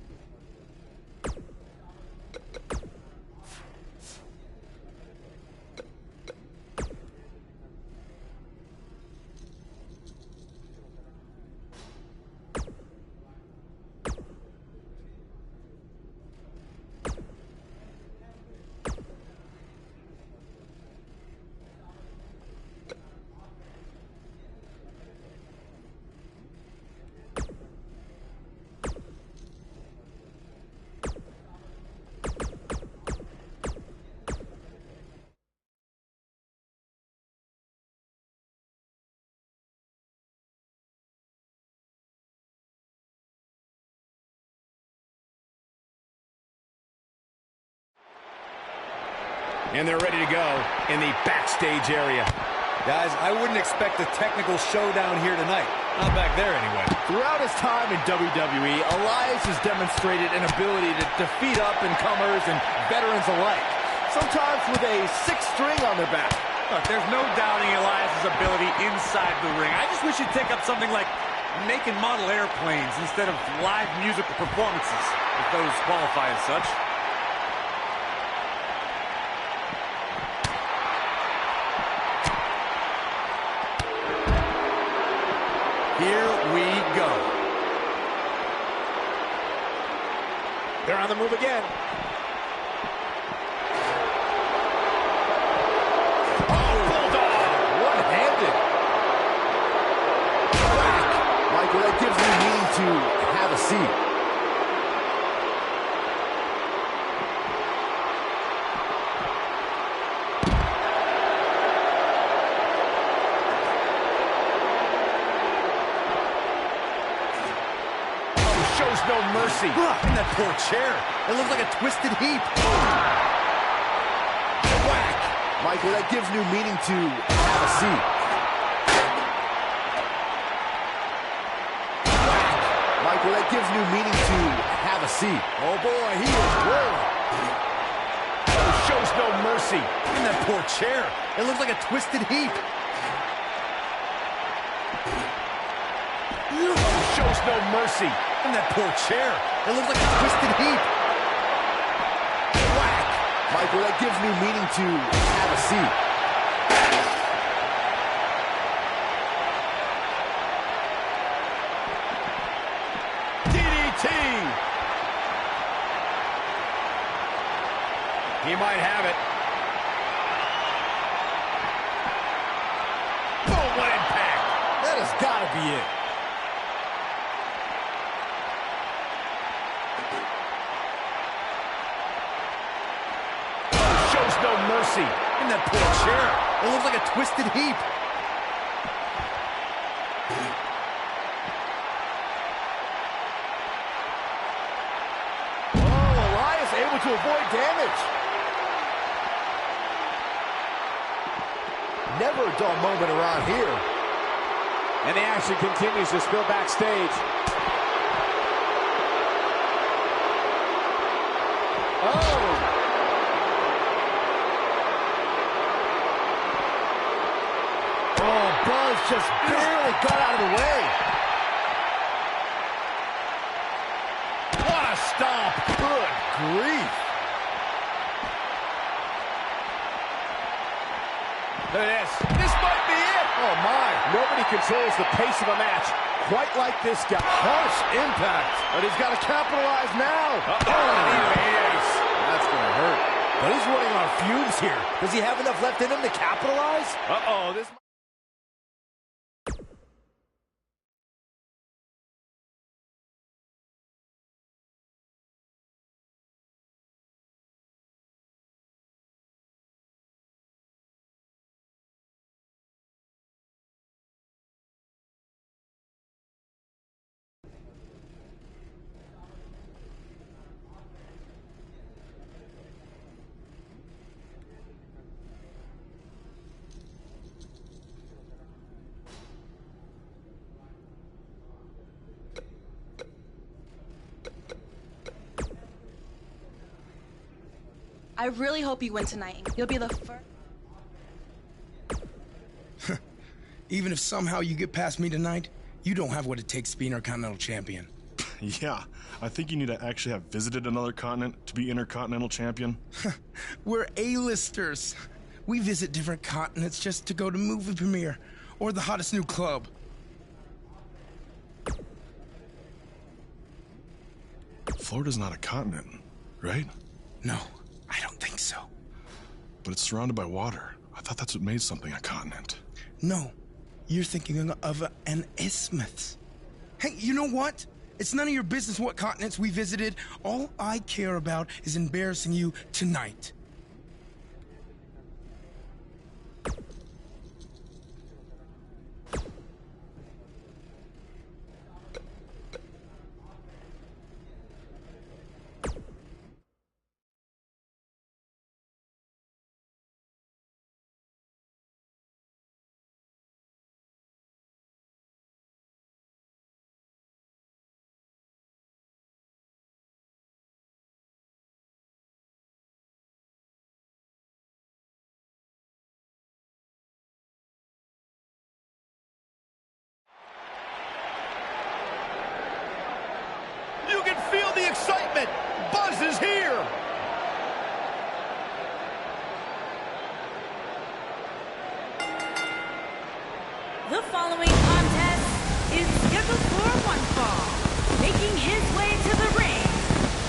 And they're ready to go in the backstage area. Guys, I wouldn't expect a technical showdown here tonight. Not back there, anyway. Throughout his time in WWE, Elias has demonstrated an ability to defeat up-and-comers and veterans alike. Sometimes with a sixth string on their back. Look, there's no doubting Elias' ability inside the ring. I just wish he'd take up something like making model airplanes instead of live musical performances, if those qualify as such. Here we go. They're on the move again. Oh, bulldog! One-handed. Whack. Michael, that gives me meaning to have a seat. Shows no mercy. In that poor chair. It looks like a twisted heap. Whack. Michael, that gives new meaning to have a seat. Whack. Michael, that gives new meaning to have a seat. Oh boy, he is rolling. Shows no mercy. In that poor chair. It looks like a twisted heap. Shows no mercy. In that poor chair. It looks like a twisted heap. Whack. Michael, that gives new meaning to have a seat. DDT. He might have it. Boom, what impact. That has got to be it. No mercy. In that poor chair. It looks like a twisted heap. Oh, Elias able to avoid damage. Never a dull moment around here. And the action continues to spill backstage. Oh! Buzz just barely got out of the way. What a stomp. Good grief. Look at this. This might be it. Oh, my. Nobody controls the pace of a match quite like this guy. Harsh impact. But he's got to capitalize now. That's going to hurt. But he's running on fumes here. Does he have enough left in him to capitalize? Uh-oh. This... I really hope you win tonight. You'll be the first. Even if somehow you get past me tonight, you don't have what it takes to be Intercontinental Champion. Yeah, I think you need to actually have visited another continent to be Intercontinental Champion. We're A-listers. We visit different continents just to go to movie premiere or the hottest new club. Florida's not a continent, right? No, I don't think so. But it's surrounded by water. I thought that's what made something a continent. No, you're thinking of an isthmus. Hey, you know what? It's none of your business what continents we visited. All I care about is embarrassing you tonight. You can feel the excitement. Buzz is here. The following contest is scheduled for one fall. Making his way to the ring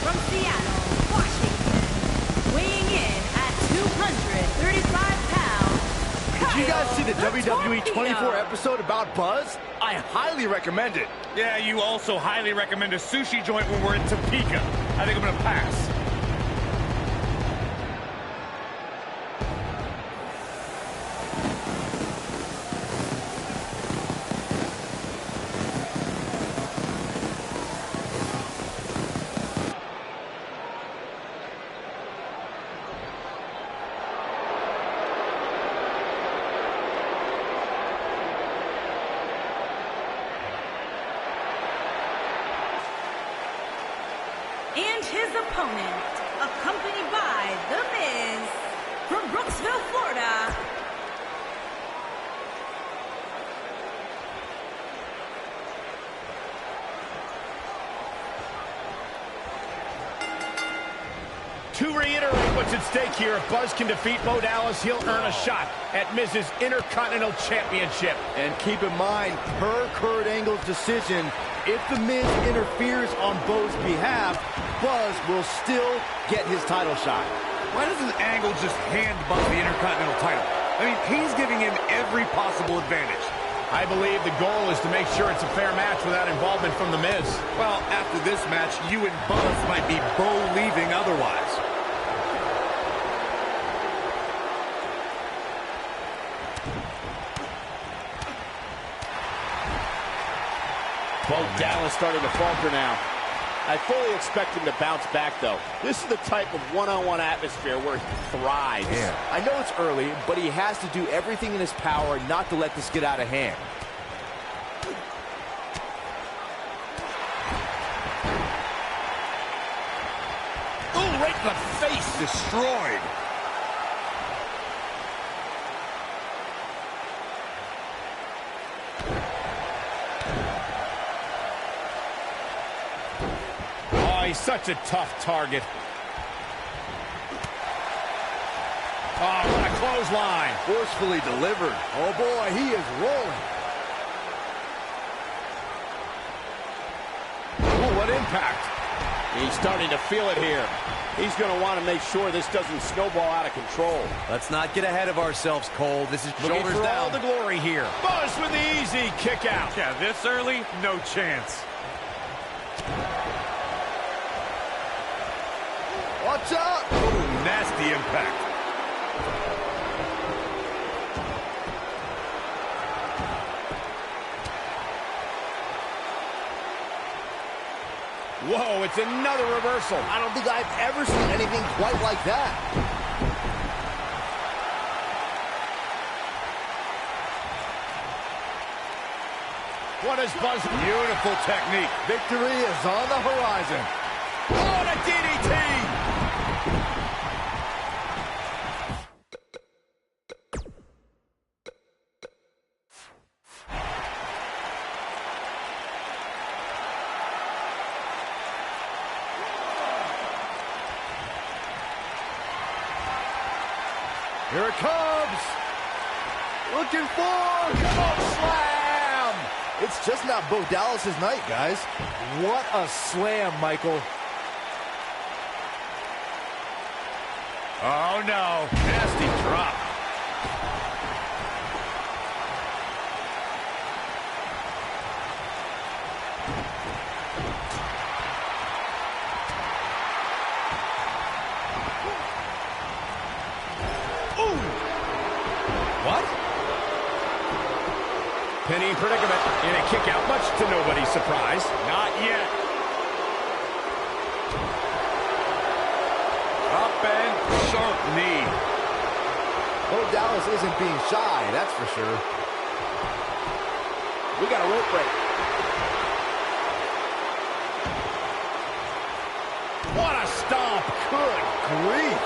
from Seattle, Washington, weighing in at 235 pounds. Did you guys see the WWE Torpedo. 24 episode about Buzz? I highly recommend it. Yeah, you also highly recommend a sushi joint when we're in Topeka. I think I'm gonna pass. And his opponent, accompanied by The Miz, from Brooksville, Florida. To reiterate what's at stake here, if Buzz can defeat Bo Dallas, he'll earn a shot at Miz's Intercontinental Championship. And keep in mind, per Kurt Angle's decision, if The Miz interferes on Bo's behalf, Buzz will still get his title shot. Why doesn't Angle just hand Buzz the Intercontinental title? I mean, he's giving him every possible advantage. I believe the goal is to make sure it's a fair match without involvement from The Miz. Well, after this match, you and Buzz might be Bo leaving otherwise. Bo Dallas starting to falter now. I fully expect him to bounce back, though. This is the type of one-on-one atmosphere where he thrives. Yeah. I know it's early, but he has to do everything in his power not to let this get out of hand. Ooh, right in the face, destroyed. He's such a tough target. Oh, what a clothesline. Forcefully delivered. Oh, boy, he is rolling. Oh, what impact. He's starting to feel it here. He's going to want to make sure this doesn't snowball out of control. Let's not get ahead of ourselves, Cole. This is Looking shoulders for down. all the glory here. Buzz with the easy kick out. Yeah, this early, no chance. Watch out! Ooh, nasty impact. Whoa, it's another reversal. I don't think I've ever seen anything quite like that. What is Buzz? Beautiful technique. Victory is on the horizon. Oh, and a DDT. Here it comes. Looking for slam. It's just not Bo Dallas' night, guys. What a slam, Michael. Oh, no. Nasty drop. What? Penny predicament in a kick out, much to nobody's surprise. Not yet. Up and sharp knee. Bo Dallas isn't being shy, that's for sure. We got a rope break. What a stomp. Good grief.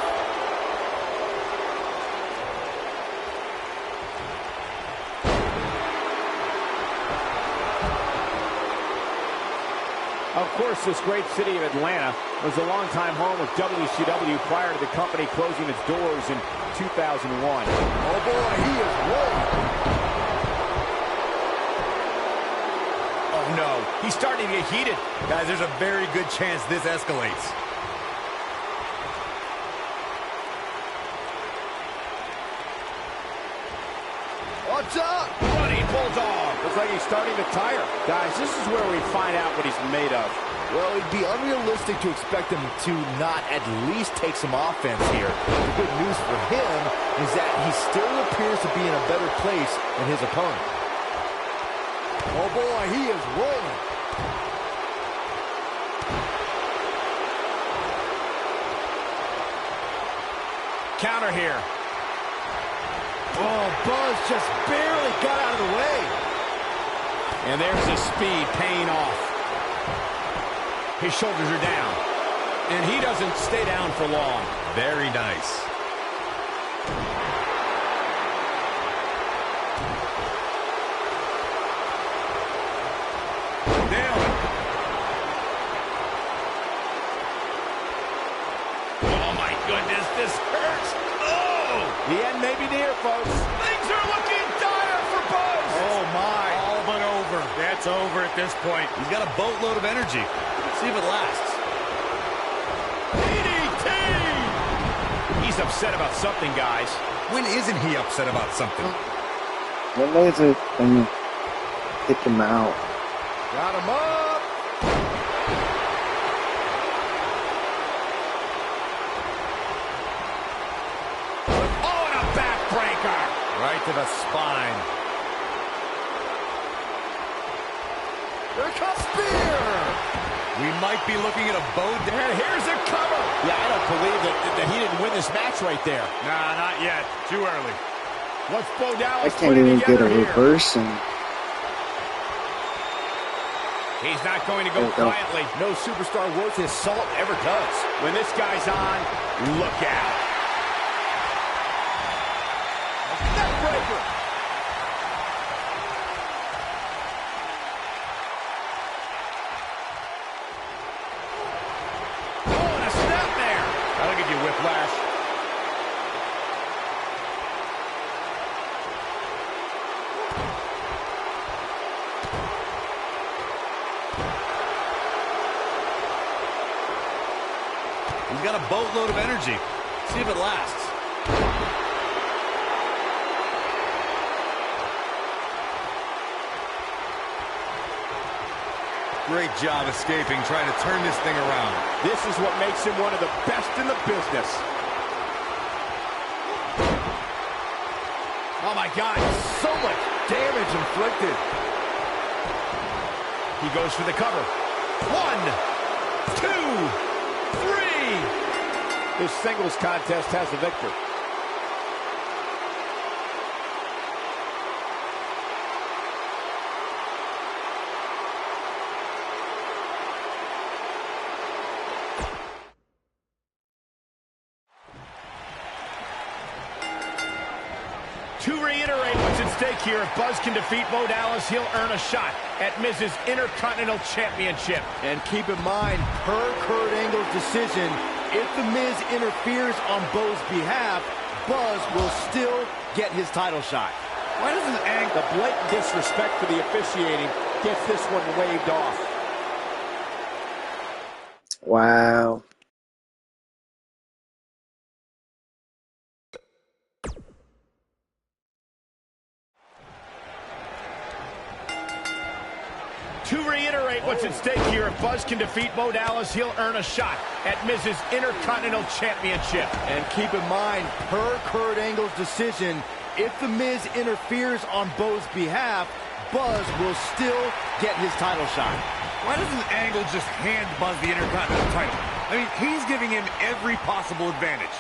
Of course, this great city of Atlanta was a longtime home of WCW prior to the company closing its doors in 2001. Oh boy, he is rolling. Oh no, he's starting to get heated. Guys, there's a very good chance this escalates. Watch out! Running bulldog. Looks like he's starting to tire. Guys, this is where we find out what he's made of. Well, it'd be unrealistic to expect him to not at least take some offense here. The good news for him is that he still appears to be in a better place than his opponent. Oh boy, he is rolling. Counter here. Oh, Buzz just barely got out of the way. And there's his speed paying off. His shoulders are down. And he doesn't stay down for long. Very nice. Nailed it. Oh my goodness, this hurts. Oh! The end may be near, folks. Things are looking dire for Buzz. Oh my. All but over. That's over at this point. He's got a boatload of energy. Let's see if it lasts. DDT! He's upset about something, guys. When isn't he upset about something? When is it when you kick him out? Got him up. Oh, and a backbreaker. Right to the spine. There comes Spear. We might be looking at a bow. And here's a cover. Yeah, I don't believe that he didn't win this match right there. Nah, not yet. Too early. What's Bo I Dallas can't putting even get together a here? reverse in. He's not going to go quietly. No superstar worth his salt ever does. When this guy's on, look out. Neckbreaker. Oh, and a snap there. That'll give you whiplash. He's got a boatload of energy. See if it lasts. Great job escaping, trying to turn this thing around. This is what makes him one of the best in the business. Oh, my God. So much damage inflicted. He goes for the cover. 1, 2, 3. This singles contest has a victor. To reiterate what's at stake here, if Buzz can defeat Bo Dallas, he'll earn a shot at Miz's Intercontinental Championship. And keep in mind, per Kurt Angle's decision, if The Miz interferes on Bo's behalf, Buzz will still get his title shot. Why doesn't the blatant disrespect for the officiating gets this one waved off? Wow. To reiterate what's at stake here, if Buzz can defeat Bo Dallas, he'll earn a shot at Miz's Intercontinental Championship. And keep in mind, per Kurt Angle's decision, if The Miz interferes on Bo's behalf, Buzz will still get his title shot. Why doesn't Angle just hand Buzz the Intercontinental title? I mean, he's giving him every possible advantage.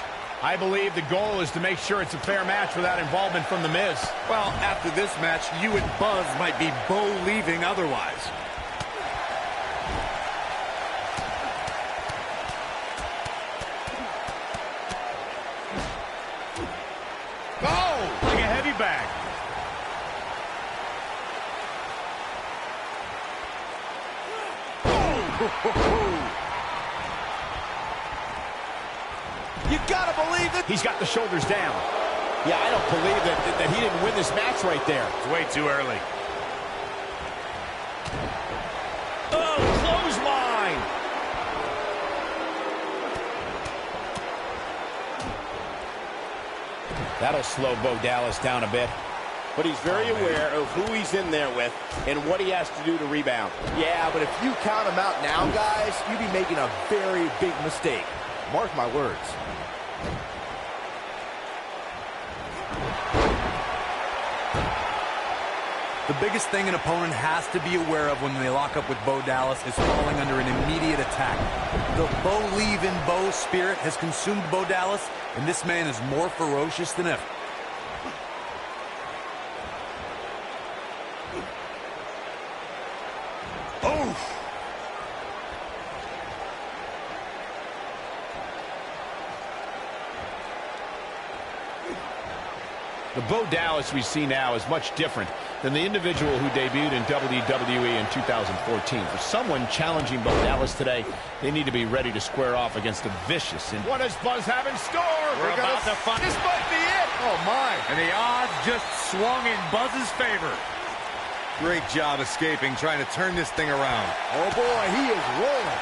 I believe the goal is to make sure it's a fair match without involvement from The Miz. Well, after this match, you and Buzz might be Bo-leaving otherwise. Oh, like a heavy bag. You gotta believe that he's got the shoulders down. Yeah, I don't believe that he didn't win this match right there. It's way too early. Oh, clothesline. That'll slow Bo Dallas down a bit. But he's very aware of who he's in there with and what he has to do to rebound. Yeah, but if you count him out now, guys, you'd be making a very big mistake. Mark my words. The biggest thing an opponent has to be aware of when they lock up with Bo Dallas is falling under an immediate attack. The Bo-leave-in-Bo spirit has consumed Bo Dallas, and this man is more ferocious than ever. Oh! The Bo Dallas we see now is much different than the individual who debuted in WWE in 2014. For someone challenging Bo Dallas today, they need to be ready to square off against a vicious. And what does Buzz have in store? We're about to find. This might be it. Oh, my. And the odds just swung in Buzz's favor. Great job escaping, trying to turn this thing around. Oh, boy, he is rolling.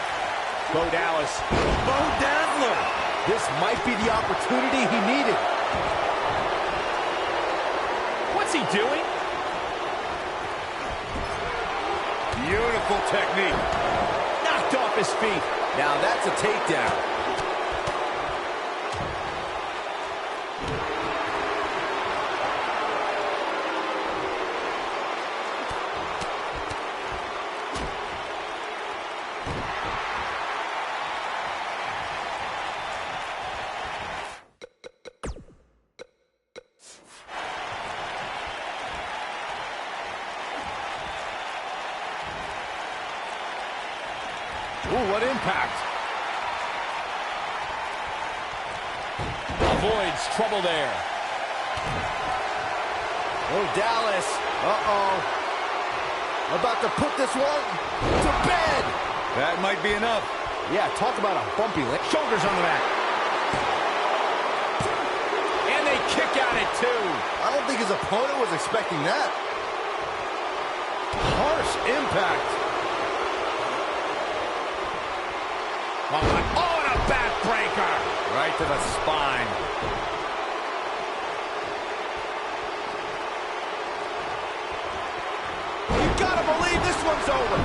Bo Dallas. Bo Dazzler. This might be the opportunity he needed. What's he doing? Beautiful technique. Knocked off his feet. Now that's a takedown. Ooh, what impact. Avoids trouble there. Oh, Dallas. Uh-oh. About to put this one to bed. That might be enough. Yeah, talk about a bumpy leg. Shoulders on the mat. And they kick out at 2. I don't think his opponent was expecting that. Harsh impact. Oh, and a backbreaker. Right to the spine. You gotta believe this one's over.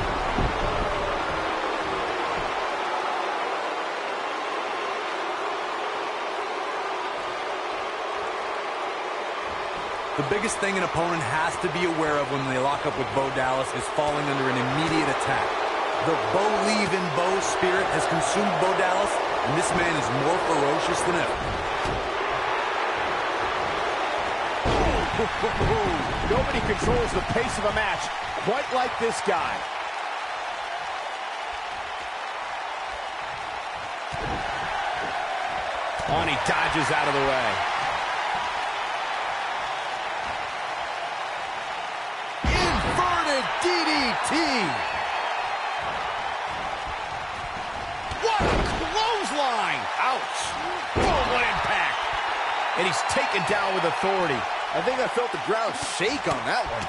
The biggest thing an opponent has to be aware of when they lock up with Bo Dallas is falling under an immediate attack. The Bo-leave-in-Bo spirit has consumed Bo Dallas, and this man is more ferocious than ever. Nobody controls the pace of a match quite like this guy. Oh, and he dodges out of the way. Inverted DDT. What a clothesline! Ouch! Boom, what impact! and he's taken down with authority. I think I felt the ground shake on that one.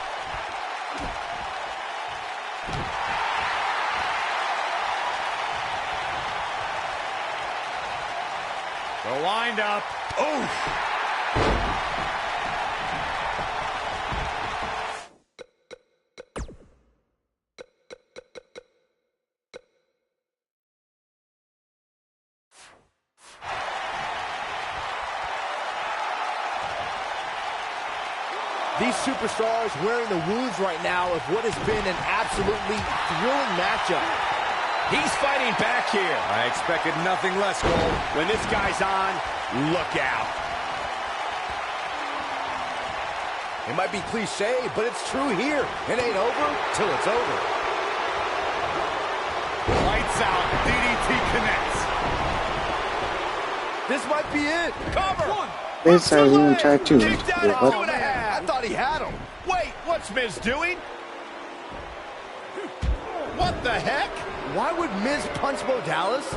The wind-up. Oh! These superstars wearing the wounds right now of what has been an absolutely thrilling matchup. He's fighting back here. I expected nothing less, Cole. When this guy's on, look out. It might be cliche, but it's true here. It ain't over till it's over. Lights out. DDT connects. This might be it. Cover. This time you try to. Kicked out at What? 2.5. I thought he had him. Wait, what's Miz doing? What the heck? Why would Miz punch Bo Dallas?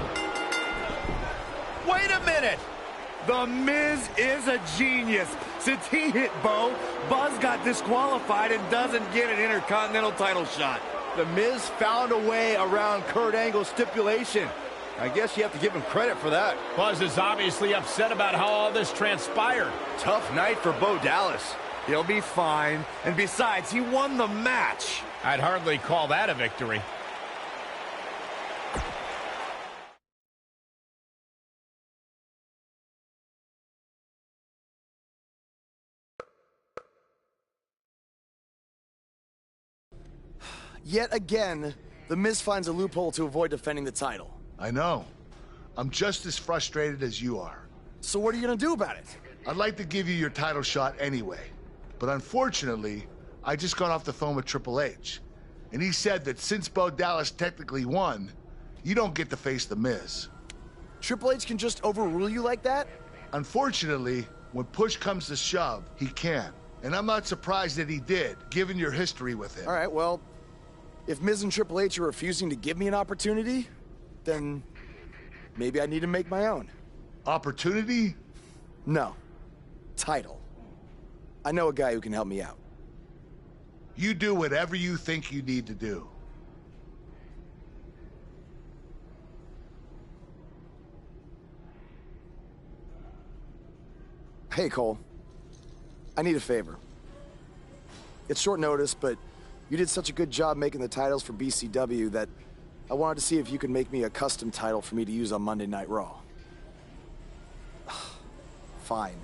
Wait a minute. The Miz is a genius. Since he hit Bo, Buzz got disqualified and doesn't get an Intercontinental title shot. The Miz found a way around Kurt Angle's stipulation. I guess you have to give him credit for that. Buzz is obviously upset about how all this transpired. Tough night for Bo Dallas. He'll be fine. And besides, he won the match. I'd hardly call that a victory. Yet again, The Miz finds a loophole to avoid defending the title. I know. I'm just as frustrated as you are. So what are you gonna do about it? I'd like to give you your title shot anyway. But unfortunately, I just got off the phone with Triple H. And he said that since Bo Dallas technically won, you don't get to face The Miz. Triple H can just overrule you like that? Unfortunately, when push comes to shove, he can. And I'm not surprised that he did, given your history with him. All right, well, if Miz and Triple H are refusing to give me an opportunity, then maybe I need to make my own. Opportunity? No. Title. I know a guy who can help me out. You do whatever you think you need to do. Hey, Cole. I need a favor. It's short notice, but you did such a good job making the titles for BCW that I wanted to see if you could make me a custom title for me to use on Monday Night Raw. Fine.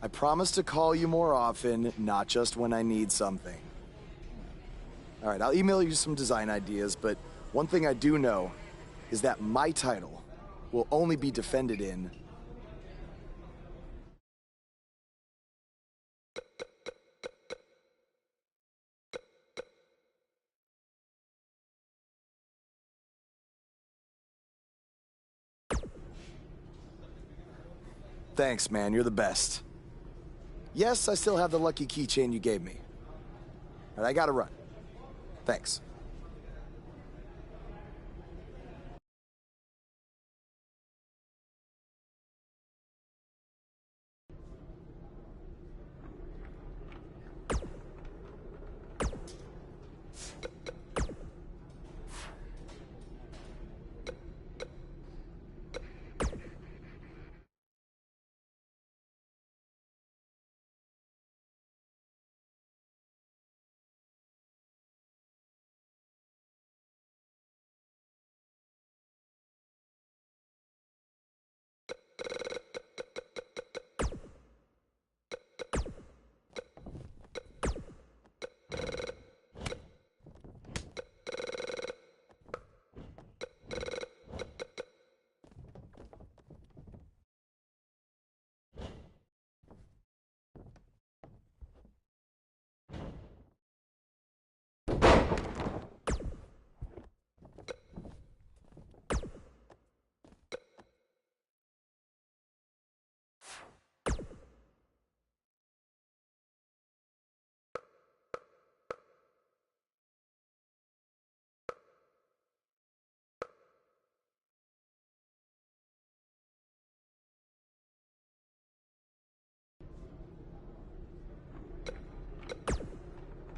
I promise to call you more often, not just when I need something. All right, I'll email you some design ideas, but one thing I do know is that my title will only be defended in Thanks, man. You're the best. Yes, I still have the lucky keychain you gave me. But I gotta run. Thanks.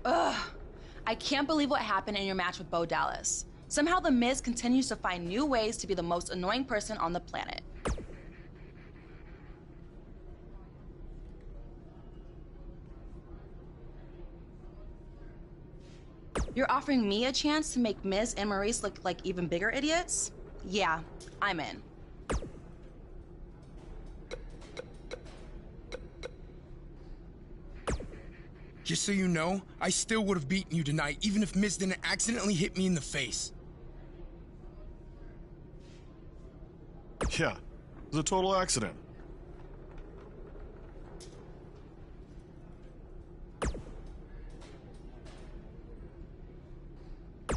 Ugh. I can't believe what happened in your match with Bo Dallas. Somehow The Miz continues to find new ways to be the most annoying person on the planet. You're offering me a chance to make Miz and Maurice look like even bigger idiots? Yeah, I'm in. Just so you know, I still would have beaten you tonight, even if Miz didn't accidentally hit me in the face. Yeah, it was a total accident.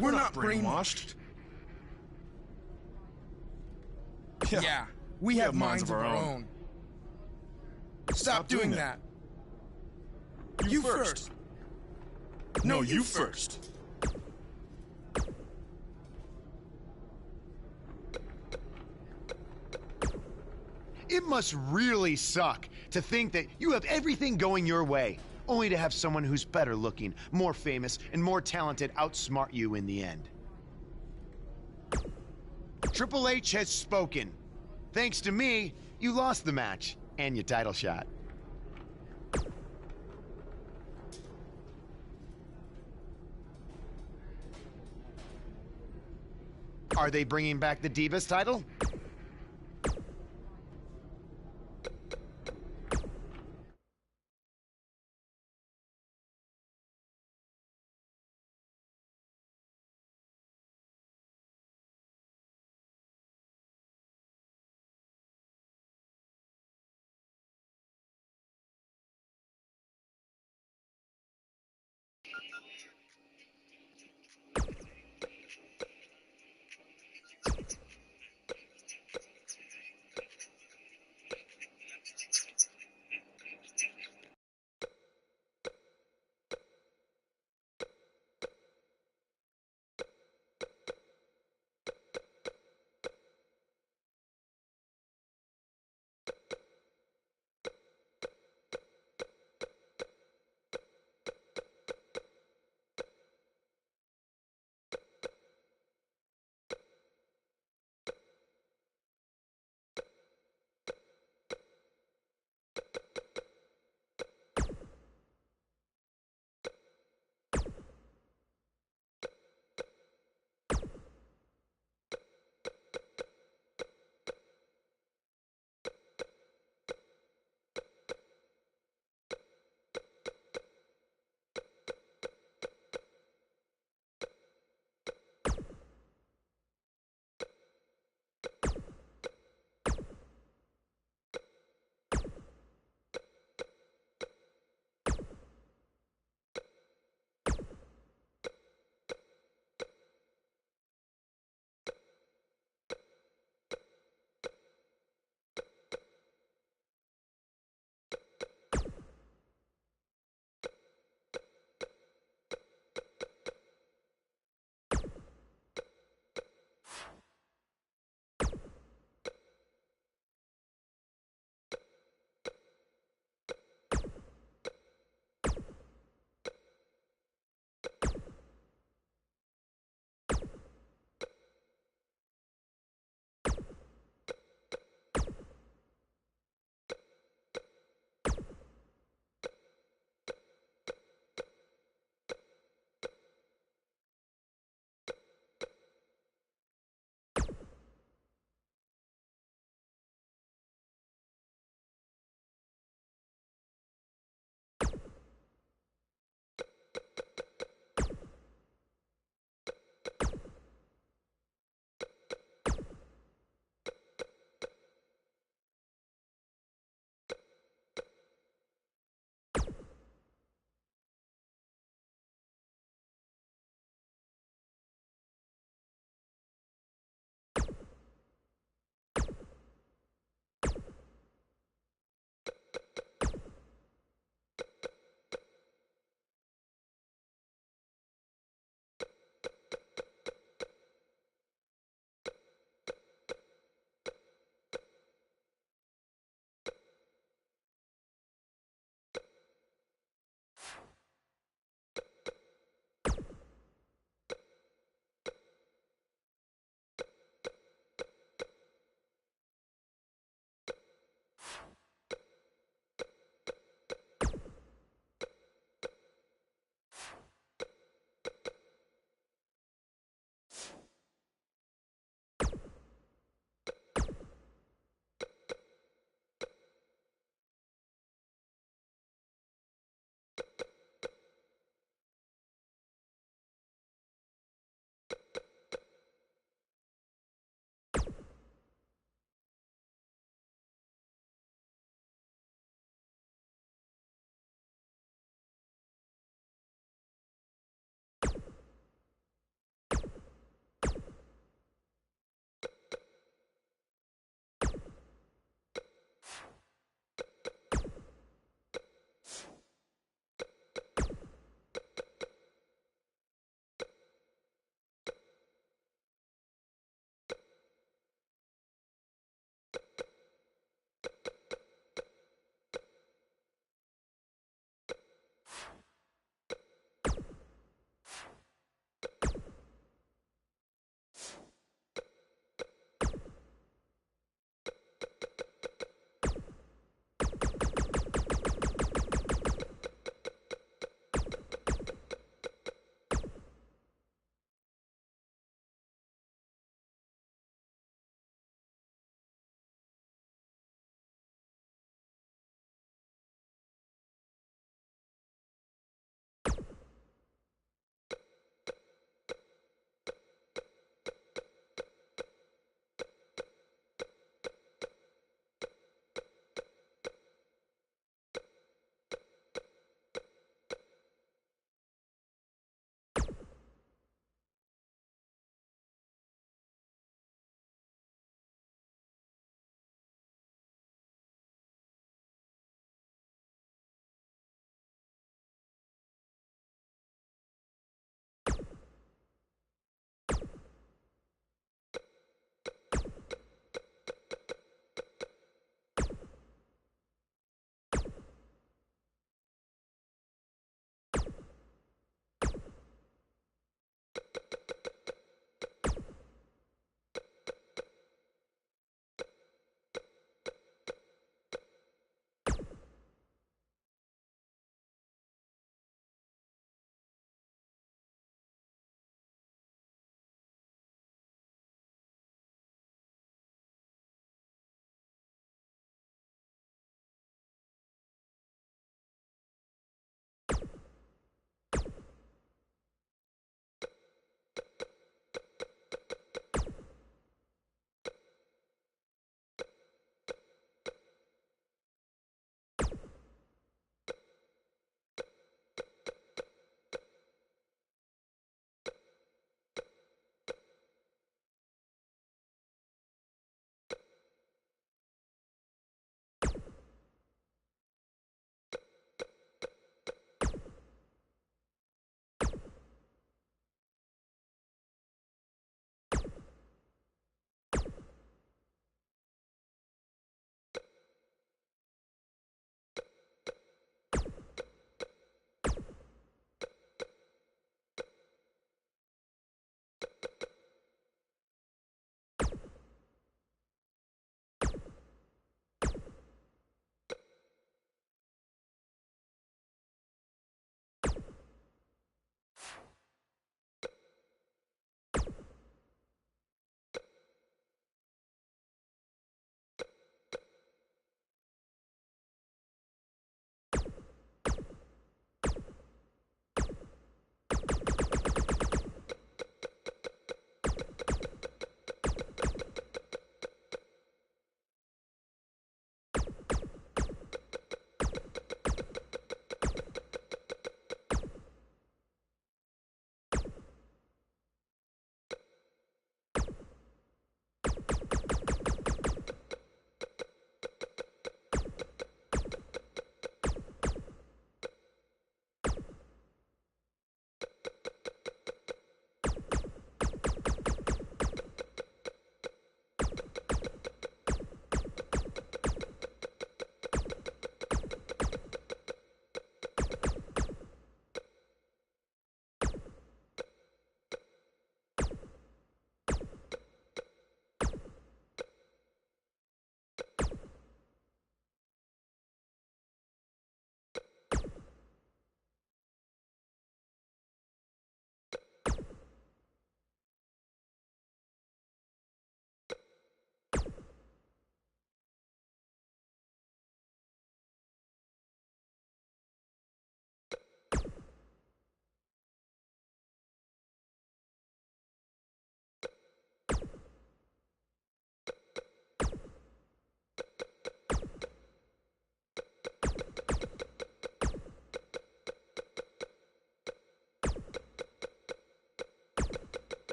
We're not brainwashed. Yeah, we have minds of our own. Stop doing that. You first. No, you first. It must really suck to think that you have everything going your way, only to have someone who's better looking, more famous, and more talented outsmart you in the end. Triple H has spoken. Thanks to me, you lost the match and your title shot. Are they bringing back the Divas title?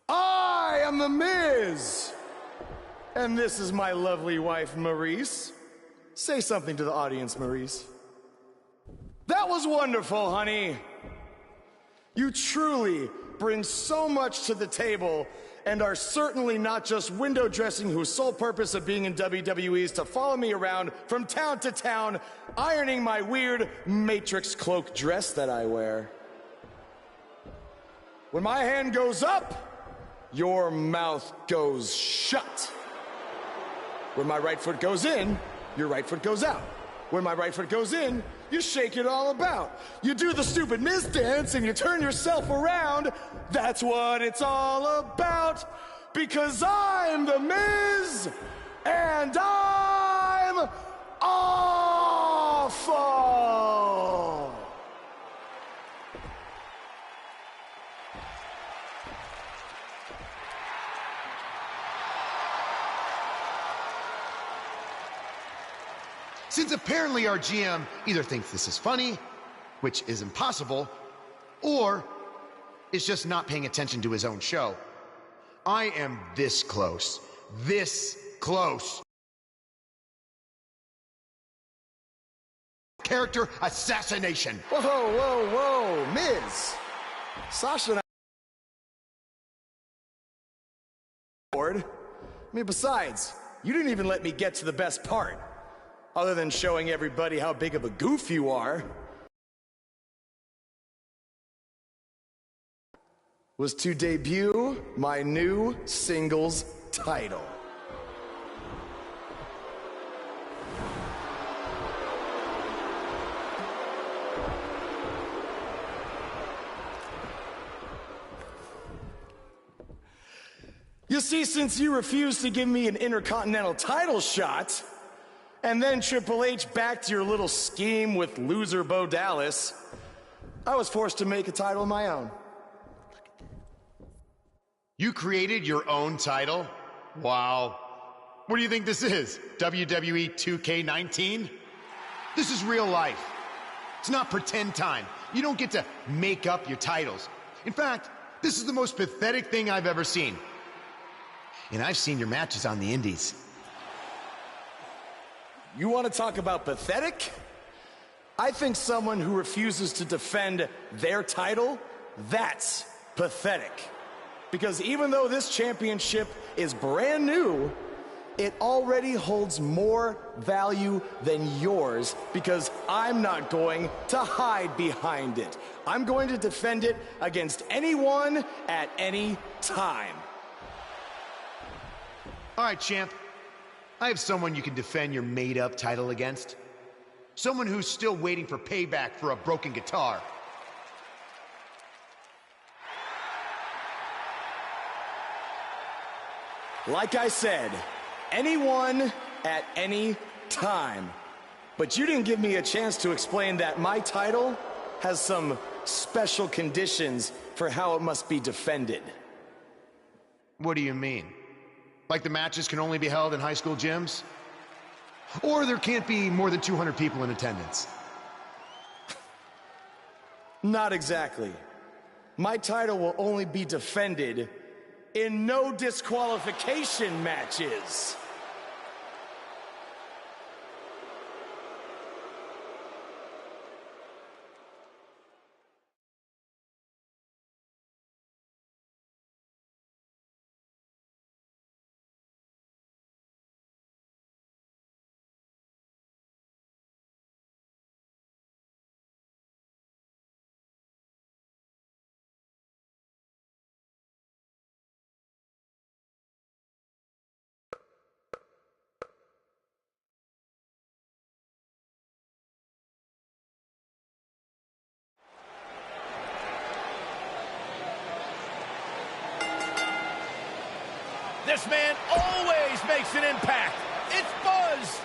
I am The Miz. And this is my lovely wife, Maurice. Say something to the audience, Maurice. That was wonderful, honey. You truly bring so much to the table and are certainly not just window dressing whose sole purpose of being in WWE is to follow me around from town to town, ironing my weird Matrix cloak dress that I wear. When my hand goes up, your mouth goes shut. When my right foot goes in, your right foot goes out. When my right foot goes in, you shake it all about. You do the stupid Miz dance and you turn yourself around. That's what it's all about. Because I'm The Miz and I'm awful. Since apparently our GM either thinks this is funny, which is impossible, or is just not paying attention to his own show, I am this close. Character assassination. Whoa, whoa, whoa, Miz. Sasha and I... besides, you didn't even let me get to the best part. Other than showing everybody how big of a goof you are, was to debut my new singles title. You see, since you refused to give me an Intercontinental title shot, and then Triple H backed your little scheme with loser Bo Dallas, I was forced to make a title of my own. You created your own title? Wow. What do you think this is? WWE 2K19? This is real life. It's not pretend time. You don't get to make up your titles. In fact, this is the most pathetic thing I've ever seen. And I've seen your matches on the indies. You want to talk about pathetic? I think someone who refuses to defend their title, that's pathetic. Because even though this championship is brand new, it already holds more value than yours because I'm not going to hide behind it. I'm going to defend it against anyone at any time. All right, champ. I have someone you can defend your made-up title against. Someone who's still waiting for payback for a broken guitar. Like I said, anyone at any time. But you didn't give me a chance to explain that my title has some special conditions for how it must be defended. What do you mean? Like the matches can only be held in high school gyms? Or there can't be more than 200 people in attendance? Not exactly. My title will only be defended in no disqualification matches. This man always makes an impact. It's Buzz.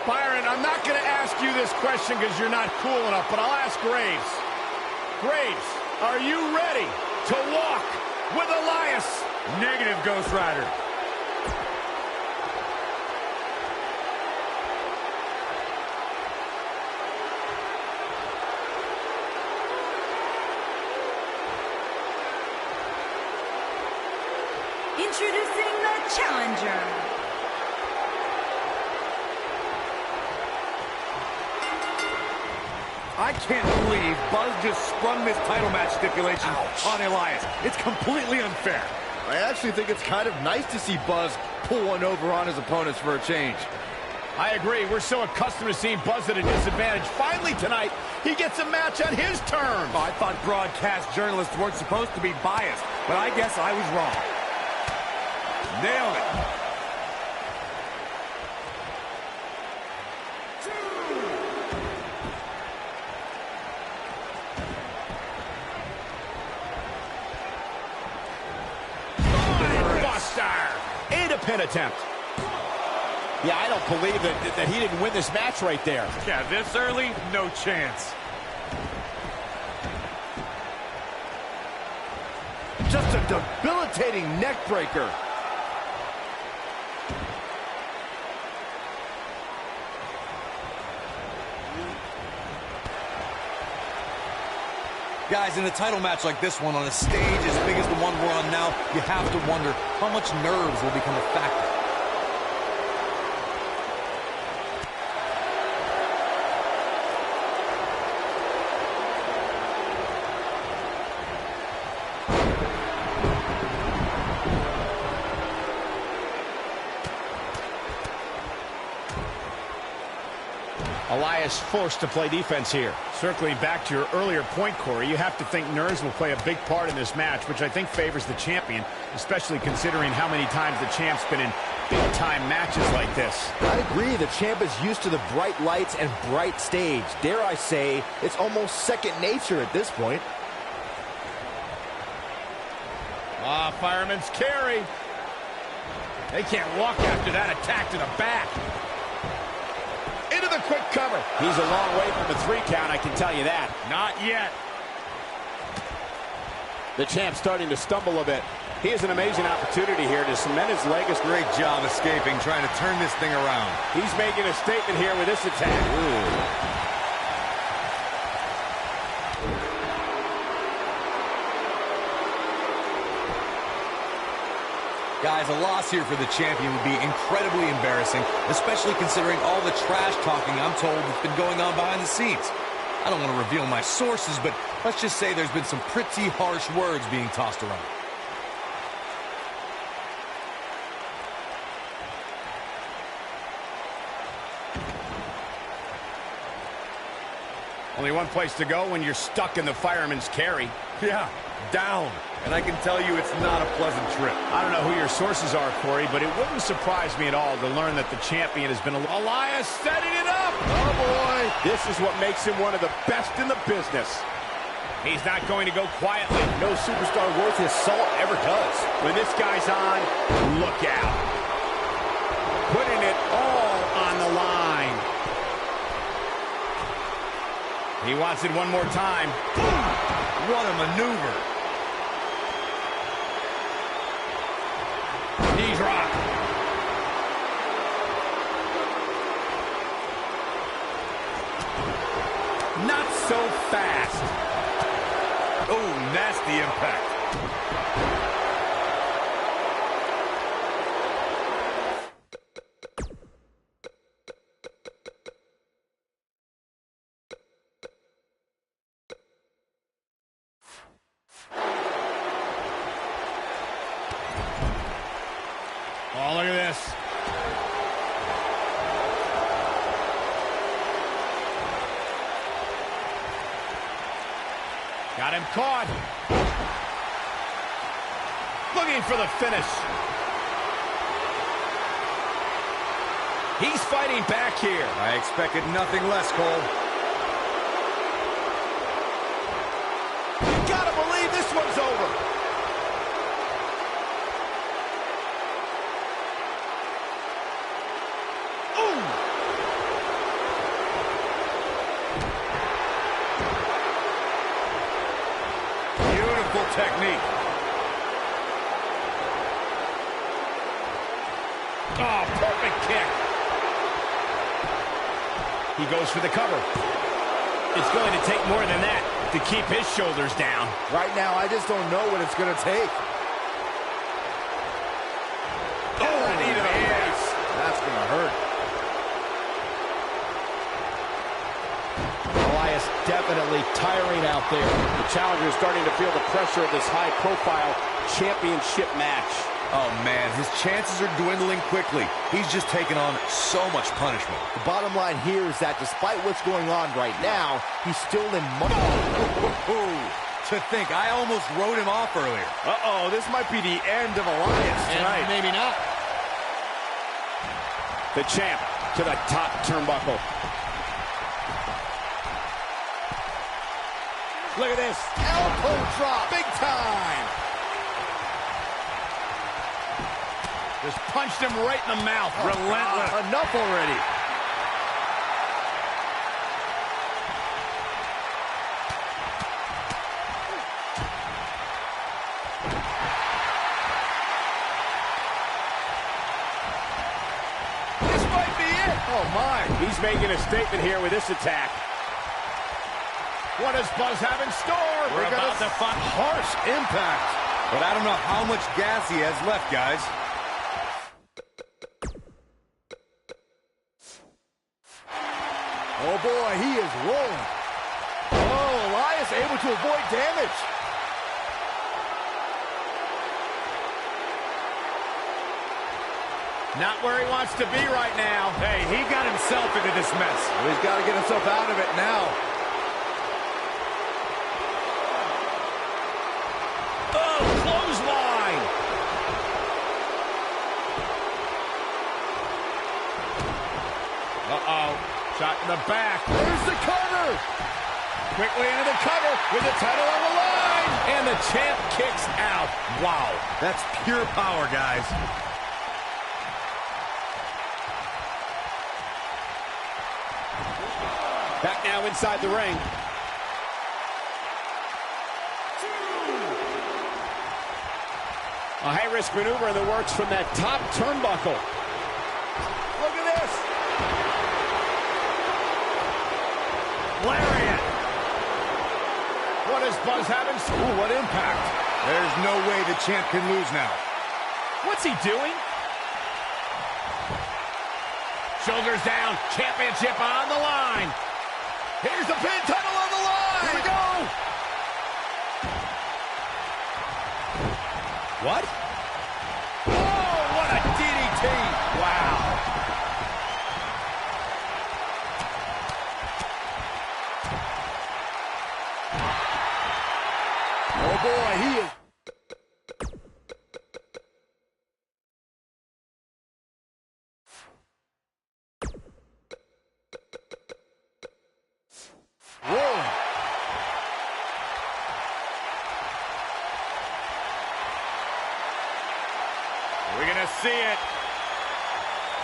Byron, I'm not going to ask you this question because you're not cool enough, but I'll ask Graves. Graves, are you ready to walk with Elias? Negative, Ghost Rider. Introducing the challenger. I can't believe Buzz just sprung this title match stipulation on Elias. It's completely unfair. I actually think it's kind of nice to see Buzz pull one over on his opponents for a change. I agree. We're so accustomed to seeing Buzz at a disadvantage. Finally tonight, he gets a match on his terms. Oh, I thought broadcast journalists weren't supposed to be biased, but I guess I was wrong. Nailed it. And a pin attempt. Yeah, I don't believe that he didn't win this match right there. Yeah, this early, no chance. Just a debilitating neck breaker. Guys, in a title match like this one, on a stage as big as the one we're on now, you have to wonder how much nerves will become a factor. Elias forced to play defense here. Circling back to your earlier point, Corey, you have to think nerves will play a big part in this match, which I think favors the champion, especially considering how many times the champ's been in big-time matches like this. I agree. The champ is used to the bright lights and bright stage. Dare I say, it's almost second nature at this point. Fireman's carry. They can't walk after that attack to the back. Into the quick cover. He's a long way from the 3 count, I can tell you that. Not yet. The champ's starting to stumble a bit. He has an amazing opportunity here to cement his legacy. Great job escaping, trying to turn this thing around. He's making a statement here with this attack. Ooh. Guys, a loss here for the champion would be incredibly embarrassing, especially considering all the trash talking I'm told that's been going on behind the scenes. I don't want to reveal my sources, but let's just say there's been some pretty harsh words being tossed around. Only one place to go when you're stuck in the fireman's carry. Yeah, down. And I can tell you it's not a pleasant trip. I don't know who your sources are, Corey, but it wouldn't surprise me at all to learn that the champion has been Elias setting it up. Oh, boy. This is what makes him one of the best in the business. He's not going to go quietly. No superstar worth his salt ever does. When this guy's on, look out. Putting it all on the line. He wants it one more time. Boom! What a maneuver. Knee drop. Not so fast. Oh, nasty impact. Oh, look at this. Got him caught. Looking for the finish. He's fighting back here. I expected nothing less, Cole. You gotta believe this one's over. technique. Oh, perfect kick. He goes for the cover. It's going to take more than that to keep his shoulders down. Right now, I just don't know what it's going to take. Oh, knee to the face. That's going to hurt. Elias definitely tiring out there. The challenger is starting to feel the pressure of this high-profile championship match. Oh, man, his chances are dwindling quickly. He's just taken on so much punishment. The bottom line here is that despite what's going on right now, he's still in much... To think, I almost wrote him off earlier. Uh-oh, this might be the end of Elias tonight. Maybe not. The champ to the top turnbuckle. Look at this. Elbow drop. Big time. Just punched him right in the mouth. Relentless. Enough already. This might be it. Oh, my. He's making a statement here with this attack. What does Buzz have in store? We're about to find harsh impact. But I don't know how much gas he has left, guys. Oh, boy, he is rolling. Oh, Elias able to avoid damage. Not where he wants to be right now. Hey, he got himself into this mess. Well, he's got to get himself out of it now. Oh, clothesline. Uh-oh. Shot in the back. There's the cover. Quickly into the cover with the title on the line. And the champ kicks out. Wow. That's pure power, guys. Back now inside the ring. A high-risk maneuver in the works from that top turnbuckle. Look at this. Lariat. What does Buzz have in store? Ooh, what impact. There's no way the champ can lose now. What's he doing? Shoulders down. Championship on the line. Here's the pin, title on the line. Here we go. What? Oh, what a DDT. Wow. Oh, boy, he is... rolling. We're going to see it.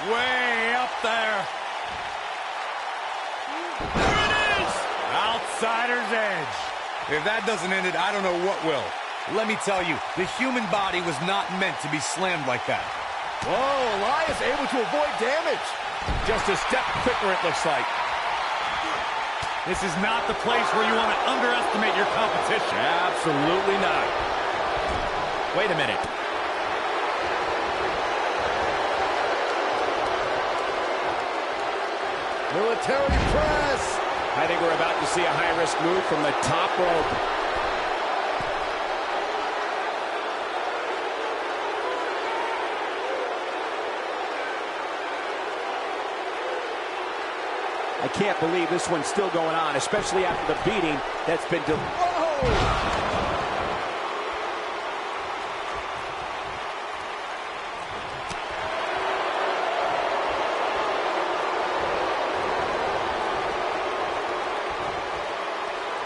Way up there. There it is. Outsider's edge. If that doesn't end it, I don't know what will. Let me tell you, the human body was not meant to be slammed like that. Whoa, Elias able to avoid damage. Just a step quicker, it looks like. This is not the place where you want to underestimate your competition. Absolutely not. Wait a minute. Military press. I think we're about to see a high-risk move from the top rope. I can't believe this one's still going on, especially after the beating that's been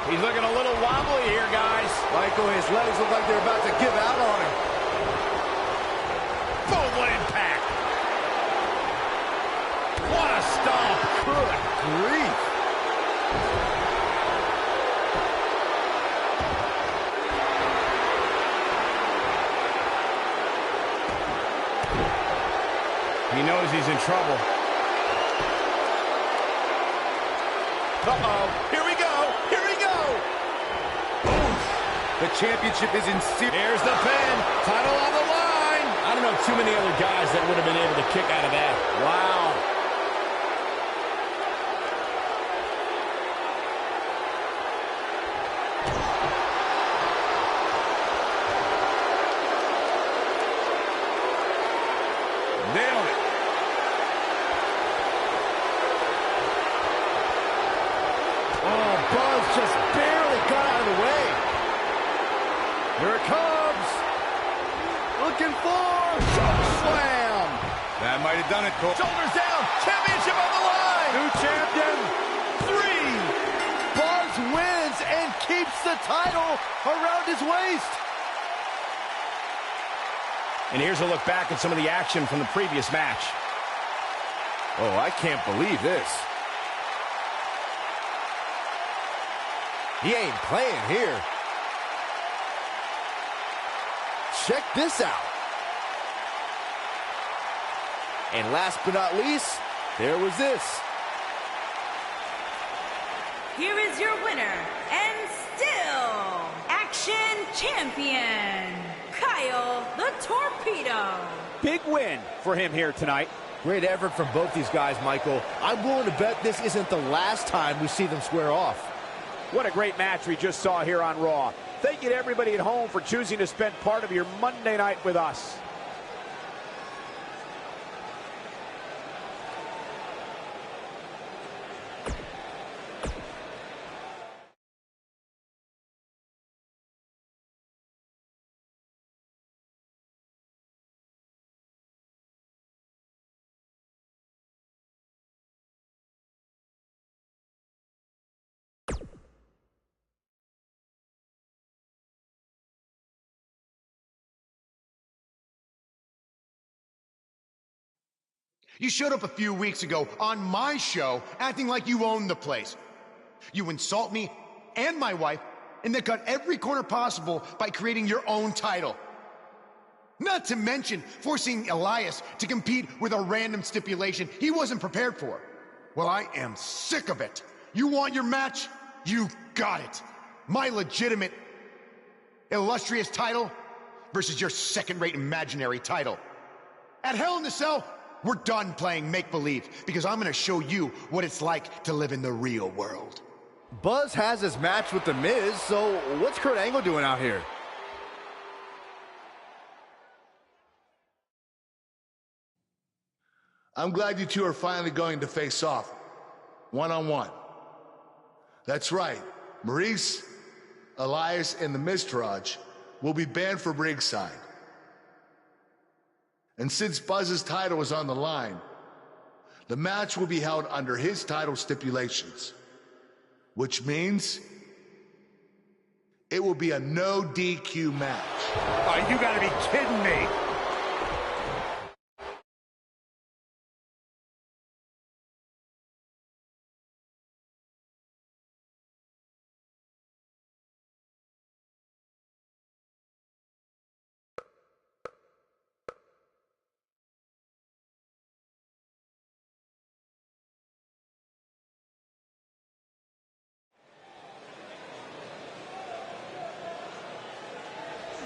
He's looking a little wobbly here, guys. Michael, his legs look like they're about to give out on him. Boom, what impact. What a stomp. Good grief. He knows he's in trouble. Uh-oh. Here we go. Here we go. Oof. The championship is in serious. Here's the pin. Title on the line. I don't know too many other guys that would have been able to kick out of that. Wow. Nailed it. Oh, Buzz just barely got out of the way. Here it comes. Looking for choke slam. That might have done it, Cole. Shoulders down. Championship on the line. New champion. 3. Buzz wins and keeps the title around his waist. And here's a look back at some of the action from the previous match. Oh, I can't believe this. He ain't playing here. Check this out. And last but not least, there was this. Here is your winner, and still Action Champion, Kyle the Torpedo. Big win for him here tonight. Great effort from both these guys, Michael. I'm willing to bet this isn't the last time we see them square off. What a great match we just saw here on Raw. Thank you to everybody at home for choosing to spend part of your Monday night with us. You showed up a few weeks ago on my show acting like you owned the place. You insult me and my wife and then cut every corner possible by creating your own title. Not to mention forcing Elias to compete with a random stipulation he wasn't prepared for. Well, I am sick of it. You want your match? You got it. My legitimate, illustrious title versus your second-rate imaginary title. At Hell in the Cell, we're done playing make-believe because I'm gonna show you what it's like to live in the real world. Buzz has his match with The Miz, so what's Kurt Angle doing out here? I'm glad you two are finally going to face off, one-on-one. That's right, Maurice, Elias, and the Miztourage will be banned from ringside. And since Buzz's title is on the line, the match will be held under his title stipulations, which means it will be a no DQ match. Oh, you gotta be kidding me.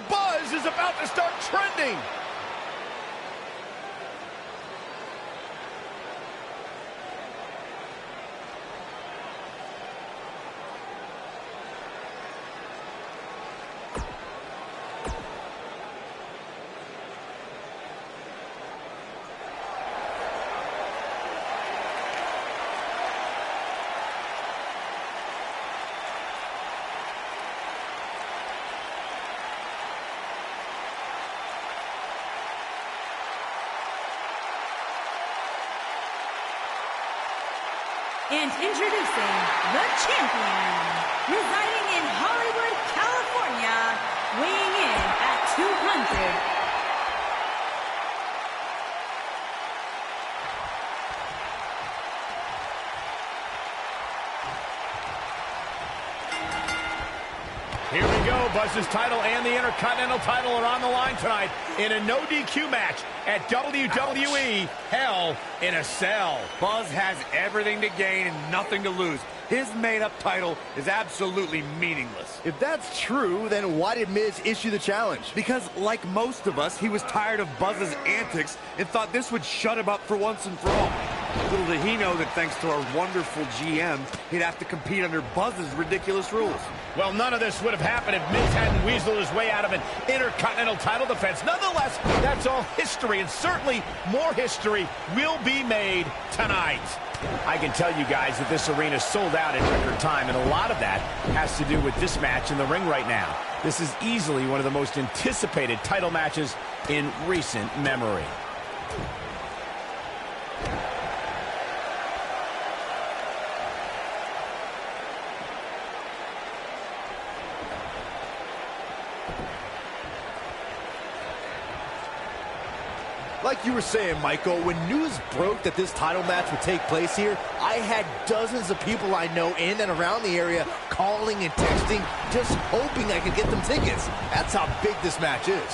Buzz is about to start trending. And introducing the champion, residing in Hollywood, California, weighing in at 200. Here we go, Buzz's title and the Intercontinental title are on the line tonight in a no DQ match at WWE Hell in a Cell. Buzz has everything to gain and nothing to lose. His made-up title is absolutely meaningless. If that's true, then why did Miz issue the challenge? Because, like most of us, he was tired of Buzz's antics and thought this would shut him up for once and for all. Little did he know that thanks to our wonderful GM, he'd have to compete under Buzz's ridiculous rules. Well, none of this would have happened if Miz hadn't weaseled his way out of an Intercontinental title defense. Nonetheless, that's all history, and certainly more history will be made tonight. I can tell you guys that this arena sold out in record time, and a lot of that has to do with this match in the ring right now. This is easily one of the most anticipated title matches in recent memory. Like you were saying, Michael, when news broke that this title match would take place here, I had dozens of people I know in and around the area calling and texting, just hoping I could get them tickets. That's how big this match is.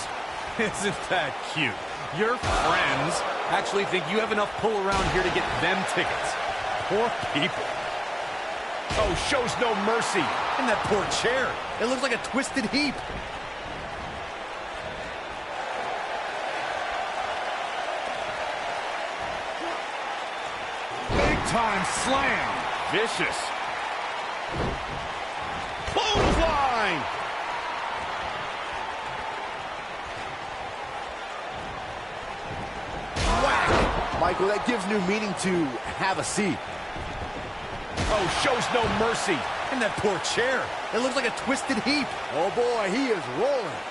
Isn't that cute? Your friends actually think you have enough pull around here to get them tickets. Poor people. Oh, shows no mercy. And that poor chair. It looks like a twisted heap. Time slam. Vicious. Clothesline. Whack. Michael, that gives new meaning to have a seat. Oh, shows no mercy. And that poor chair. It looks like a twisted heap. Oh boy, he is rolling.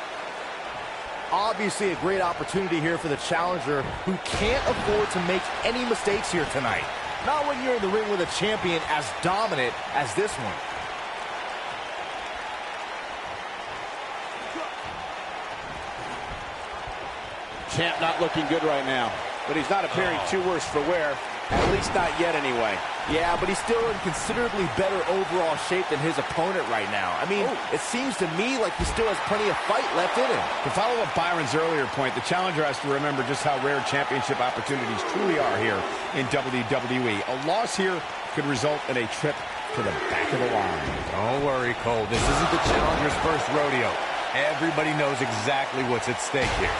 Obviously a great opportunity here for the challenger who can't afford to make any mistakes here tonight. Not when you're in the ring with a champion as dominant as this one. Champ not looking good right now, but he's not appearing too worse for wear. At least not yet, anyway. Yeah, but he's still in considerably better overall shape than his opponent right now. I mean, it seems to me like he still has plenty of fight left in him. To follow up Byron's earlier point, the challenger has to remember just how rare championship opportunities truly are here in WWE. A loss here could result in a trip to the back of the line. Don't worry, Cole. This isn't the challenger's first rodeo. Everybody knows exactly what's at stake here.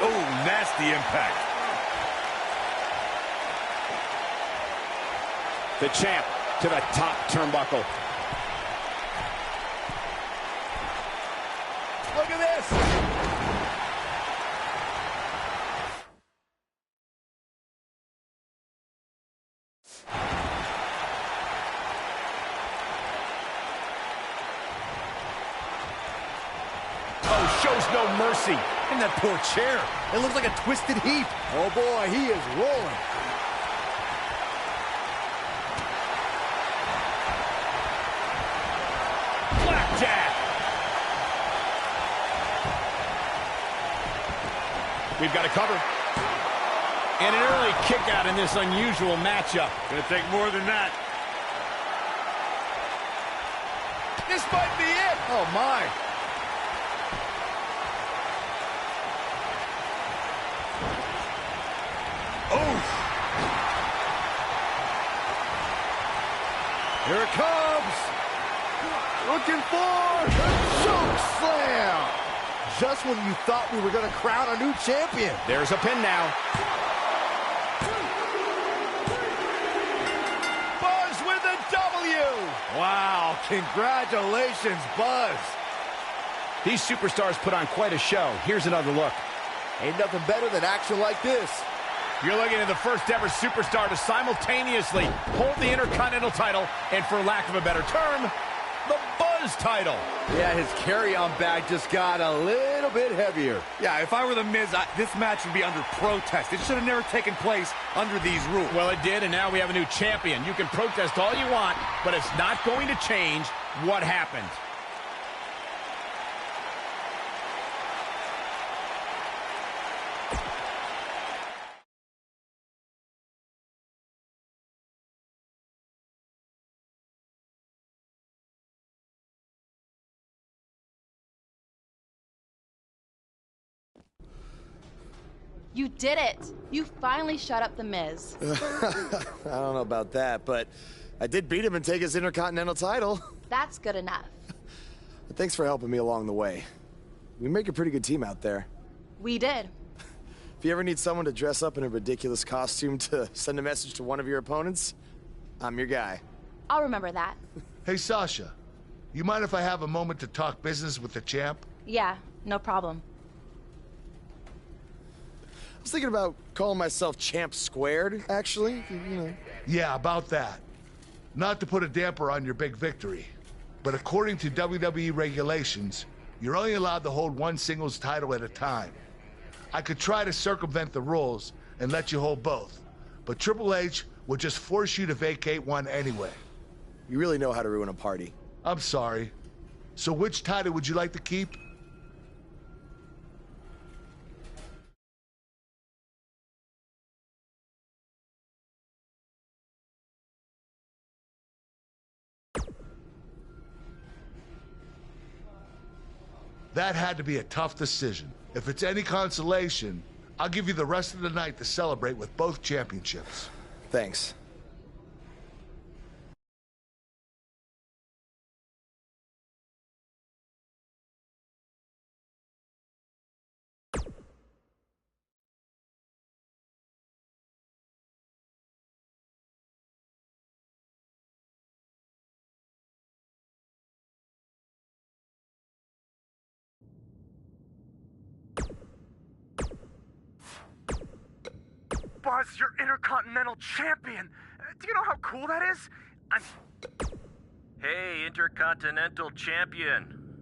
Oh, nasty impact. The champ to the top turnbuckle. Look at this. Oh, shows no mercy. And that poor chair. It looks like a twisted heap. Oh boy, he is rolling. Blackjack. We've got a cover. And an early kick out in this unusual matchup. Gonna take more than that. This might be it. Oh my. Here it comes. Looking for the choke slam. Just when you thought we were going to crown a new champion. There's a pin now. Buzz with a W. Wow, congratulations, Buzz. These superstars put on quite a show. Here's another look. Ain't nothing better than action like this. You're looking at the first ever superstar to simultaneously hold the Intercontinental title and, for lack of a better term, the Buzz title. Yeah, his carry-on bag just got a little bit heavier. Yeah, if I were The Miz, this match would be under protest. It should have never taken place under these rules. Well, it did, and now we have a new champion. You can protest all you want, but it's not going to change what happened. You did it! You finally shut up The Miz. I don't know about that, but I did beat him and take his Intercontinental title. That's good enough. Thanks for helping me along the way. We make a pretty good team out there. We did. If you ever need someone to dress up in a ridiculous costume to send a message to one of your opponents, I'm your guy. I'll remember that. Hey, Sasha, you mind if I have a moment to talk business with the champ? Yeah, no problem. I was thinking about calling myself Champ Squared, actually, you know. Yeah, about that. Not to put a damper on your big victory, but according to WWE regulations, you're only allowed to hold one singles title at a time. I could try to circumvent the rules and let you hold both, but Triple H would just force you to vacate one anyway. You really know how to ruin a party. I'm sorry. So which title would you like to keep? That had to be a tough decision. If it's any consolation, I'll give you the rest of the night to celebrate with both championships. Thanks. Buzz, you're Intercontinental Champion. Do you know how cool that is? Hey, Intercontinental Champion.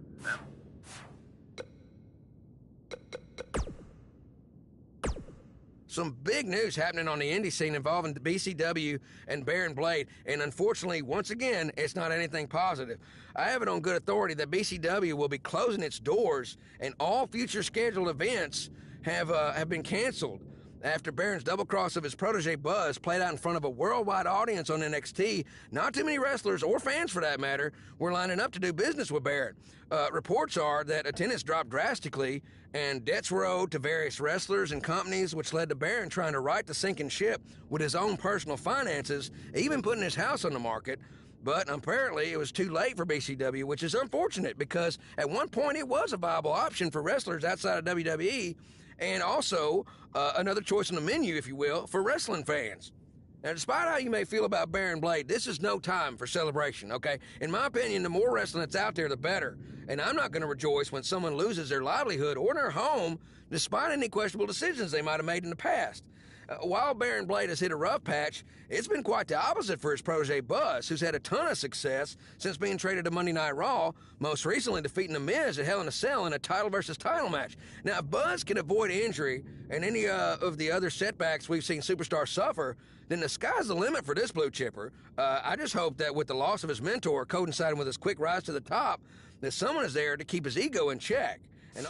Some big news happening on the indie scene involving the BCW and Baron Blade, and unfortunately, once again, it's not anything positive. I have it on good authority that BCW will be closing its doors, and all future scheduled events have been canceled. After Baron's double cross of his protege Buzz played out in front of a worldwide audience on NXT, not too many wrestlers, or fans for that matter, were lining up to do business with Baron. Reports are that attendance dropped drastically, and debts were owed to various wrestlers and companies, which led to Baron trying to right the sinking ship with his own personal finances, even putting his house on the market. But apparently it was too late for BCW, which is unfortunate because at one point it was a viable option for wrestlers outside of WWE, and also another choice on the menu, if you will, for wrestling fans. Now, despite how you may feel about Baron Blade, this is no time for celebration, okay? In my opinion, the more wrestling that's out there, the better. And I'm not going to rejoice when someone loses their livelihood or their home, despite any questionable decisions they might have made in the past. While Baron Blade has hit a rough patch, it's been quite the opposite for his protege Buzz, who's had a ton of success since being traded to Monday Night Raw, most recently defeating The Miz at Hell in a Cell in a title versus title match. Now, if Buzz can avoid injury and any of the other setbacks we've seen superstars suffer, then the sky's the limit for this blue chipper. I just hope that with the loss of his mentor coinciding with his quick rise to the top, that someone is there to keep his ego in check. And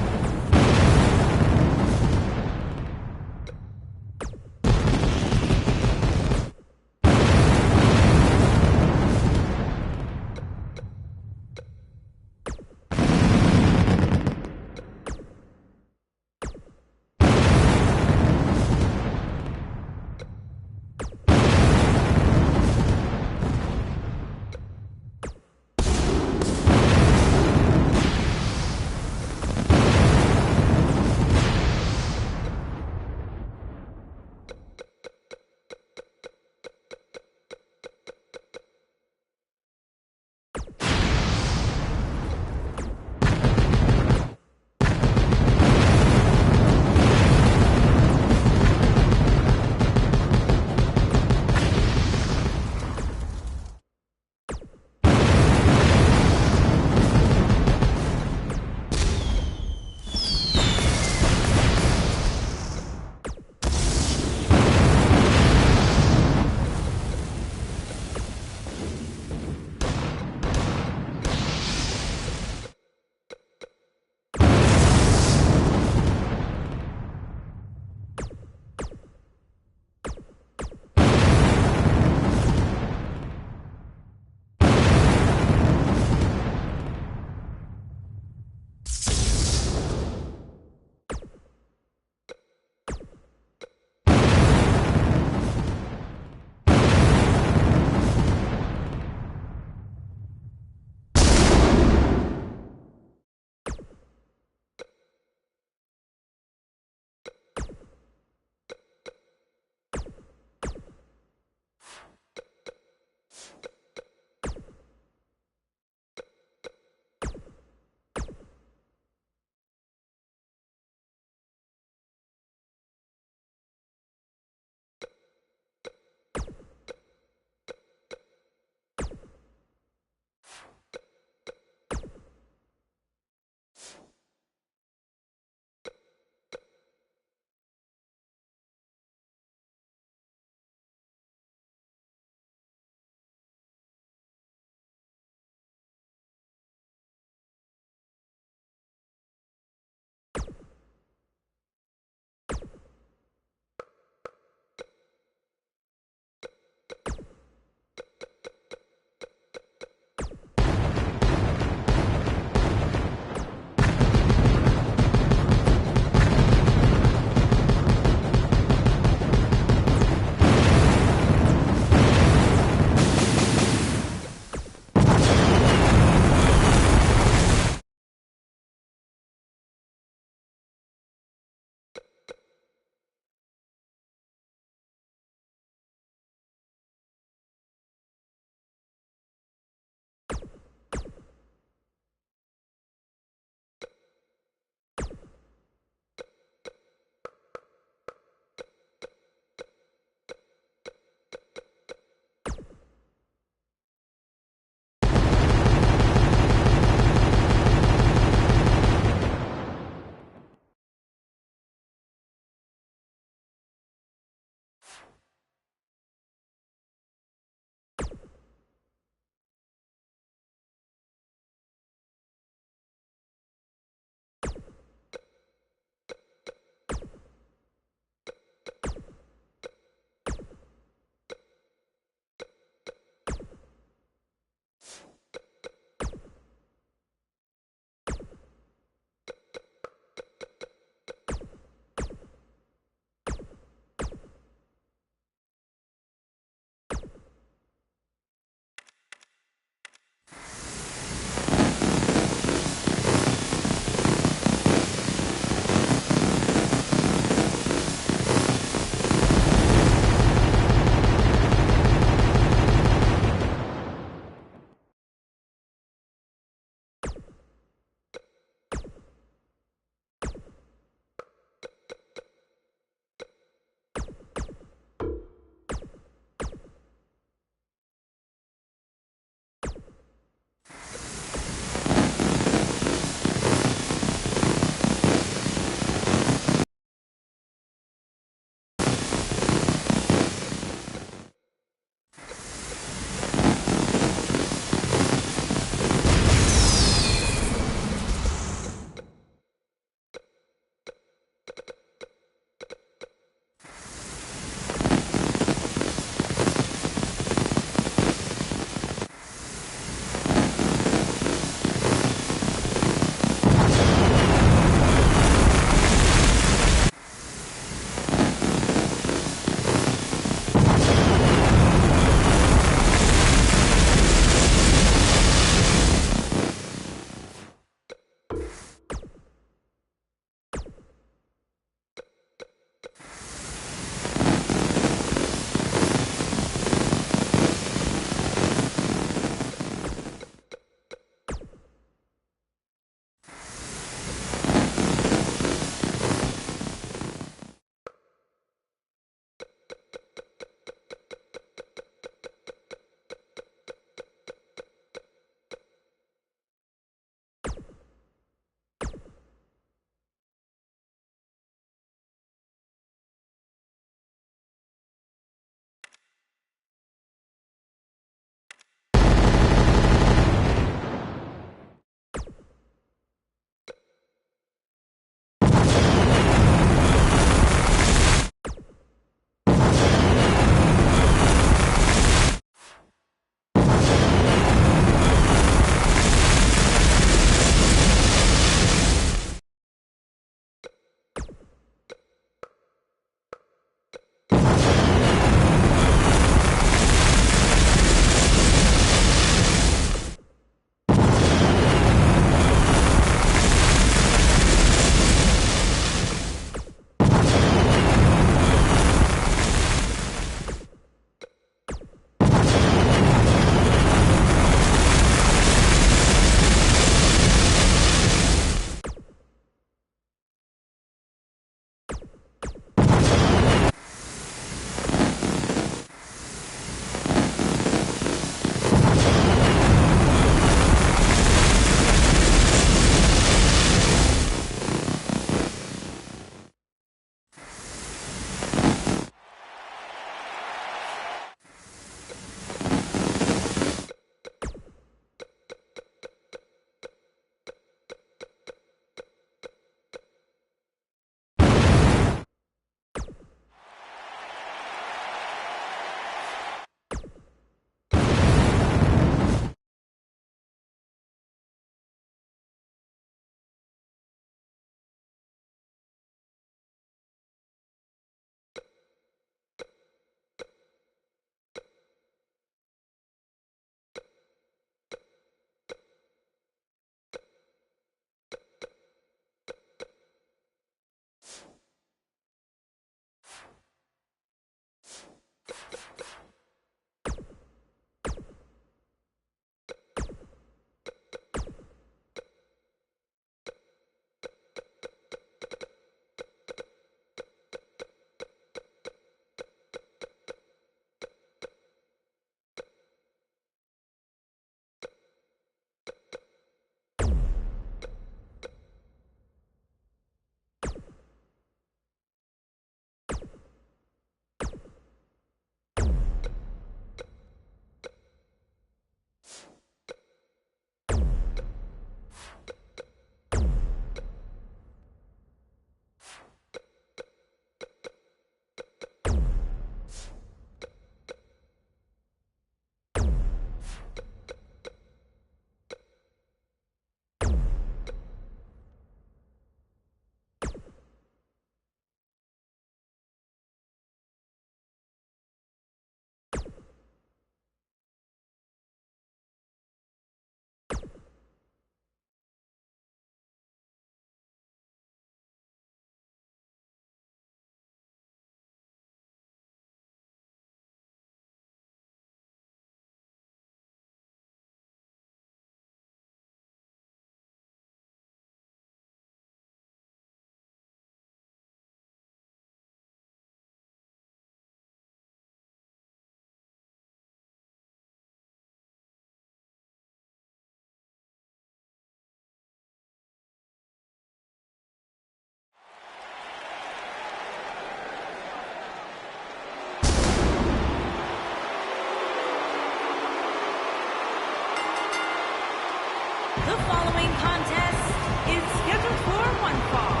contest is scheduled for one fall.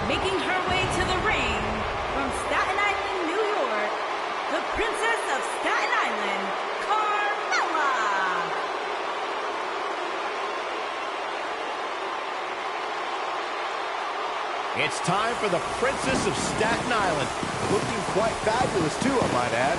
Making her way to the ring from Staten Island, New York, the Princess of Staten Island, Carmella. It's time for the Princess of Staten Island. Looking quite fabulous, too, I might add.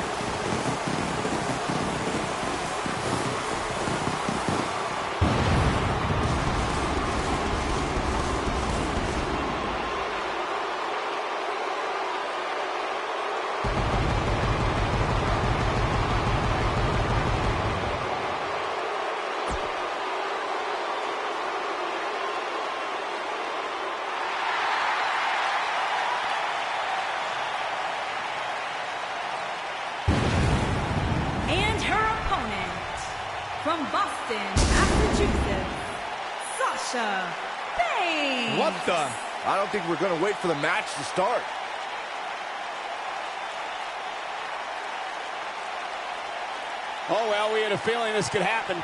From Boston, Massachusetts, Sasha Banks. What the? I don't think we're going to wait for the match to start. Oh, well, we had a feeling this could happen.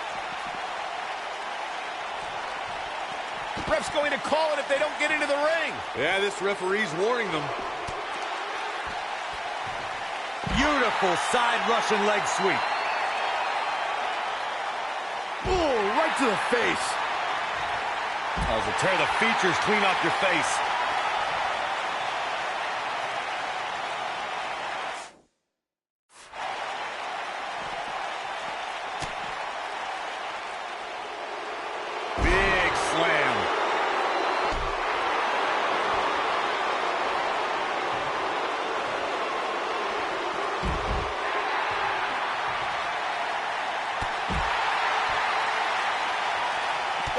Ref's going to call it if they don't get into the ring. Yeah, this referee's warning them. Beautiful side Russian leg sweep. Oh, right to the face. Oh, to tear the features clean off your face. Big slam.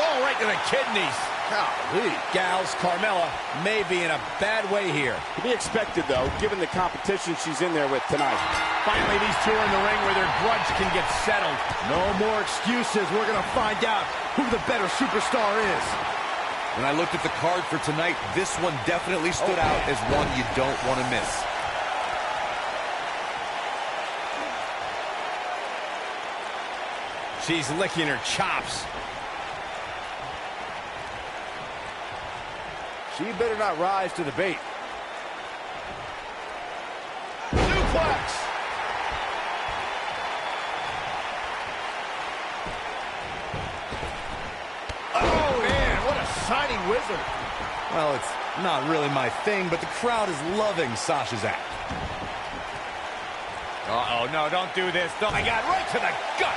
Oh, right to the kidneys. Golly. Gals, Carmella may be in a bad way here. To be expected, though, given the competition she's in there with tonight. Finally, these two are in the ring where their grudge can get settled. No more excuses. We're going to find out who the better superstar is. When I looked at the card for tonight, this one definitely stood out as one you don't want to miss. She's licking her chops. She better not rise to the bait. Suplex! Oh, man, what a shining wizard. Well, it's not really my thing, but the crowd is loving Sasha's act. Uh-oh, no, don't do this. Oh, my God, right to the gut.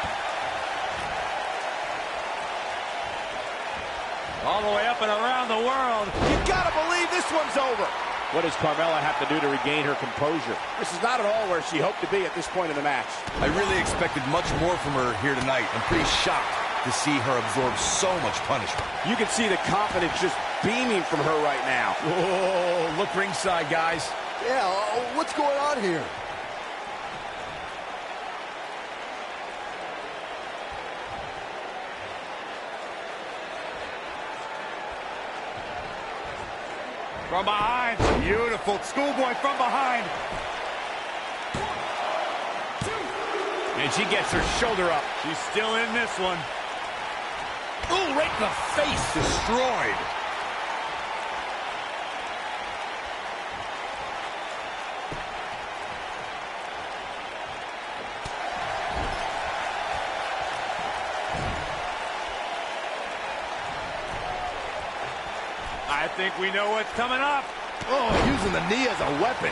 All the way up and around the world. You gotta believe this one's over. What does Carmella have to do to regain her composure? This is not at all where she hoped to be at this point in the match. I really expected much more from her here tonight. I'm pretty shocked to see her absorb so much punishment. You can see the confidence just beaming from her right now. Whoa, look ringside, guys. Yeah, what's going on here? From behind. Beautiful. Schoolboy from behind. And she gets her shoulder up. She's still in this one. Ooh, right in the face. Destroyed. I think we know what's coming up. Oh, using the knee as a weapon.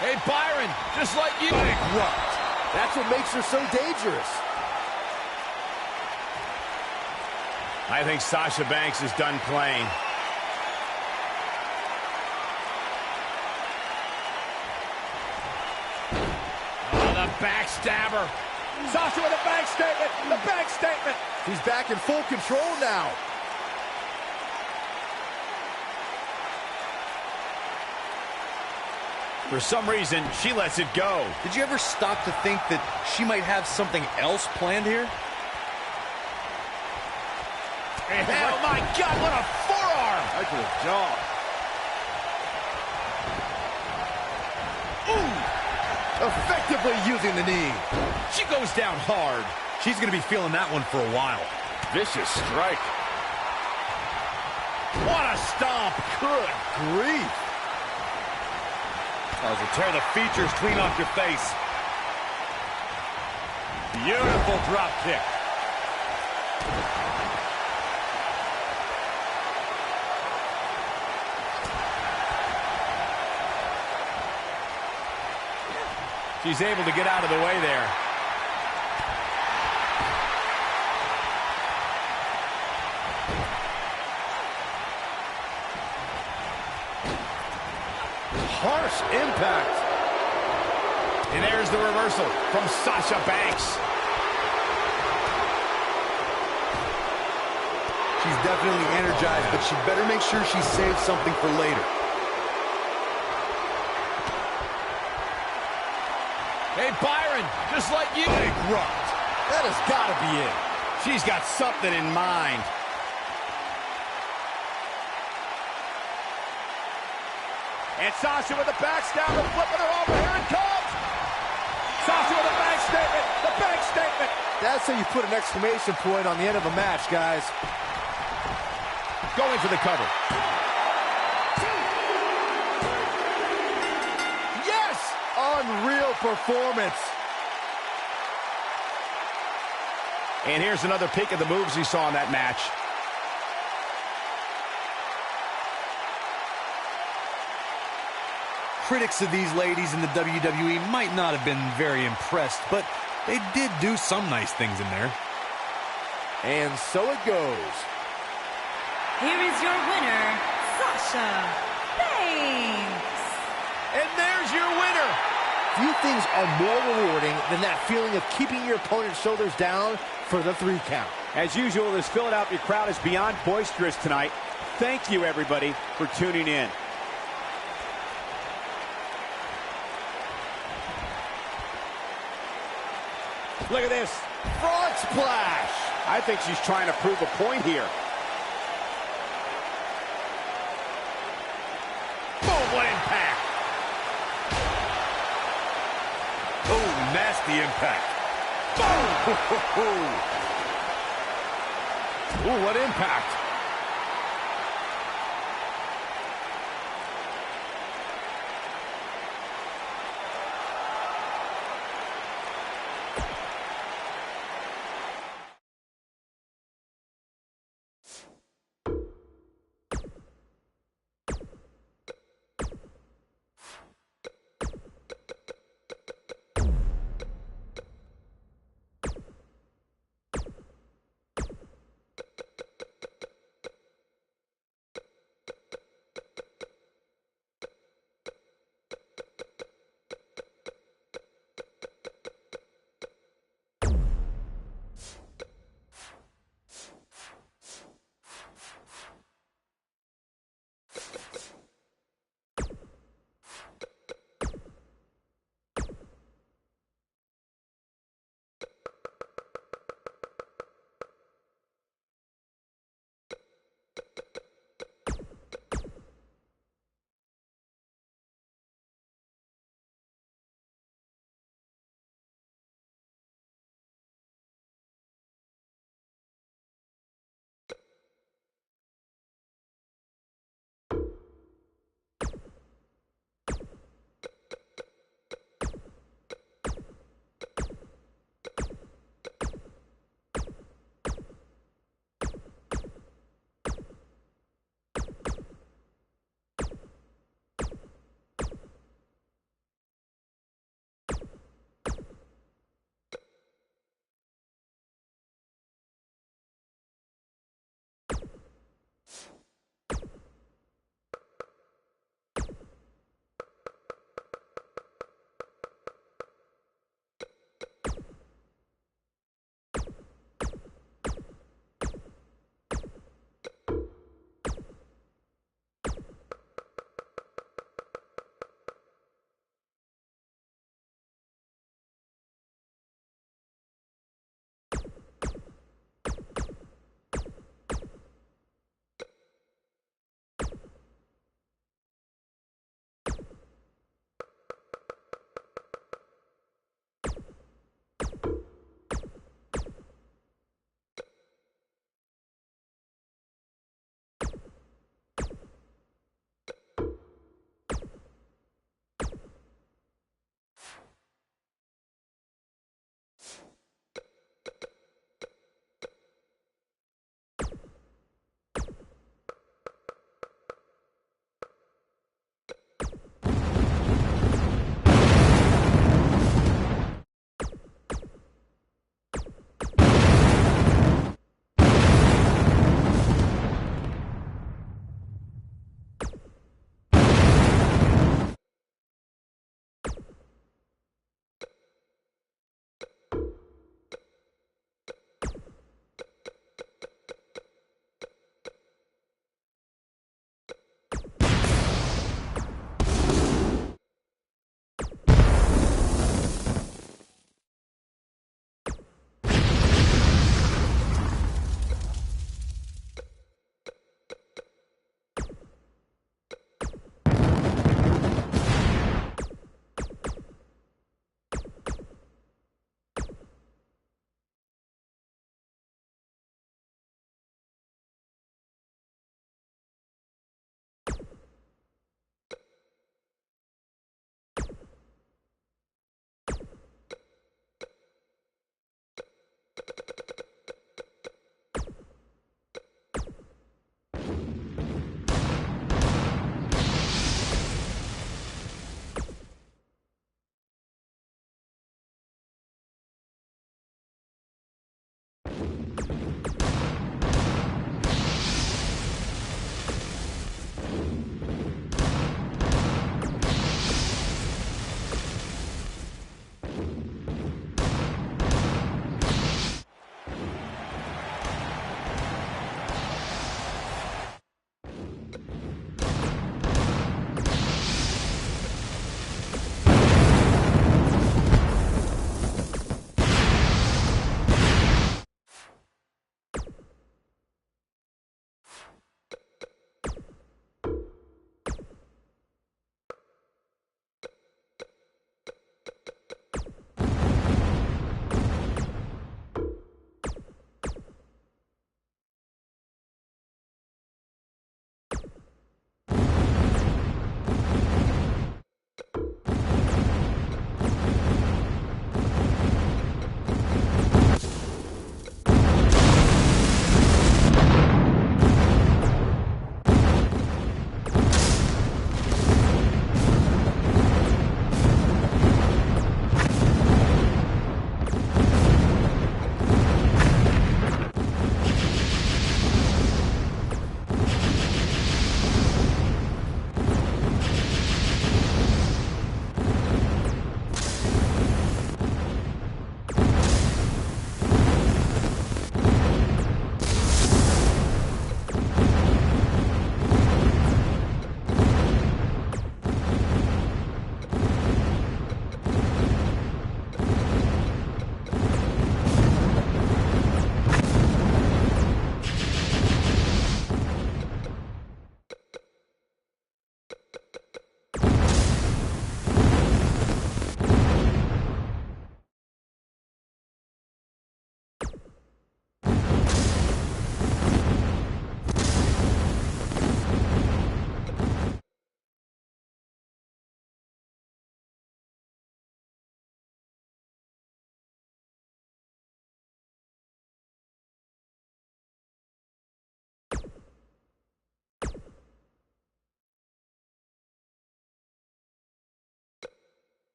Hey, Byron, just like you. Bankrupt. That's what makes her so dangerous. I think Sasha Banks is done playing. Oh, the backstabber. Sasha with a bank statement. The bank statement. She's back in full control now. For some reason, she lets it go. Did you ever stop to think that she might have something else planned here? Oh, my God, what a forearm. Right to the jaw. Ooh. effectively using the knee. She goes down hard. She's going to be feeling that one for a while. Vicious strike. What a stomp. Good grief. As will tear the features clean off your face. Beautiful drop kick. She's able to get out of the way there. Harsh impact. And there's the reversal from Sasha Banks. She's definitely energized, but she better make sure she saves something for later. Hey, Byron, just like you. Bankrupt. That has got to be it. She's got something in mind. And Sasha with the backstab and flipping her over. Here it comes. Sasha with a bank statement. The bank statement. That's how you put an exclamation point on the end of a match, guys. Going for the cover. Yes! Unreal performance. And here's another peek at the moves he saw in that match. Critics of these ladies in the WWE might not have been very impressed, but they did do some nice things in there. And so it goes. Here is your winner, Sasha Banks. And there's your winner. Few things are more rewarding than that feeling of keeping your opponent's shoulders down for the 3 count. As usual, this Philadelphia crowd is beyond boisterous tonight. Thank you, everybody, for tuning in. Look at this. Frog splash. I think she's trying to prove a point here. Boom, what impact. Oh, nasty impact. Boom. Ooh, what impact.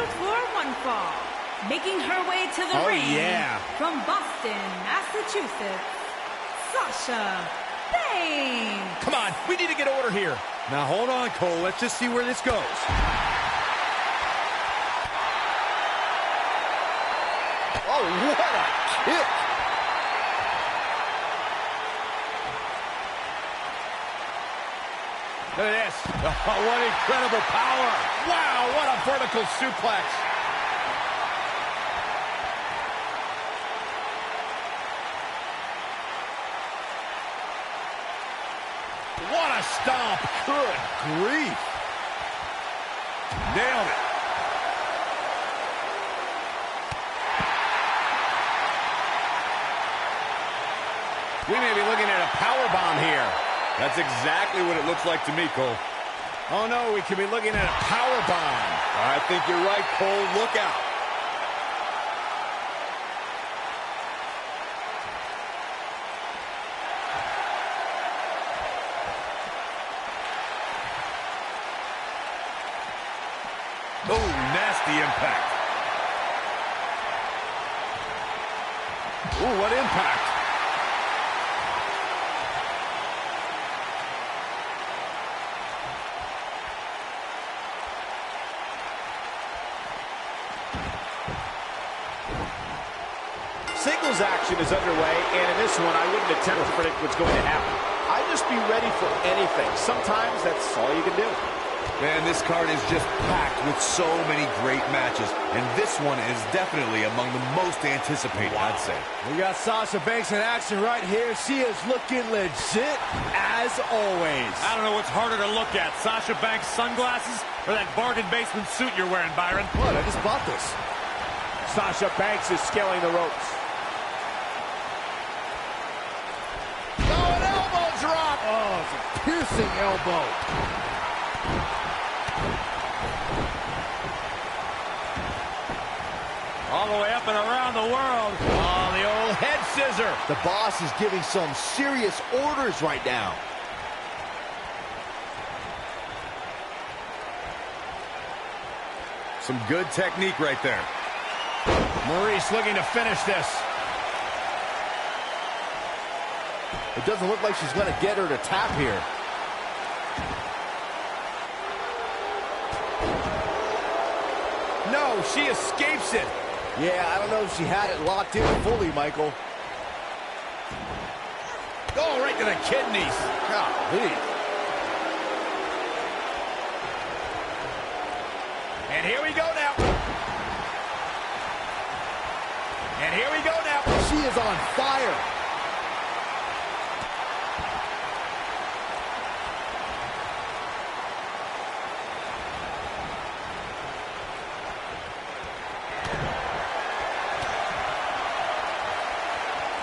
scheduled for one fall. Making her way to the ring from Boston, Massachusetts, Sasha Banks. Come on, we need to get order here. Now hold on, Cole. Let's just see where this goes. Oh, what a kick. Look at this. Oh, what incredible power. Wow, what a vertical suplex. What a stomp. Good grief. Nailed it. We may be looking at a powerbomb here. That's exactly what it looks like to me, Cole. Oh, no, we could be looking at a powerbomb. I think you're right, Cole. Look out. Oh, nasty impact. Ooh, what impact. Singles action is underway, and in this one, I wouldn't attempt to predict what's going to happen. I'd just be ready for anything. Sometimes that's all you can do. Man, this card is just packed with so many great matches, and this one is definitely among the most anticipated, I'd say. We got Sasha Banks in action right here. She is looking legit as always. I don't know what's harder to look at, Sasha Banks' sunglasses or that bargain basement suit you're wearing, Byron. What? I just bought this. Sasha Banks is scaling the ropes. Oh, an elbow drop! Oh, it's a piercing elbow. All the way up and around the world. Oh, the old head scissor. The boss is giving some serious orders right now. Some good technique right there. Maurice looking to finish this. It doesn't look like she's going to get her to tap here. No, she escapes it. Yeah, I don't know if she had it locked in fully, Michael. Oh, right to the kidneys. Golly. And here we go now. And here we go now. She is on fire.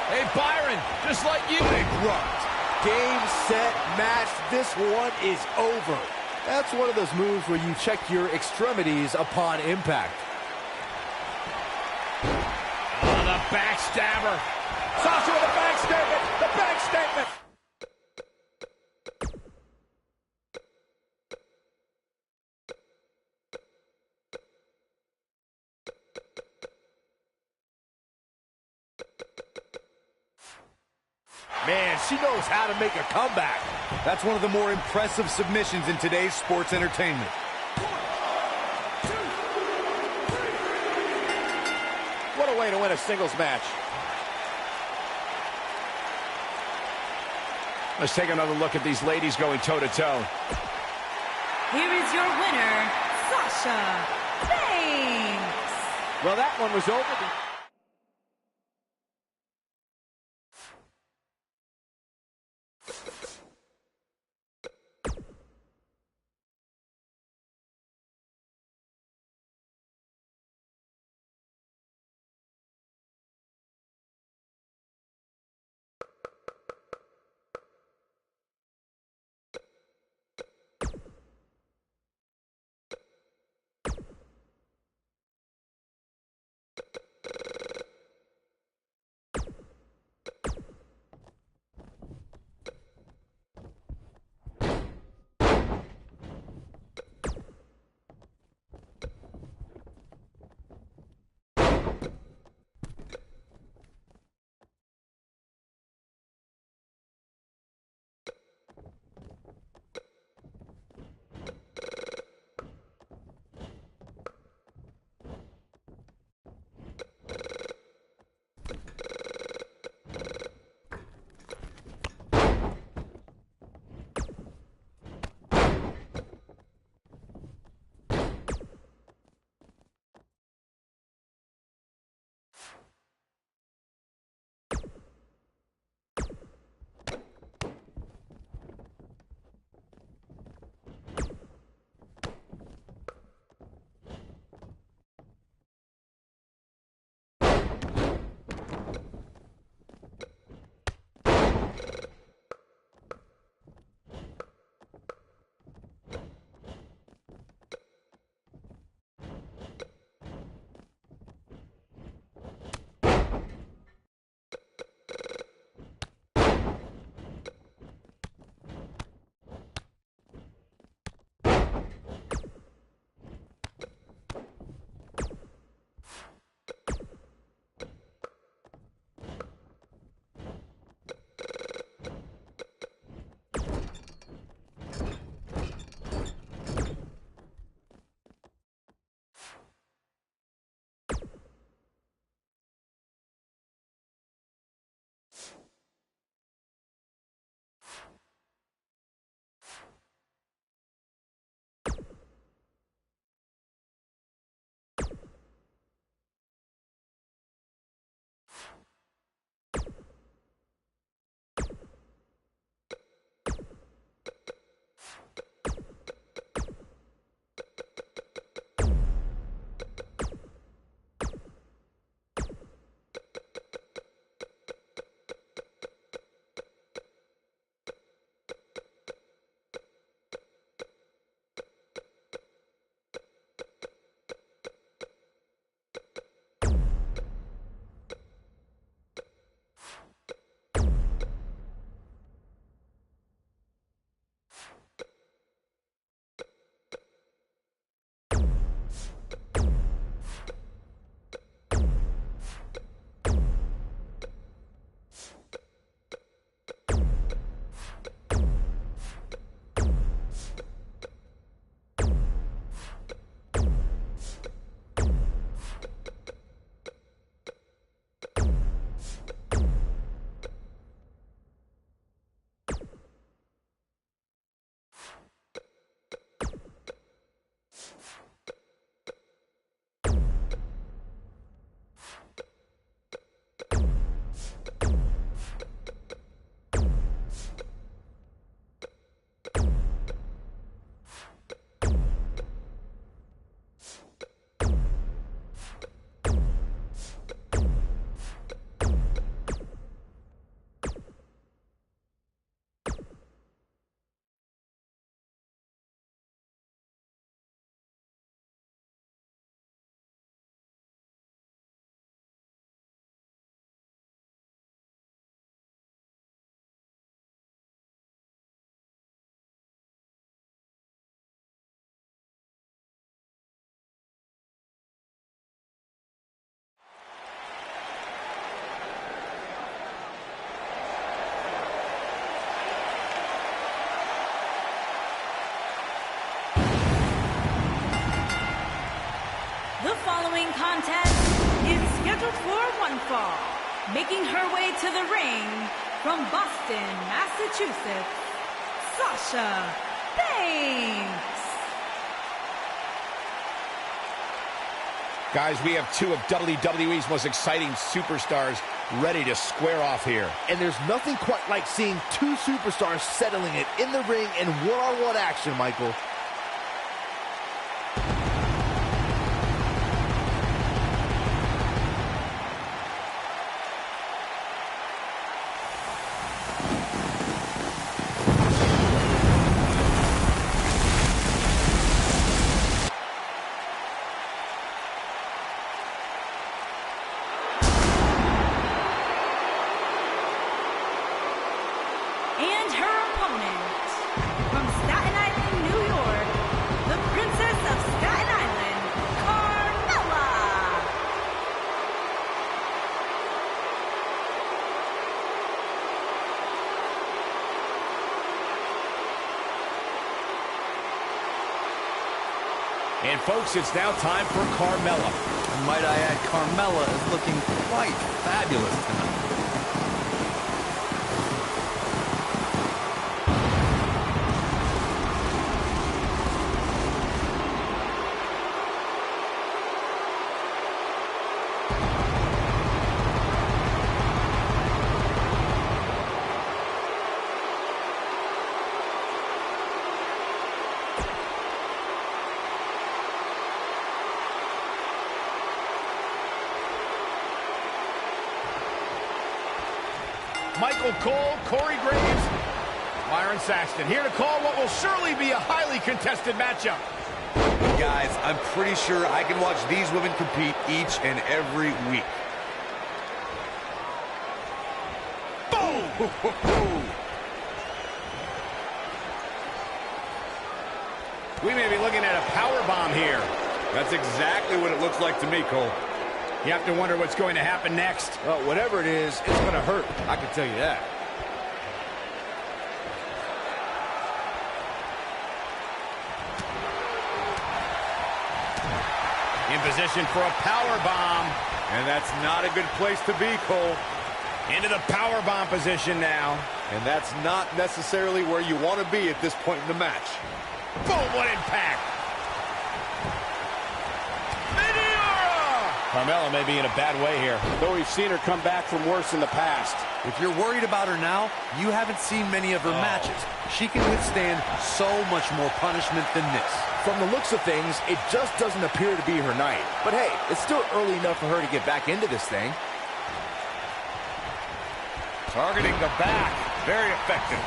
Hey, Byron, just like you. Bankrupt. Game, set, match. This one is over. That's one of those moves where you check your extremities upon impact. Oh, the backstabber. Sasha with the back statement. The back statement. Man, she knows how to make a comeback. That's one of the more impressive submissions in today's sports entertainment. What a way to win a singles match. Let's take another look at these ladies going toe-to-toe. Here is your winner, Sasha Banks. Well, that one was over. scheduled for one fall. Making her way to the ring from Boston, Massachusetts, Sasha Banks. Guys, we have two of WWE's most exciting superstars ready to square off here. And there's nothing quite like seeing two superstars settling it in the ring in one-on-one action, Michael. And her opponent, from Staten Island, New York, the Princess of Staten Island, Carmella. And folks, it's now time for Carmella. And might I add, Carmella is looking quite fabulous tonight. Michael Cole, Corey Graves, Byron Saxton, here to call what will surely be a highly contested matchup. Guys, I'm pretty sure I can watch these women compete each and every week. Boom! We may be looking at a power bomb here. That's exactly what it looks like to me, Cole. You have to wonder what's going to happen next. Well, whatever it is, it's going to hurt. I can tell you that. In position for a power bomb. And that's not a good place to be, Cole. Into the power bomb position now. And that's not necessarily where you want to be at this point in the match. Boom, what impact! Carmella may be in a bad way here. Though we've seen her come back from worse in the past. If you're worried about her now, you haven't seen many of her matches. She can withstand so much more punishment than this. From the looks of things, it just doesn't appear to be her night. But hey, it's still early enough for her to get back into this thing. Targeting the back. Very effective.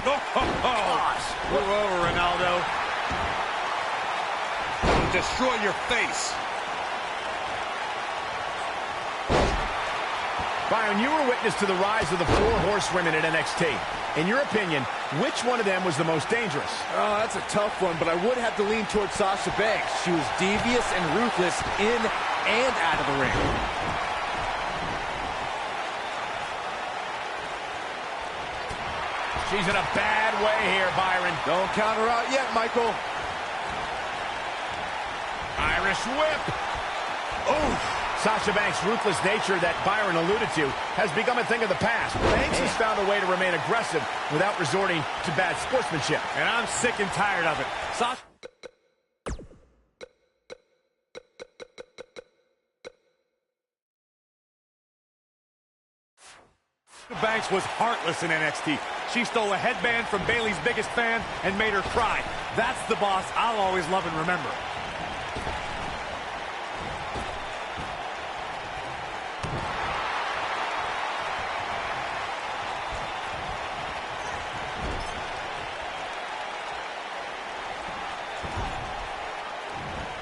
Gosh. Move over, Ronaldo. Destroy your face. Byron, you were witness to the rise of the four horsewomen in NXT. In your opinion, which one of them was the most dangerous? Oh, that's a tough one, but I would have to lean towards Sasha Banks. She was devious and ruthless in and out of the ring. She's in a bad way here, Byron. Don't count her out yet, Michael. Irish whip. Oh, Sasha Banks' ruthless nature that Byron alluded to has become a thing of the past. Banks has found a way to remain aggressive without resorting to bad sportsmanship. And I'm sick and tired of it. Sasha Banks was heartless in NXT. She stole a headband from Bayley's biggest fan and made her cry. That's the boss I'll always love and remember.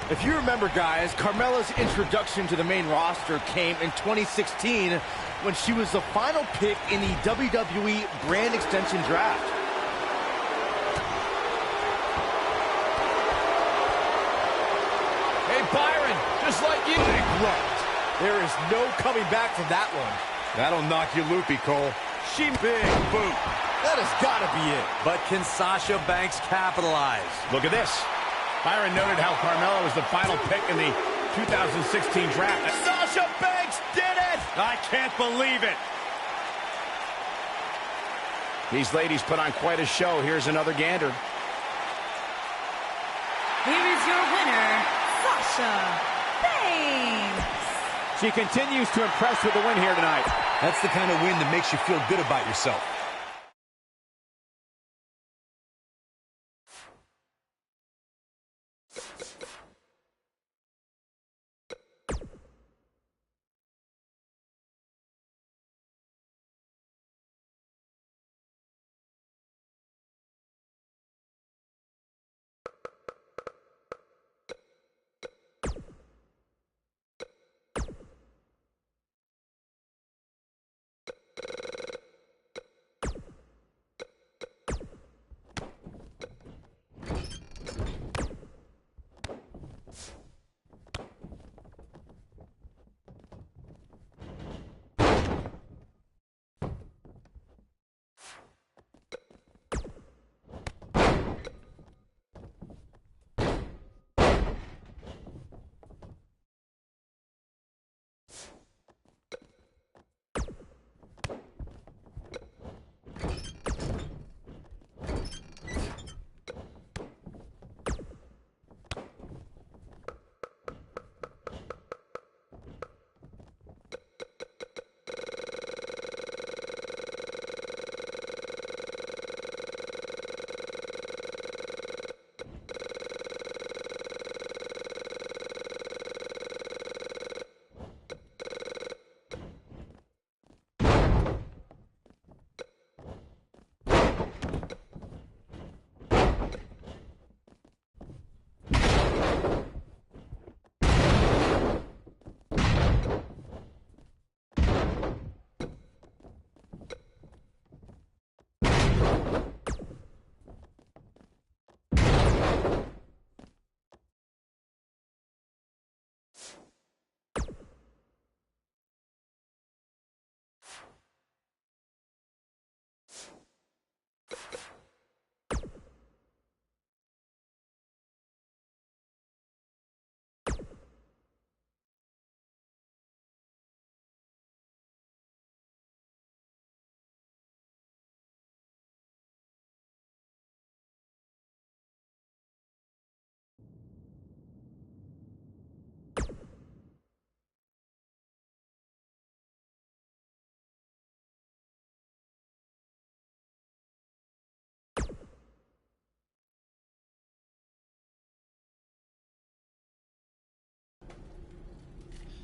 If you remember, guys, Carmella's introduction to the main roster came in 2016 when she was the final pick in the WWE brand extension draft. Hey, Byron, just like you. There is no coming back from that one. That'll knock you loopy, Cole. She big boot. That has got to be it. But can Sasha Banks capitalize? Look at this. Byron noted how Carmella was the final pick in the 2016 draft. Sasha Banks did it! I can't believe it. These ladies put on quite a show. Here's another gander. Here is your winner, Sasha Banks. She continues to impress with the win here tonight. That's the kind of win that makes you feel good about yourself.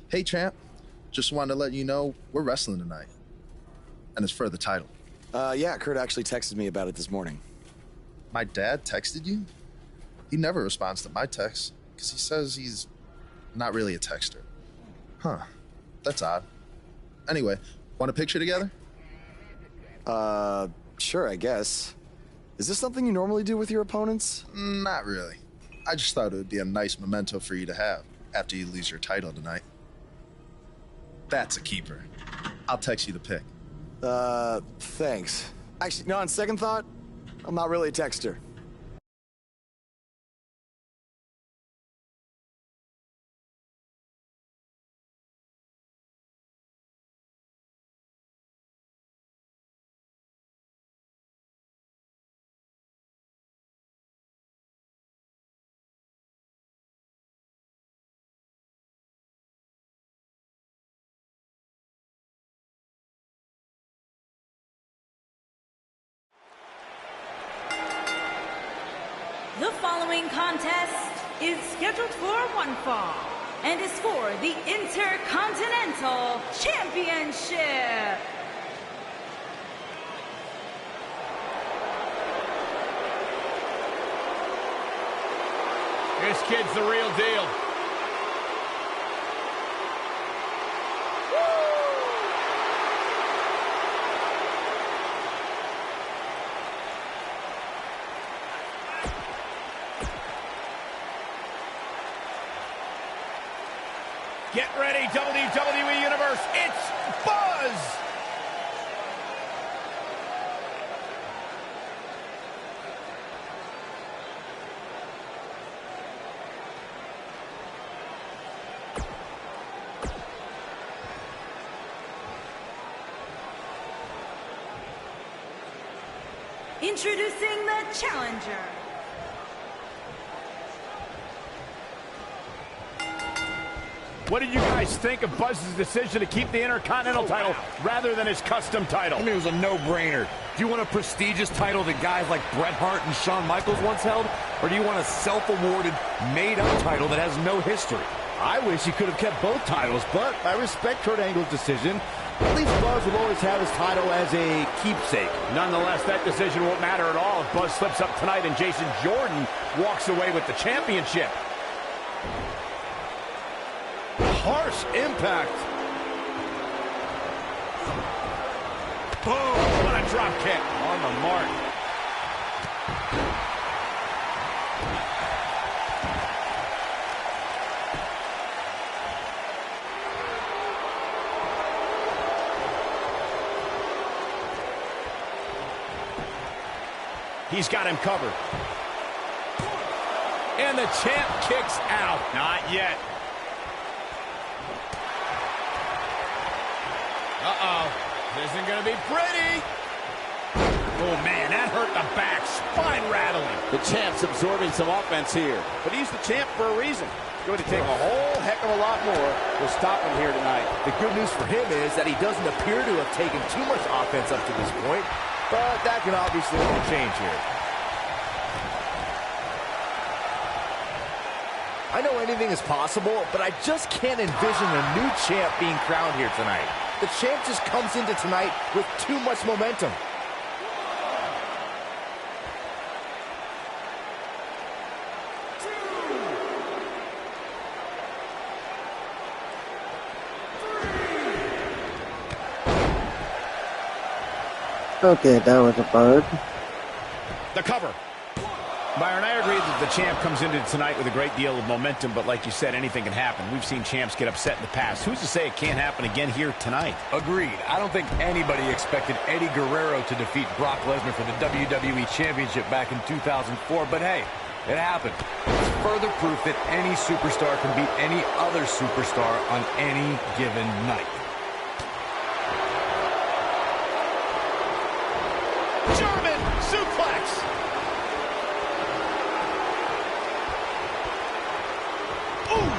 Hey, champ. Just wanted to let you know we're wrestling tonight. And it's for the title. Yeah, Kurt actually texted me about it this morning. My dad texted you? He never responds to my texts because he says he's not really a texter. Huh. That's odd. Anyway, want a picture together? Sure, I guess. Is this something you normally do with your opponents? Not really. I just thought it would be a nice memento for you to have after you lose your title tonight. That's a keeper. I'll text you the pic. Thanks. Actually, no, on second thought, I'm not really a texter. The following contest is scheduled for one fall and is for the Intercontinental Championship. This kid's the real deal. Get ready, WWE Universe. It's Buzz! Introducing the challenger. What did you guys think of Buzz's decision to keep the Intercontinental title rather than his custom title? I mean, it was a no-brainer. Do you want a prestigious title that guys like Bret Hart and Shawn Michaels once held? Or do you want a self-awarded, made-up title that has no history? I wish he could have kept both titles, but I respect Kurt Angle's decision. At least Buzz will always have his title as a keepsake. Nonetheless, that decision won't matter at all if Buzz slips up tonight and Jason Jordan walks away with the championship. Harsh impact. Boom! What a drop kick. On the mark. He's got him covered. And the champ kicks out. Not yet. Uh-oh. This isn't going to be pretty. Oh, man, that hurt the back. Spine rattling. The champ's absorbing some offense here. But he's the champ for a reason. It's going to take a whole heck of a lot more to stop him here tonight. The good news for him is that he doesn't appear to have taken too much offense up to this point. But that can obviously only change here. I know anything is possible, but I just can't envision a new champ being crowned here tonight. The champ just comes into tonight with too much momentum. Okay, that was a bug. The cover. Byron, I agree that the champ comes into tonight with a great deal of momentum, but like you said, anything can happen. We've seen champs get upset in the past. Who's to say it can't happen again here tonight? Agreed. I don't think anybody expected Eddie Guerrero to defeat Brock Lesnar for the WWE Championship back in 2004, but hey, it happened. It's further proof that any superstar can beat any other superstar on any given night. German suplex. Ooh.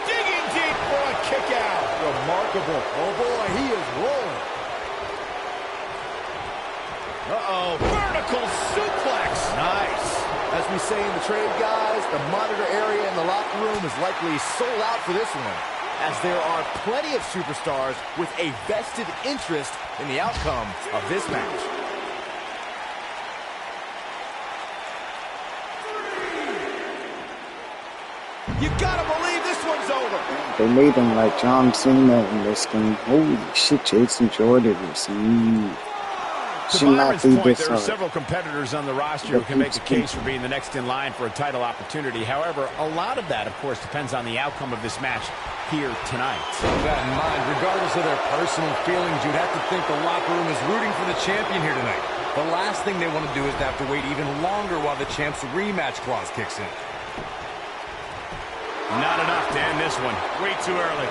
Digging deep for a kick out. Remarkable. Oh boy, he is rolling. Uh-oh, vertical suplex. Nice. As we say in the trade, guys, the monitor area in the locker room is likely sold out for this one, as there are plenty of superstars with a vested interest in the outcome of this match. You gotta believe this one's over. They made him like John Cena in this game. Holy shit, Jason Jordan is should not be Point, this there are hard. several competitors on the roster who can make a case for being the next in line for a title opportunity. However, a lot of that, of course, depends on the outcome of this match here tonight. With that in mind, regardless of their personal feelings, you'd have to think the locker room is rooting for the champion here tonight. The last thing they want to do is to have to wait even longer while the champ's rematch clause kicks in. Not enough to end this one. Way too early.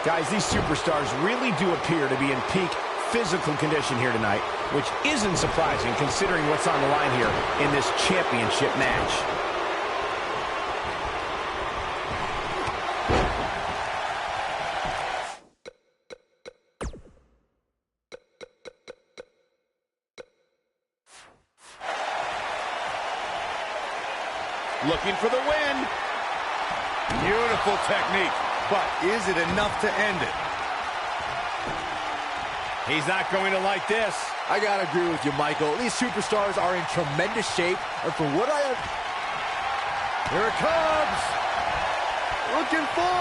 Guys, these superstars really do appear to be in peak physical condition here tonight, which isn't surprising considering what's on the line here in this championship match. Looking for the win. Beautiful technique, but is it enough to end it? He's not going to like this. I gotta agree with you, Michael. These superstars are in tremendous shape, and for what I have... Here it comes! Looking for...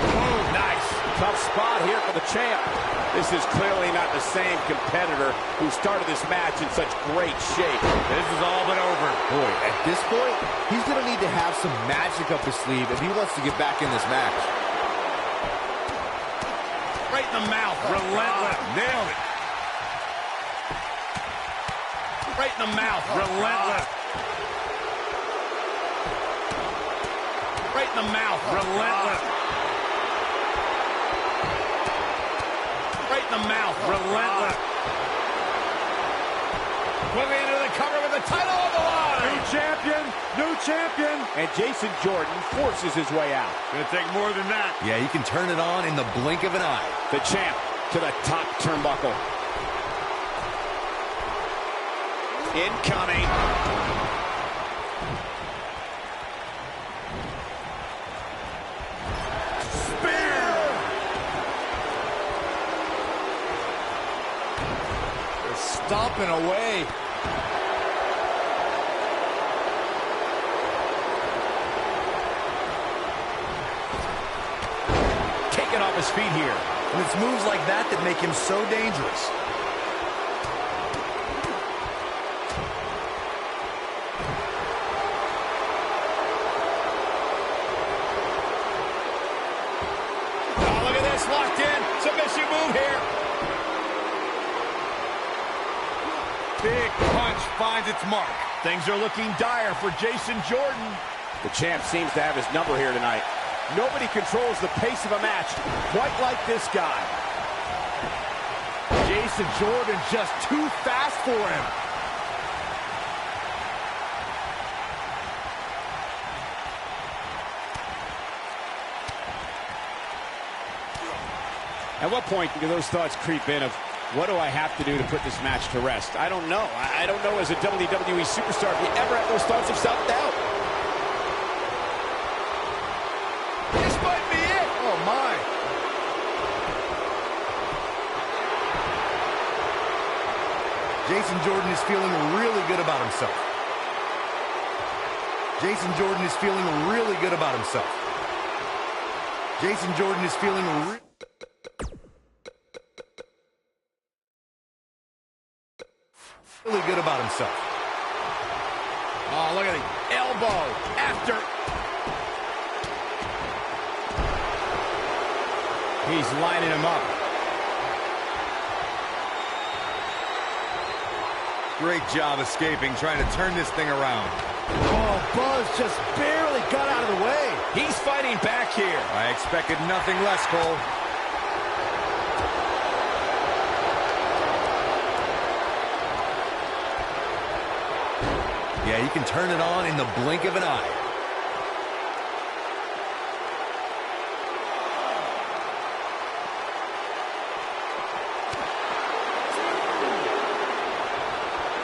Oh, nice. Tough spot here for the champ. This is clearly not the same competitor who started this match in such great shape. This is all but over. Boy, at this point, he's gonna need to have some magic up his sleeve if he wants to get back in this match. Right in the mouth. Relentless. Nailed it. Right in the mouth. Relentless. Right in the mouth. Relentless. Right in the mouth. Relentless. Quickly into the cover with the title on the line. New champion. New champion. And Jason Jordan forces his way out. Gonna take more than that. Yeah, you can turn it on in the blink of an eye. The champ to the top turnbuckle. Incoming. Spear. They're stomping away. Taken off his feet here. And it's moves like that that make him so dangerous. Locked in. Submission move here. Big punch finds its mark. Things are looking dire for Jason Jordan. The champ seems to have his number here tonight. Nobody controls the pace of a match quite like this guy. Jason Jordan just too fast for him. At what point do those thoughts creep in of, what do I have to do to put this match to rest? I don't know. I don't know as a WWE superstar if you ever have those thoughts of self-doubt. This might be it. Oh, my. Jason Jordan is feeling really good about himself. Jason Jordan is feeling really good about himself. Jason Jordan is feeling really good about himself. Oh, look at the elbow after. He's lining him up. Great job escaping, trying to turn this thing around. Oh, Buzz just barely got out of the way. He's fighting back here. I expected nothing less, Cole. Yeah, you can turn it on in the blink of an eye.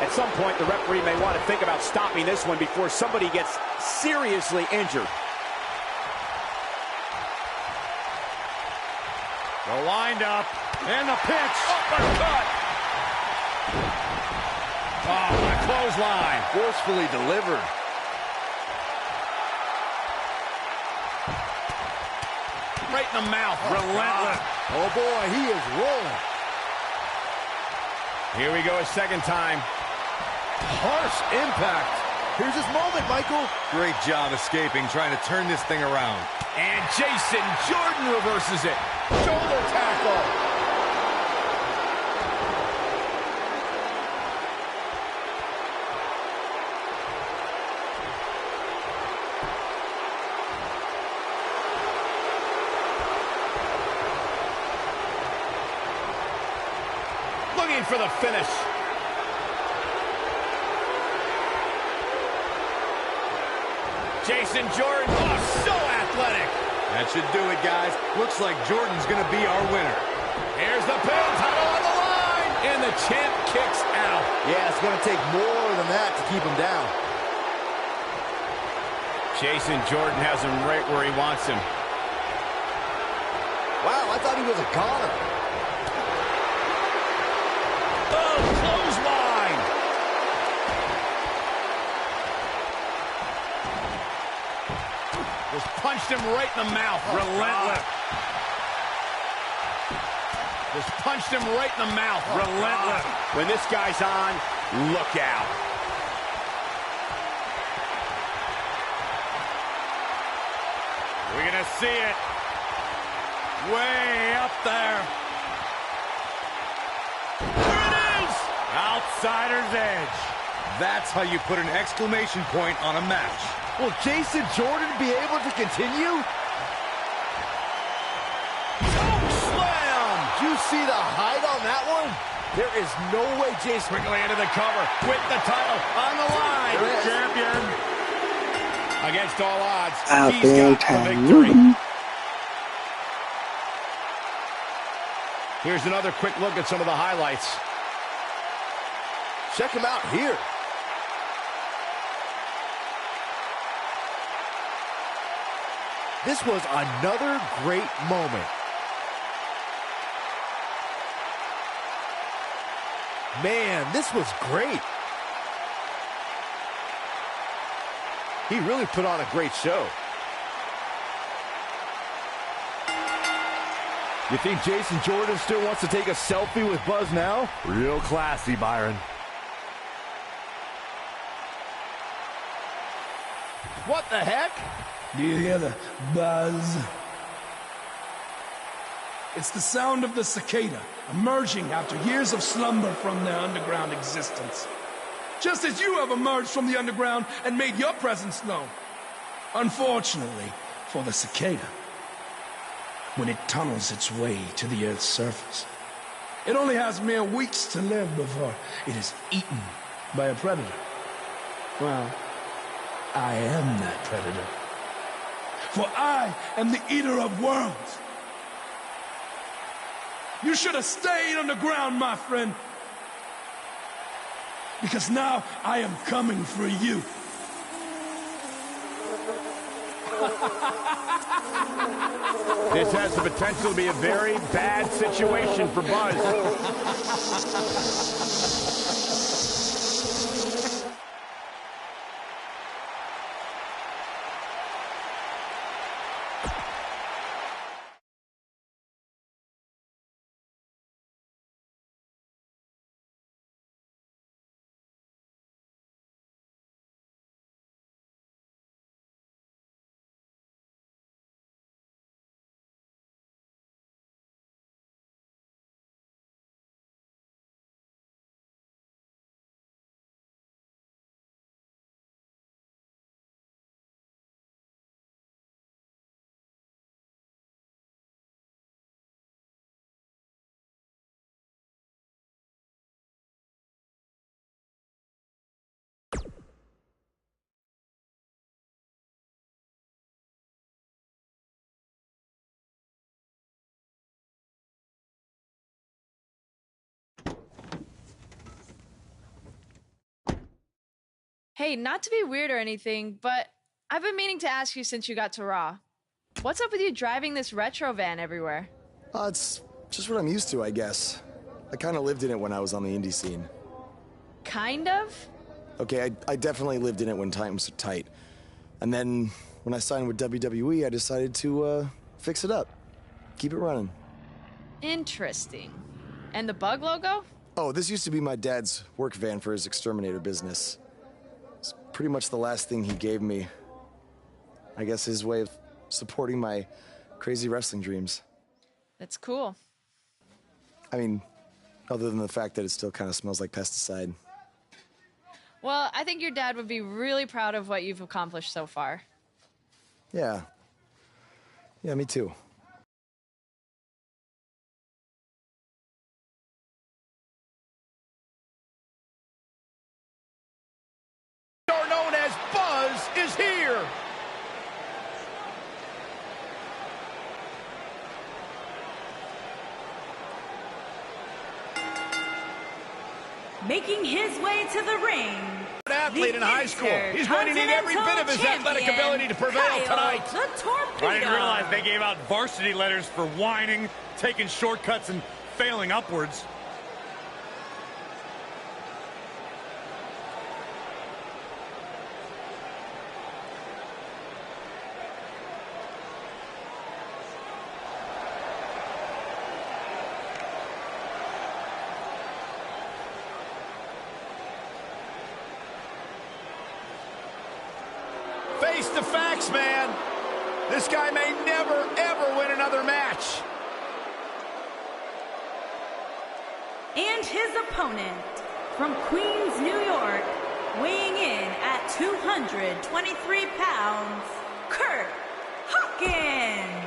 At some point, the referee may want to think about stopping this one before somebody gets seriously injured. The wind-up and the pitch. Uppercut. Oh, what a clothesline. Forcefully delivered. Right in the mouth. Relentless. Oh, boy, he is rolling. Here we go a second time. Harsh impact. Here's his moment, Michael. Great job escaping, trying to turn this thing around. And Jason Jordan reverses it. Shoulder tackle. Looking for the finish. Jason Jordan, oh, so athletic. That should do it, guys. Looks like Jordan's going to be our winner. Here's the pin, title on the line, and the champ kicks out. Yeah, it's going to take more than that to keep him down. Jason Jordan has him right where he wants him. Wow, I thought he was a goner. Oh, clothesline. Just punched him right in the mouth. Relentless. Just punched him right in the mouth. Relentless. When this guy's on, look out. We're going to see it. Way up there. There it is. Outsider's edge. That's how you put an exclamation point on a match. Will Jason Jordan be able to continue? Choke slam! Do you see the height on that one? There is no way Jason... Quickly into the cover with the title on the line. Champion. Against all odds, he's got the victory. Here's another quick look at some of the highlights. Check him out here. This was another great moment. Man, this was great. He really put on a great show. You think Jason Jordan still wants to take a selfie with Buzz now? Real classy, Byron. What the heck? Do you hear the buzz? It's the sound of the cicada emerging after years of slumber from their underground existence. Just as you have emerged from the underground and made your presence known. Unfortunately for the cicada, when it tunnels its way to the Earth's surface, it only has mere weeks to live before it is eaten by a predator. Well, I am that predator. For I am the eater of worlds. You should have stayed underground, my friend. Because now I am coming for you. This has the potential to be a very bad situation for Buzz. Hey, not to be weird or anything, but I've been meaning to ask you since you got to Raw. What's up with you driving this retro van everywhere? It's just what I'm used to, I guess. I kind of lived in it when I was on the indie scene. Kind of? Okay, I definitely lived in it when times were tight. And then when I signed with WWE, I decided to fix it up. Keep it running. Interesting. And the Bug logo? Oh, this used to be my dad's work van for his exterminator business. It's pretty much the last thing he gave me. I guess his way of supporting my crazy wrestling dreams. That's cool. I mean, other than the fact that it still kind of smells like pesticide. Well, I think your dad would be really proud of what you've accomplished so far. Yeah. Yeah, me too. Known as Buzz is here. Making his way to the ring. An athlete in high school. He's going to need every bit of his athletic ability to prevail tonight. The Torpedo. I didn't realize they gave out varsity letters for whining, taking shortcuts, and failing upwards. Face the facts, man. This guy may never, ever win another match. And his opponent, from Queens, New York, weighing in at 223 pounds, Kurt Hawkins.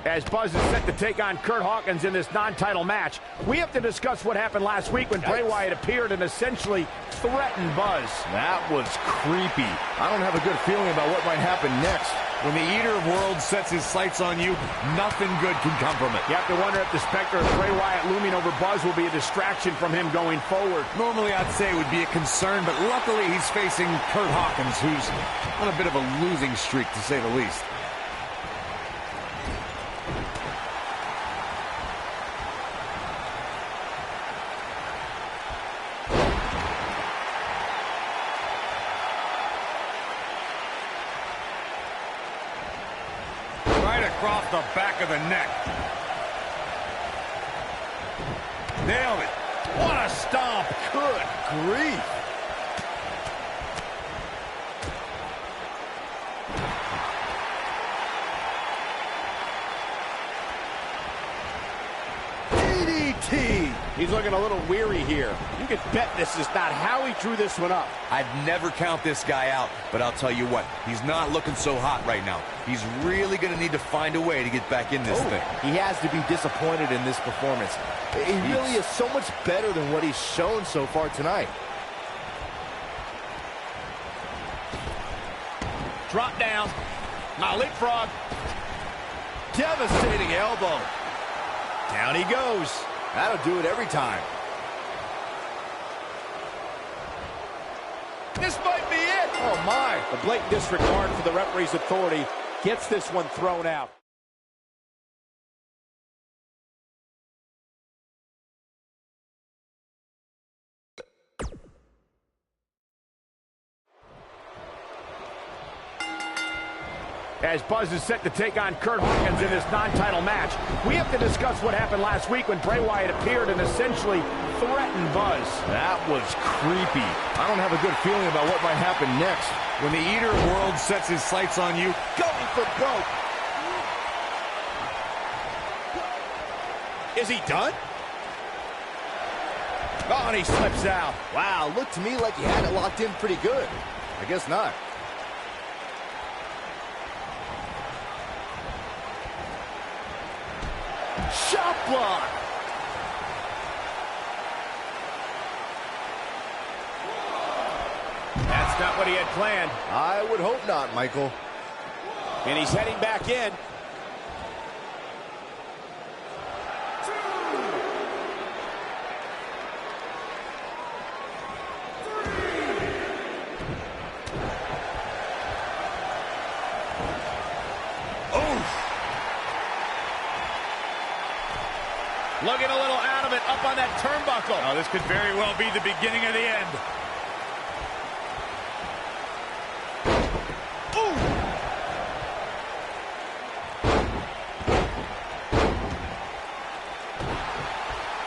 As Buzz is set to take on Kurt Hawkins in this non-title match, we have to discuss what happened last week when Bray Wyatt appeared and essentially threatened Buzz. That was creepy. I don't have a good feeling about what might happen next. When the Eater of Worlds sets his sights on you, nothing good can come from it. You have to wonder if the specter of Bray Wyatt looming over Buzz will be a distraction from him going forward. Normally, I'd say it would be a concern, but luckily he's facing Kurt Hawkins, who's on a bit of a losing streak, to say the least. Across the back of the neck. Nailed it. What a stomp. Good grief. DDT. He's looking a little weary here. You can bet this is not how he drew this one up. I'd never count this guy out, but I'll tell you what, he's not looking so hot right now. He's really going to need to find a way to get back in this thing. He has to be disappointed in this performance. He really is so much better than what he's shown so far tonight. Drop down. Now leapfrog. Devastating elbow. Down he goes. That'll do it every time. This might be it. Oh, my. The blatant disregard for the referee's authority gets this one thrown out. As Buzz is set to take on Kurt Hawkins in this non-title match, we have to discuss what happened last week when Bray Wyatt appeared and essentially threatened Buzz. That was creepy. I don't have a good feeling about what might happen next. When the Eater of Worlds sets his sights on you, Going for broke. Is he done? Oh, and he slips out. wow, looked to me like he had it locked in pretty good. I guess not. Shot block! That's not what he had planned. I would hope not, Michael. And he's heading back in. Looking a little out of it, up on that turnbuckle. Oh, this could very well be the beginning of the end. Ooh!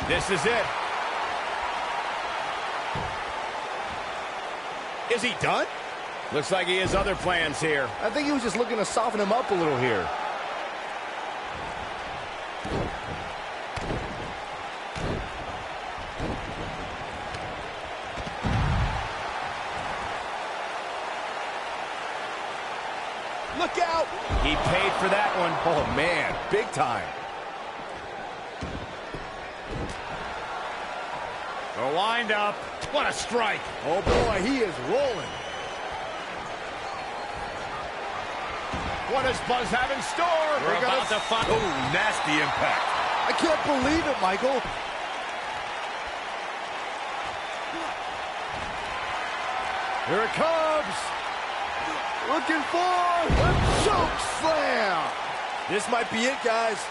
This is it. Is he done? Looks like he has other plans here. I think he was just looking to soften him up a little here. Look out! He paid for that one. Oh, man, big time. The wind up. What a strike. Oh, boy, he is rolling. What does Buzz have in store? We're about to find... Oh, nasty impact. I can't believe it, Michael. Here it comes. Looking for a choke slam. This might be it, guys.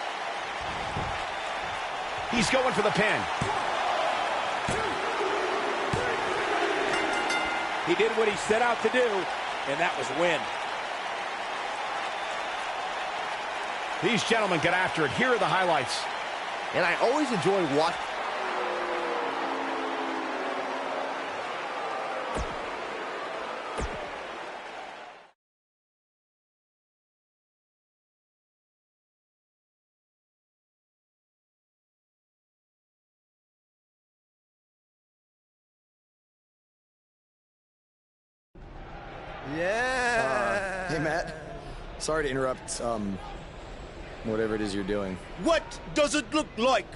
He's going for the pin. He did what he set out to do, and that was win. These gentlemen get after it. Here are the highlights. And I always enjoy watching. Yeah. Hey, Matt. Sorry to interrupt, whatever it is you're doing. What does it look like?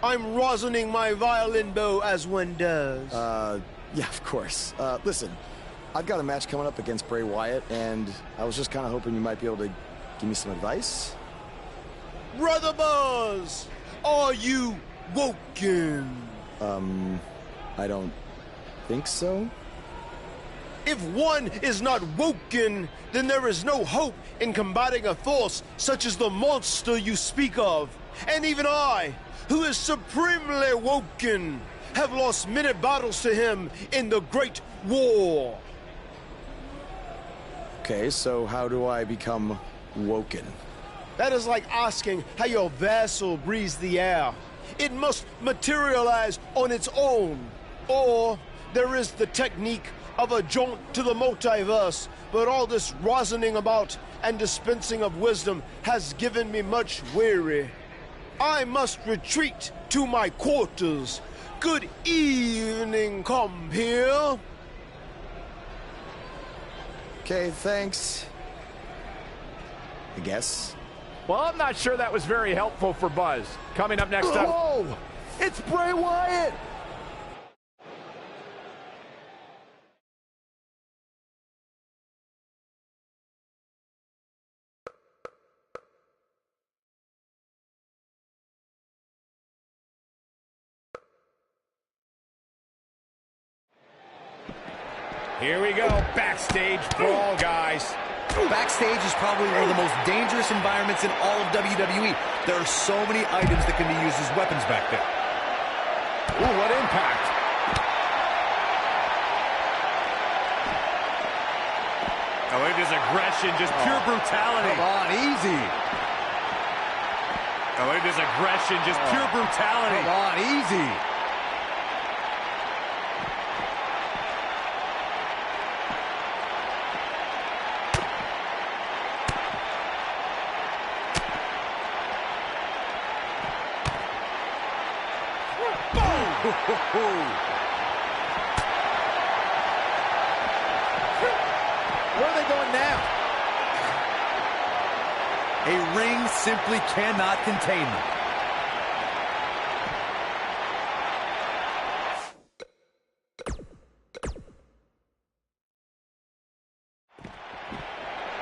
I'm rosining my violin bow as one does. Yeah, of course. Listen, I've got a match coming up against Bray Wyatt, and I was just kind of hoping you might be able to give me some advice. Brother Buzz, are you woken? I don't think so. If one is not woken, then there is no hope in combating a force such as the monster you speak of. And even I, who is supremely woken, have lost many battles to him in the Great War. Okay, so how do I become woken? That is like asking how your vessel breathes the air. It must materialize on its own. Or there is the technique of a jaunt to the multiverse, but all this rosining about and dispensing of wisdom has given me much weary. I must retreat to my quarters. Good evening, compeer. Okay, thanks. I guess. Well, I'm not sure that was very helpful for Buzz. Coming up next up... Oh! It's Bray Wyatt! Here we go, backstage brawl, guys. Backstage is probably one of the most dangerous environments in all of WWE. There are so many items that can be used as weapons back there. Ooh, what impact. Oh, look at this aggression, just pure brutality. Come on, easy. Oh, look at this aggression, just pure brutality. Come on, easy. Where are they going now? A ring simply cannot contain them.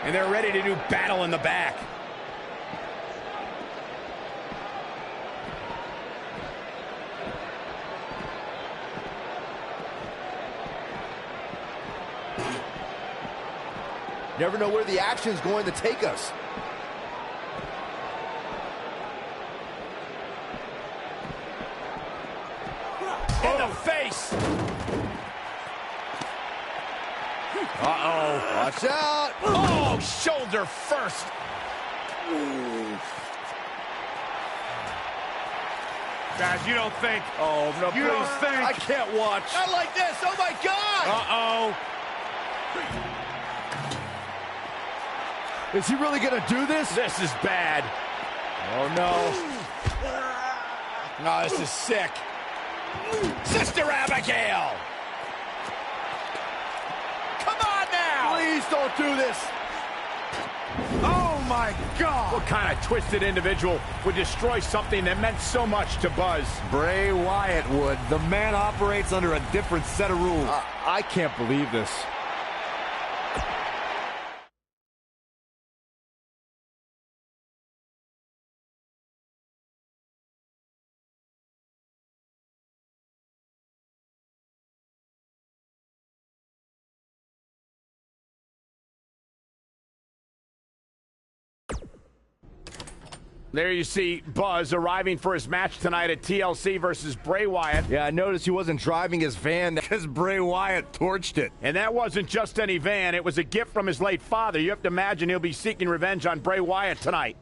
And they're ready to do battle in the back. Never know where the action's going to take us. In the face! Uh-oh. Watch out! Oh, shoulder first! Guys, you don't think... Oh, no, you don't think... I can't watch. Not like this! Oh, my God! Uh-oh. Is he really going to do this? This is bad. Oh, no. No, this is sick. Sister Abigail! Come on now! Please don't do this. Oh, my God! What kind of twisted individual would destroy something that meant so much to Buzz? Bray Wyatt would. The man operates under a different set of rules. I can't believe this. There you see Buzz arriving for his match tonight at TLC versus Bray Wyatt. Yeah, I noticed he wasn't driving his van because Bray Wyatt torched it. And that wasn't just any van. It was a gift from his late father. You have to imagine he'll be seeking revenge on Bray Wyatt tonight.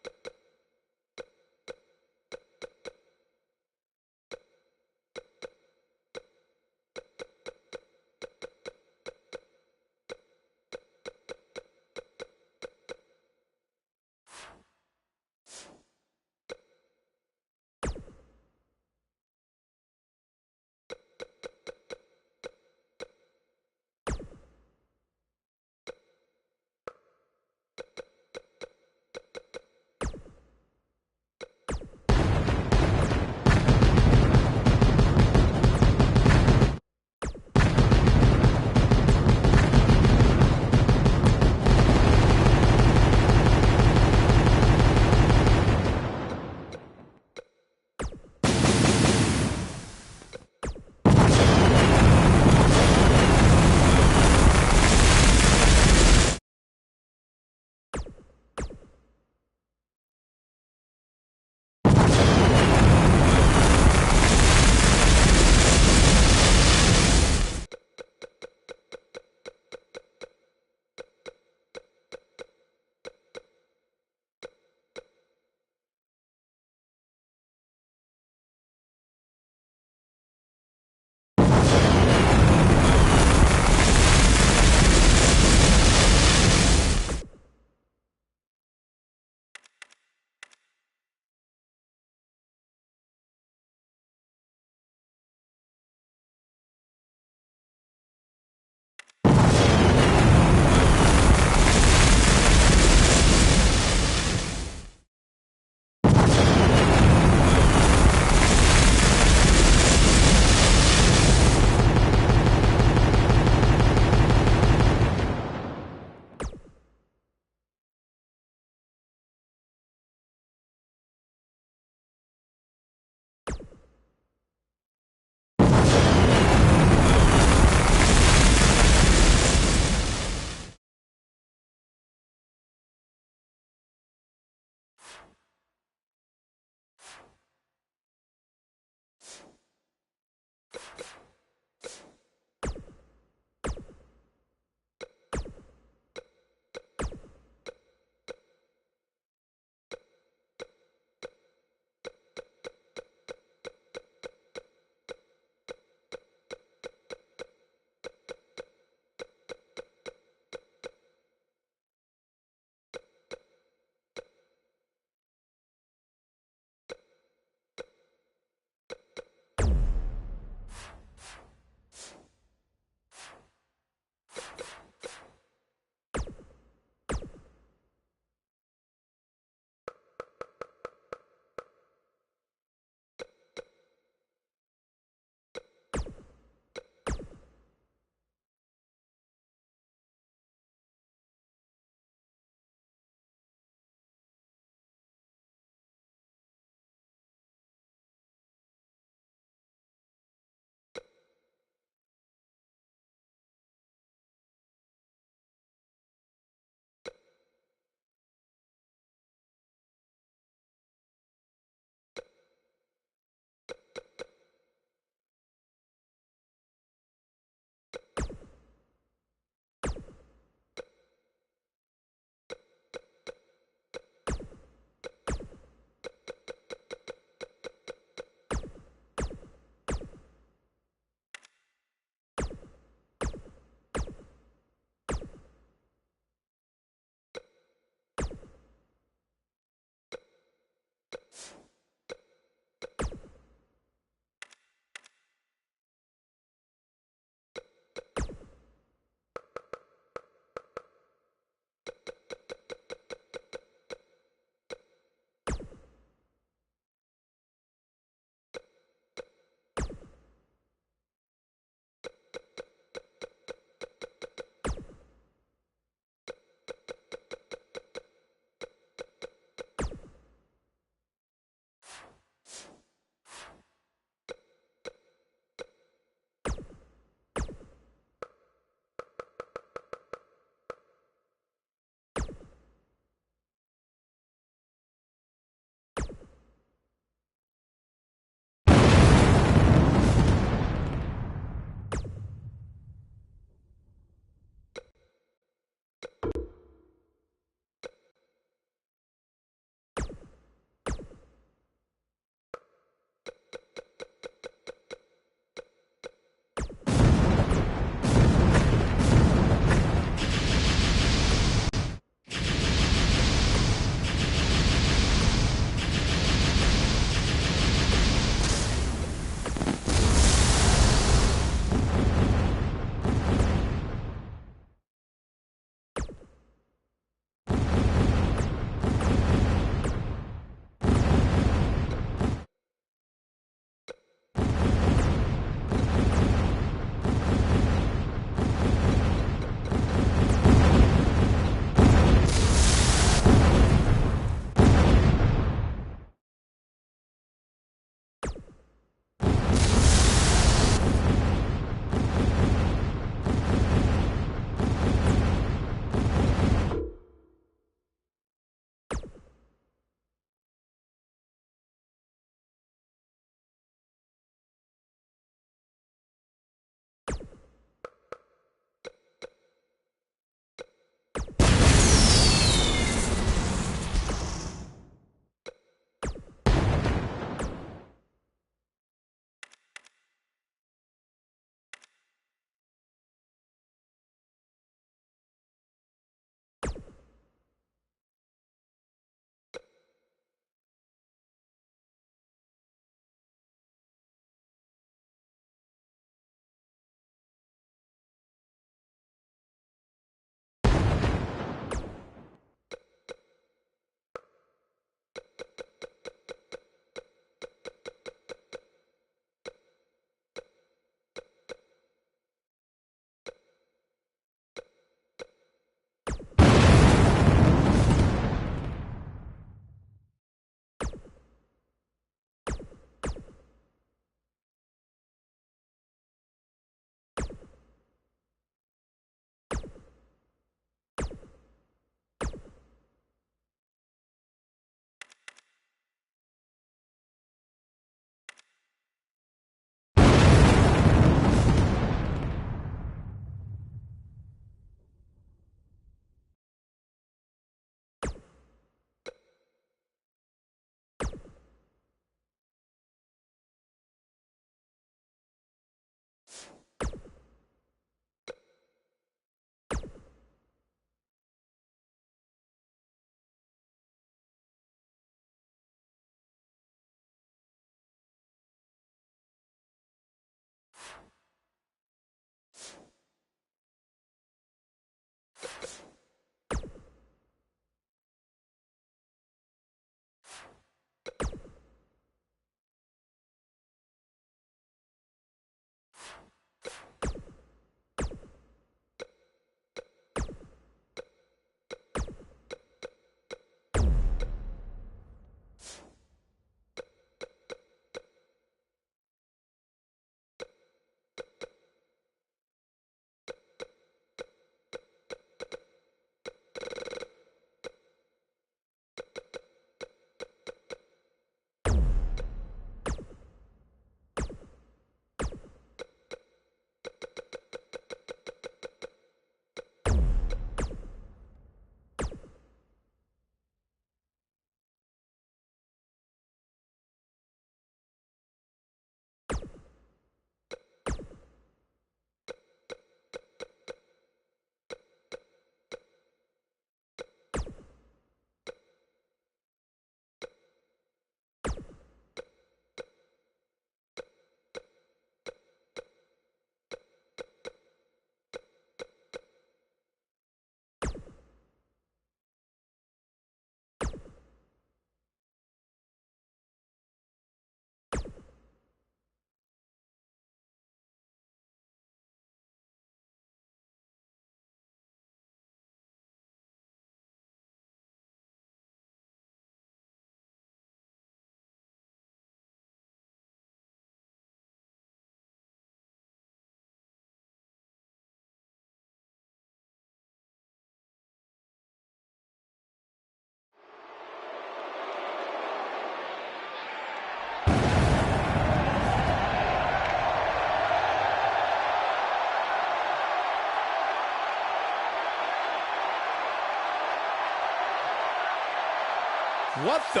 What the?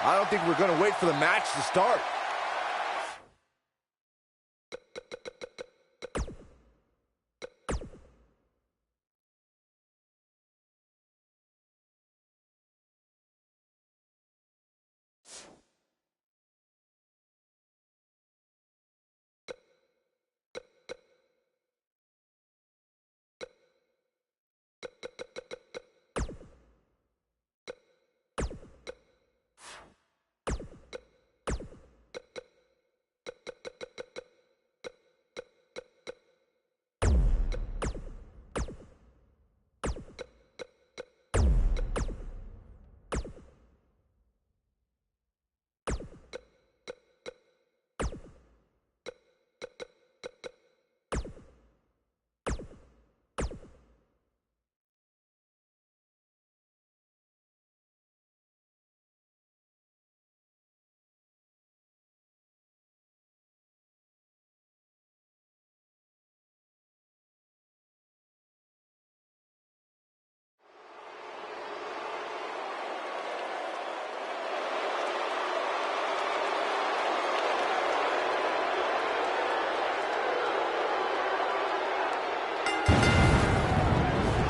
I don't think we're going to wait for the match to start.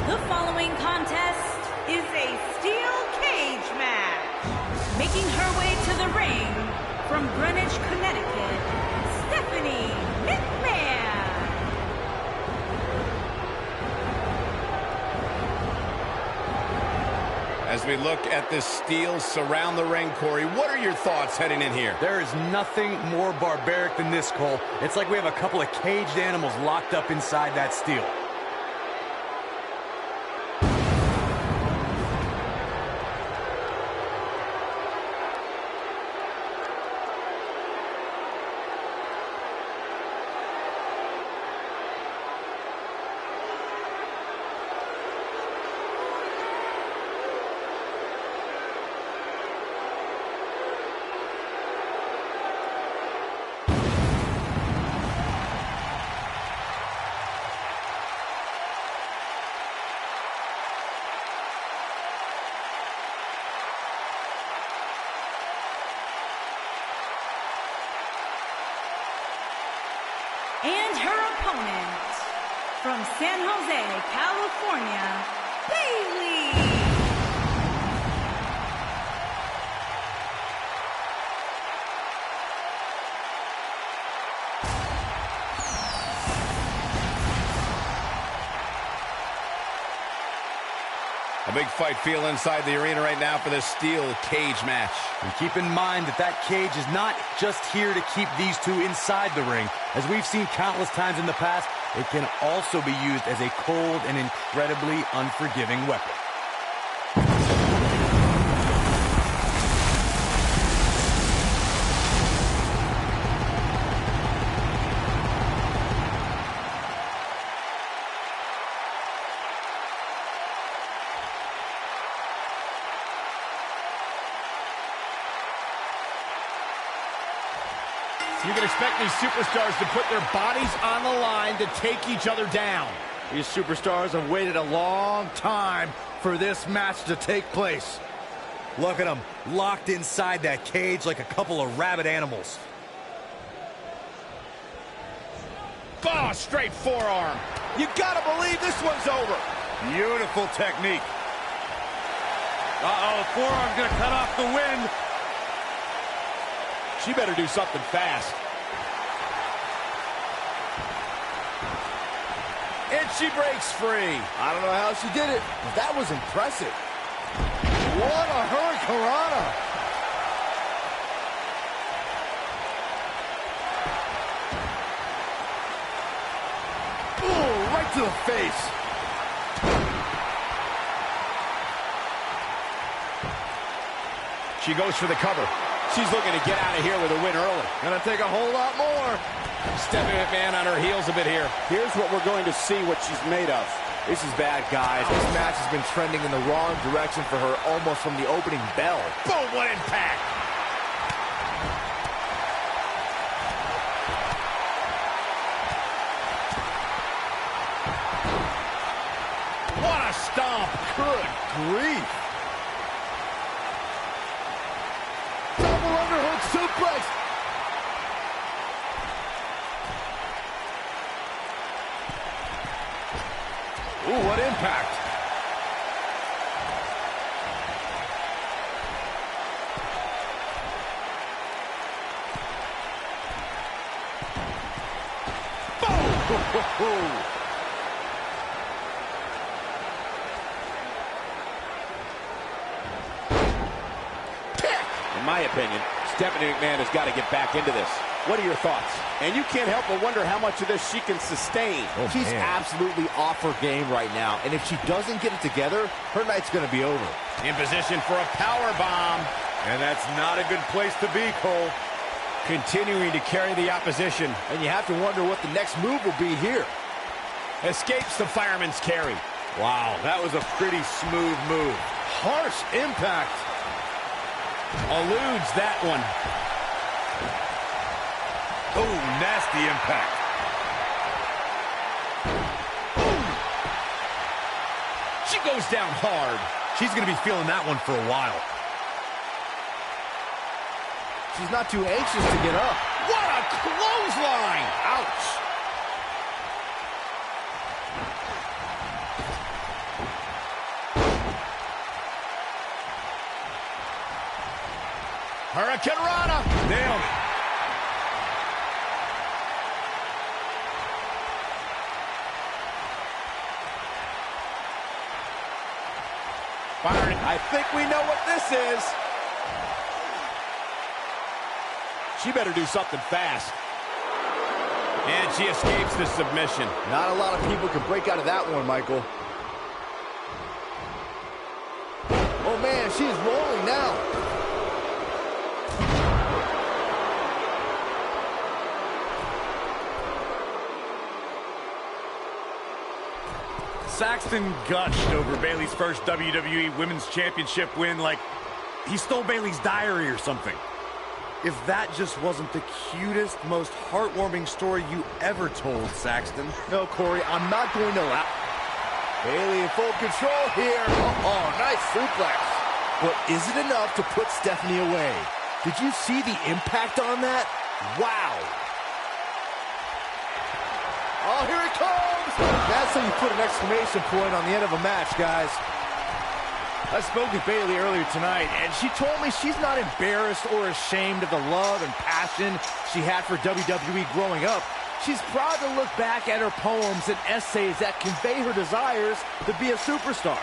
The following contest is a steel cage match. Making her way to the ring from Greenwich, Connecticut, Stephanie McMahon. As we look at this steel surround the ring, Corey, what are your thoughts heading in here? There is nothing more barbaric than this, Cole. It's like we have a couple of caged animals locked up inside that steel. And her opponent, from San Jose, California, Bayley. A big fight feel inside the arena right now for this steel cage match. And keep in mind that that cage is not just here to keep these two inside the ring. As we've seen countless times in the past, it can also be used as a cold and incredibly unforgiving weapon. You can expect these superstars to put their bodies on the line to take each other down. These superstars have waited a long time for this match to take place. Look at them, locked inside that cage like a couple of rabid animals. Oh, straight forearm. You gotta believe this one's over. Beautiful technique. Uh-oh, forearm's gonna cut off the wind. She better do something fast. And she breaks free. I don't know how she did it, but that was impressive. What a hurricanrana. Ooh, right to the face. She goes for the cover. She's looking to get out of here with a win early. Gonna take a whole lot more. Stephanie McMahon on her heels a bit here. Here's what we're going to see what she's made of. This is bad, guys. This match has been trending in the wrong direction for her almost from the opening bell. Boom, what impact. What a stomp. Good grief. impact. In my opinion, Stephanie McMahon has got to get back into this. What are your thoughts? And you can't help but wonder how much of this she can sustain. She's absolutely off her game right now, and if she doesn't get it together, her night's going to be over. In position for a power bomb. And that's not a good place to be, Cole. Continuing to carry the opposition. And you have to wonder what the next move will be here. Escapes the fireman's carry. Wow, that was a pretty smooth move. Harsh impact. Eludes that one. Oh, nasty impact. Ooh. She goes down hard. She's going to be feeling that one for a while. She's not too anxious to get up. What a clothesline! Ouch. Hurricane Rana. Nailed it. Byron, I think we know what this is. She better do something fast. And she escapes the submission. Not a lot of people can break out of that one, Michael. Oh, man, she is rolling now. Saxton gushed over Bayley's first WWE Women's Championship win like he stole Bayley's diary or something. If that just wasn't the cutest, most heartwarming story you ever told, Saxton. No, Corey, I'm not going to allow... Bayley in full control here. Oh, nice suplex. But is it enough to put Stephanie away? Did you see the impact on that? Wow. Oh, here it comes! That's how you put an exclamation point on the end of a match, guys. I spoke with Bayley earlier tonight, and she told me she's not embarrassed or ashamed of the love and passion she had for WWE growing up. She's proud to look back at her poems and essays that convey her desires to be a superstar.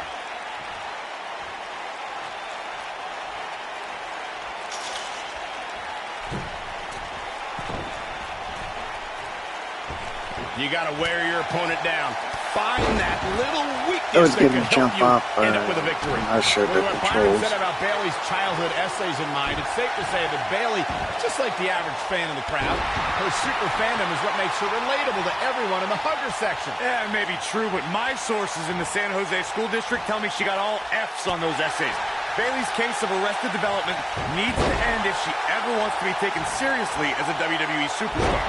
You got to wear your opponent down. Find that little weakness That was that getting can help jump you up. end up with a victory. I'm not sure With the what Byron controls. said about Bayley's childhood essays in mind, it's safe to say that Bayley, just like the average fan in the crowd, her super fandom is what makes her relatable to everyone in the hugger section. Yeah, it may be true, but my sources in the San Jose School District tell me she got all F's on those essays. Bayley's case of arrested development needs to end if she ever wants to be taken seriously as a WWE superstar.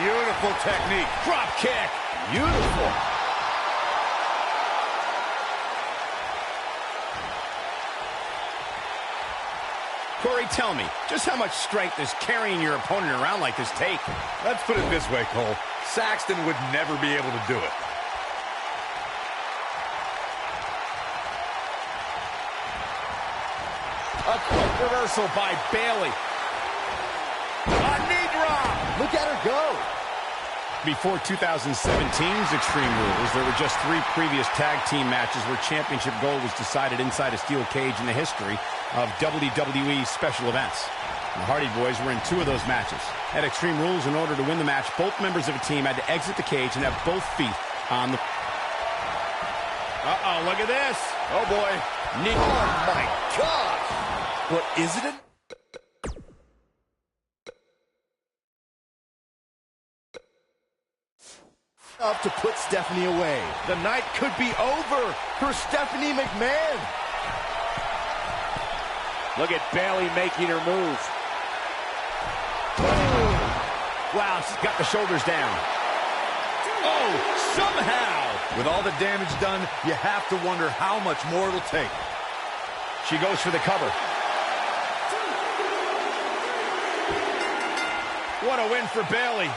Beautiful technique. Drop kick. Beautiful. Corey, tell me, just how much strength does carrying your opponent around like this take? Let's put it this way, Cole. Saxton would never be able to do it. A quick reversal by Bayley. A knee drop. Look at her go. Before 2017's Extreme Rules, there were just 3 previous tag team matches where championship gold was decided inside a steel cage in the history of WWE special events. The Hardy Boys were in 2 of those matches. At Extreme Rules, in order to win the match, both members of a team had to exit the cage and have both feet on the... Uh-oh, look at this. Oh, boy. Knee. Oh, my gosh. But is it enough to put Stephanie away? The night could be over for Stephanie McMahon. Look at Bayley making her move. Wow, she's got the shoulders down. Oh, somehow. With all the damage done, you have to wonder how much more it'll take. She goes for the cover. What a win for Bayley.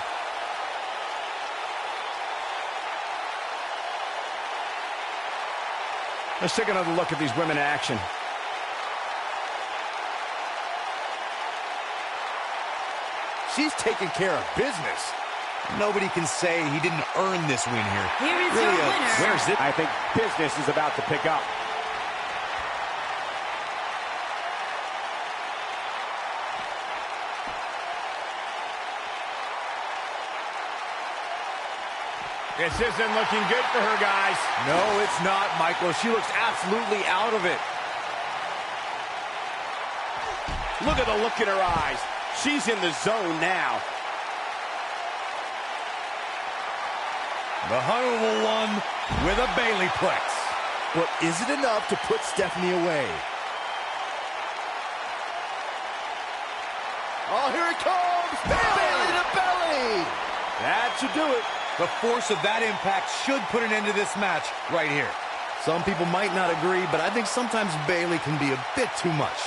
Let's take another look at these women in action. She's taking care of business. Nobody can say he didn't earn this win here. Here is your winner. Where's it? I think business is about to pick up. This isn't looking good for her, guys. No, it's not, Michael. She looks absolutely out of it. Look at the look in her eyes. She's in the zone now. The Honorable One with a Baileyplex. But is it enough to put Stephanie away? Oh, here it comes! Belly to belly! That should do it. The force of that impact should put an end to this match right here. Some people might not agree, but I think sometimes Bailey can be a bit too much.